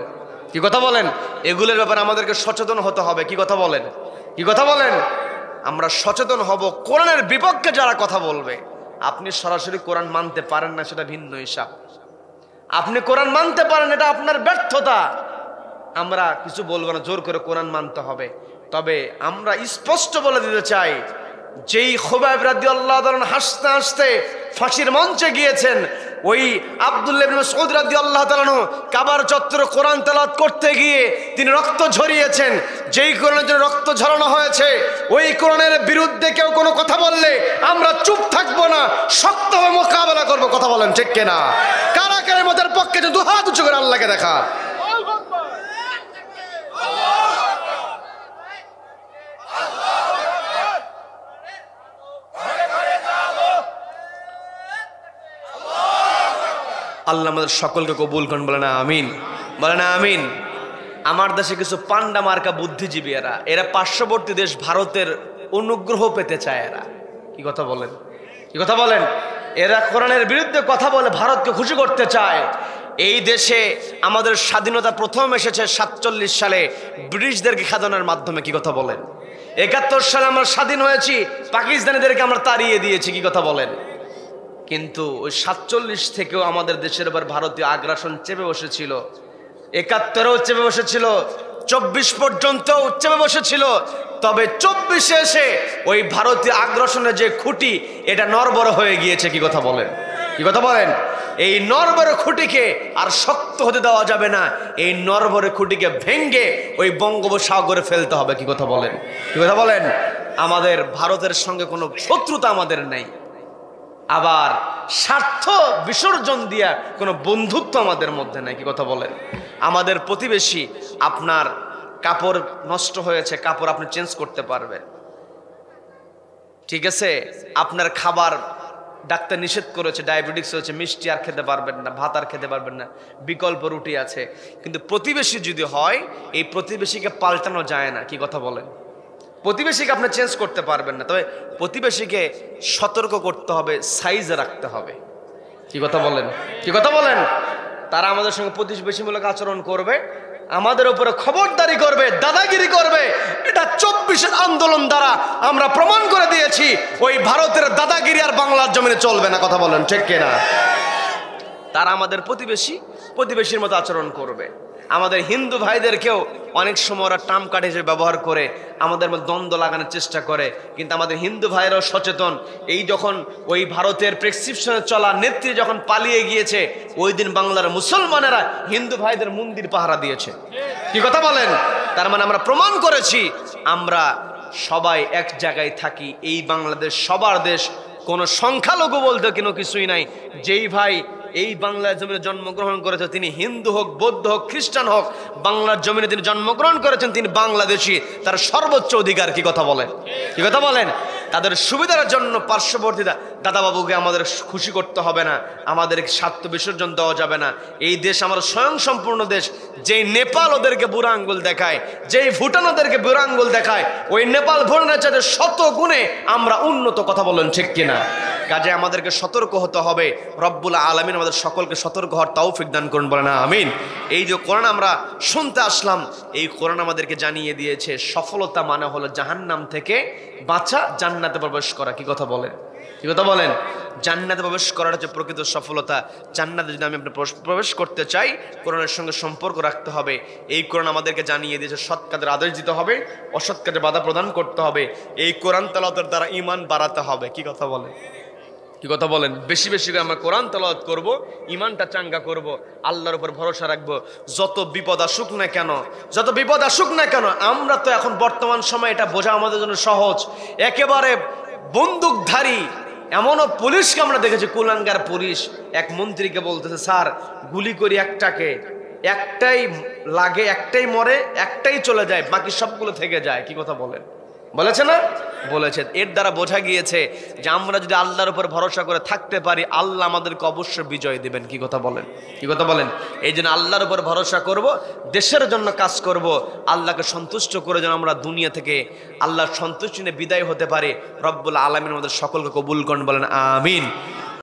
Speaker 1: কি কথা বলেন? এগুলোর ব্যাপারে আমাদেরকে সচেতন হতে হবে। কি কথা বলেন? কি কথা বলেন? আমরা সচেতন হব। কোরআনের বিপক্ষে যারা কথা বলবে, আপনি সরাসরি কোরআন মানতে পারেন না, সেটা ভিন্ন হিসাব। আপনি কোরআন মানতে পারেন, এটা আপনার ব্যর্থতা। আমরা কিছু বলবো না, জোর করে কোরআন মানতে হবে। তবে আমরা স্পষ্ট বলে দিতে চাই, যেই খুবাইব রাদিয়াল্লাহু তাআলা হাসতে হাসতে ফাঁসির মঞ্চে গিয়েছেন, ওই আব্দুল্লাহ ইবনে মাসউদ রাদিয়াল্লাহু তাআলা কাবার চত্বরে কোরআন তেলাওয়াত করতে গিয়ে তিনি রক্ত ঝরিয়েছেন। যেই কোরআনের জন্য রক্ত ঝরানো হয়েছে, ওই কোরআনের বিরুদ্ধে কেউ কোনো কথা বললে আমরা চুপ থাকবো না, শক্তভাবে মোকাবেলা করব। কথা বলেন ঠিক কিনা? কারা কারা মতের পক্ষে যে দুহাত উঁচু করে আল্লাহকে দেখা। আল্লাহ আমাদের সকলকে কবুল করুন। বলে না আমিন, বলে না আমিন। আমার দেশে কিছু পান্ডা মার্কা বুদ্ধিজীবী, এরা পার্শ্ববর্তী দেশ ভারতের অনুগ্রহ পেতে চায়। এরা কি কথা বলেন? কি কথা বলেন? এরা কোরআনের বিরুদ্ধে কথা বলে ভারতকে খুশি করতে চায়। এই দেশে আমাদের স্বাধীনতা প্রথম এসেছে 47 সালে ব্রিটিশদেরকে খাদানোর মাধ্যমে। কি কথা বলেন? 71 সালে আমরা স্বাধীন হয়েছি, পাকিস্তানিদেরকে আমরা তাড়িয়ে দিয়েছি। কি কথা বলেন? কিন্তু ওই 47 থেকেও আমাদের দেশের উপর ভারতীয় আগ্রাসন চেপে বসেছিল। 71-এও চেপে বসেছিল, 24 পর্যন্ত চেপে বসেছিল। তবে 24-এ এসে ওই ভারতীয় আগ্রাসনের যে খুঁটি, এটা নড়বড় হয়ে গিয়েছে। কি কথা বলেন? কি কথা বলেন? এই নড়বড় খুঁটিকে আর শক্ত হতে দেওয়া যাবে না। এই নড়বড় খুঁটিকে ভেঙ্গে ওই বঙ্গোপসাগরে ফেলতে হবে। কি কথা বলেন? কি কথা বলেন? আমাদের ভারতের সঙ্গে কোনো শত্রুতা আমাদের নেই, আবার স্বার্থ বিসর্জন দিয়া কোনো বন্ধুত্ব আমাদের মধ্যে নাই। কি কথা বলেন? আমাদের প্রতিবেশী, আপনার কাপড় নষ্ট হয়েছে, কাপড় আপনি চেঞ্জ করতে পারবেন, ঠিক আছে? আপনার খাবার ডাক্তার নিষেধ করেছে, ডায়াবেটিস হয়েছে, মিষ্টি আর খেতে পারবেন না, ভাত আর খেতে পারবেন না, বিকল্প রুটি আছে। কিন্তু প্রতিবেশী যদি হয়, এই প্রতিবেশীকে পাল্টানো যায় না। কি কথা বলেন? প্রতিবেশীকে আপনি চেঞ্জ করতে পারবেন না, তবে প্রতিবেশীকে সতর্ক করতে হবে, সাইজে রাখতে হবে। কি কথা বলেন? কি কথা বলেন? তারা আমাদের সঙ্গে প্রতিবেশীমূলক আচরণ করবে, আমাদের উপরে খবরদারি করবে, দাদাগিরি করবে। এটা 24-এর আন্দোলন দ্বারা আমরা প্রমাণ করে দিয়েছি, ওই ভারতের দাদাগিরি আর বাংলার জমিনে চলবে না। কথা বলেন ঠিক কিনা? তারা আমাদের প্রতিবেশীর মতো আচরণ করবে। আমাদের হিন্দু ভাইদেরকেও অনেক সময় ওরা টার্ম কার্ড হিসেবে ব্যবহার করে আমাদের মধ্যে দ্বন্দ্ব লাগানোর চেষ্টা করে। কিন্তু আমাদের হিন্দু ভাইরাও সচেতন। এই যখন ওই ভারতের প্রেসক্রিপশনে চলা নেত্রী যখন পালিয়ে গিয়েছে, ওই দিন বাংলার মুসলমানেরা হিন্দু ভাইদের মন্দির পাহারা দিয়েছে। কি কথা বলেন? তার মানে আমরা প্রমাণ করেছি আমরা সবাই এক জায়গায় থাকি। এই বাংলাদেশ সবার দেশ, কোনো সংখ্যালঘু বলতে কোনো কিছুই নাই। যেই ভাই এই বাংলার জমিনে জন্মগ্রহণ করেছে, তিনি হিন্দু হোক, বৌদ্ধ হোক, খ্রিস্টান হোক, বাংলার জমিনে তিনি জন্মগ্রহণ করেছেন, তিনি বাংলাদেশী, তার সর্বোচ্চ অধিকার। কি কথা বলেন? কি কথা বলেন? তাদের সুবিধার জন্য পার্শ্ববর্তী দাদাবাবুকে আমাদের খুশি করতে হবে না, আমাদের স্বার্থ বিসর্জন দেওয়া যাবে না। এই দেশ আমার স্বয়ং সম্পূর্ণ দেশ। যেই নেপাল ওদেরকে বুড়া আঙ্গুল দেখায়, যেই ভুটান ওদেরকে বুড়া আঙ্গুল দেখায়, ওই নেপাল ভুটানের চাইতে 100 গুণে আমরা উন্নত। কথা বলেন ঠিক কিনা? কাজে আমাদেরকে সতর্ক হতে হবে। রব্বুল আলামিন আমাদের সকলকে সতর্ক হওয়ার তৌফিক দান করুন। বলে না আমিন। এই যে কোরআন আমরা শুনতে আসলাম, এই কোরআন আমাদেরকে জানিয়ে দিয়েছে সফলতা মানে হলো জাহান্নাম থেকে বাঁচা, জান্নাতে প্রবেশ করা। কি কথা বলেন? কি কথা বলেন? জান্নাতে প্রবেশ করাটা হচ্ছে প্রকৃত সফলতা। জান্নাতে যদি আমি আপনি প্রবেশ করতে চাই, কোরআনের সঙ্গে সম্পর্ক রাখতে হবে। এই কোরআন আমাদেরকে জানিয়ে দিয়েছে সৎ কাজের আদেশ দিতে হবে, অসৎ কাজে বাধা প্রদান করতে হবে। এই কোরআন তেলাওয়াতের দ্বারা ঈমান বাড়াতে হবে। কি কথা বলেন? কি কথা বলেন? বেশি বেশি করে আমরা কোরআন তেলাওয়াত করব, ইমানটা চাঙ্গা করব, আল্লাহর উপর ভরসা রাখবো। যত বিপদ আসুক না কেন, যত বিপদ আসুক না কেন, আমরা তো এখন বর্তমান সময় এটা বোঝা আমাদের জন্য সহজ। একেবারে বন্দুকধারী এমনও পুলিশকে আমরা দেখেছি, কুলাঙ্গার পুলিশ এক মন্ত্রীকে বলতেছে, স্যার গুলি করি একটাকে, একটাই লাগে, একটাই মরে, একটাই চলে যায়, বাকি সবগুলো থেকে যায়। কি কথা বলেন? বলেছে না? বলেছে। এর দ্বারা বোঝা গিয়েছে যে আমরা যদি আল্লাহর উপর ভরসা করে থাকতে পারি, আল্লাহ আমাদেরকে অবশ্যই বিজয় দিবেন। কি কথা বলেন? কি কথা বলেন? এই জন্য আল্লাহর উপর ভরসা করব, দেশের জন্য কাজ করব, আল্লাহকে সন্তুষ্ট করে যেন আমরা দুনিয়া থেকে আল্লাহর সন্তুষ্টি নিয়ে বিদায় হতে পারি। রব্বুল আলামিন আমাদের সকলকে কবুল করুন, বলেন আমিন।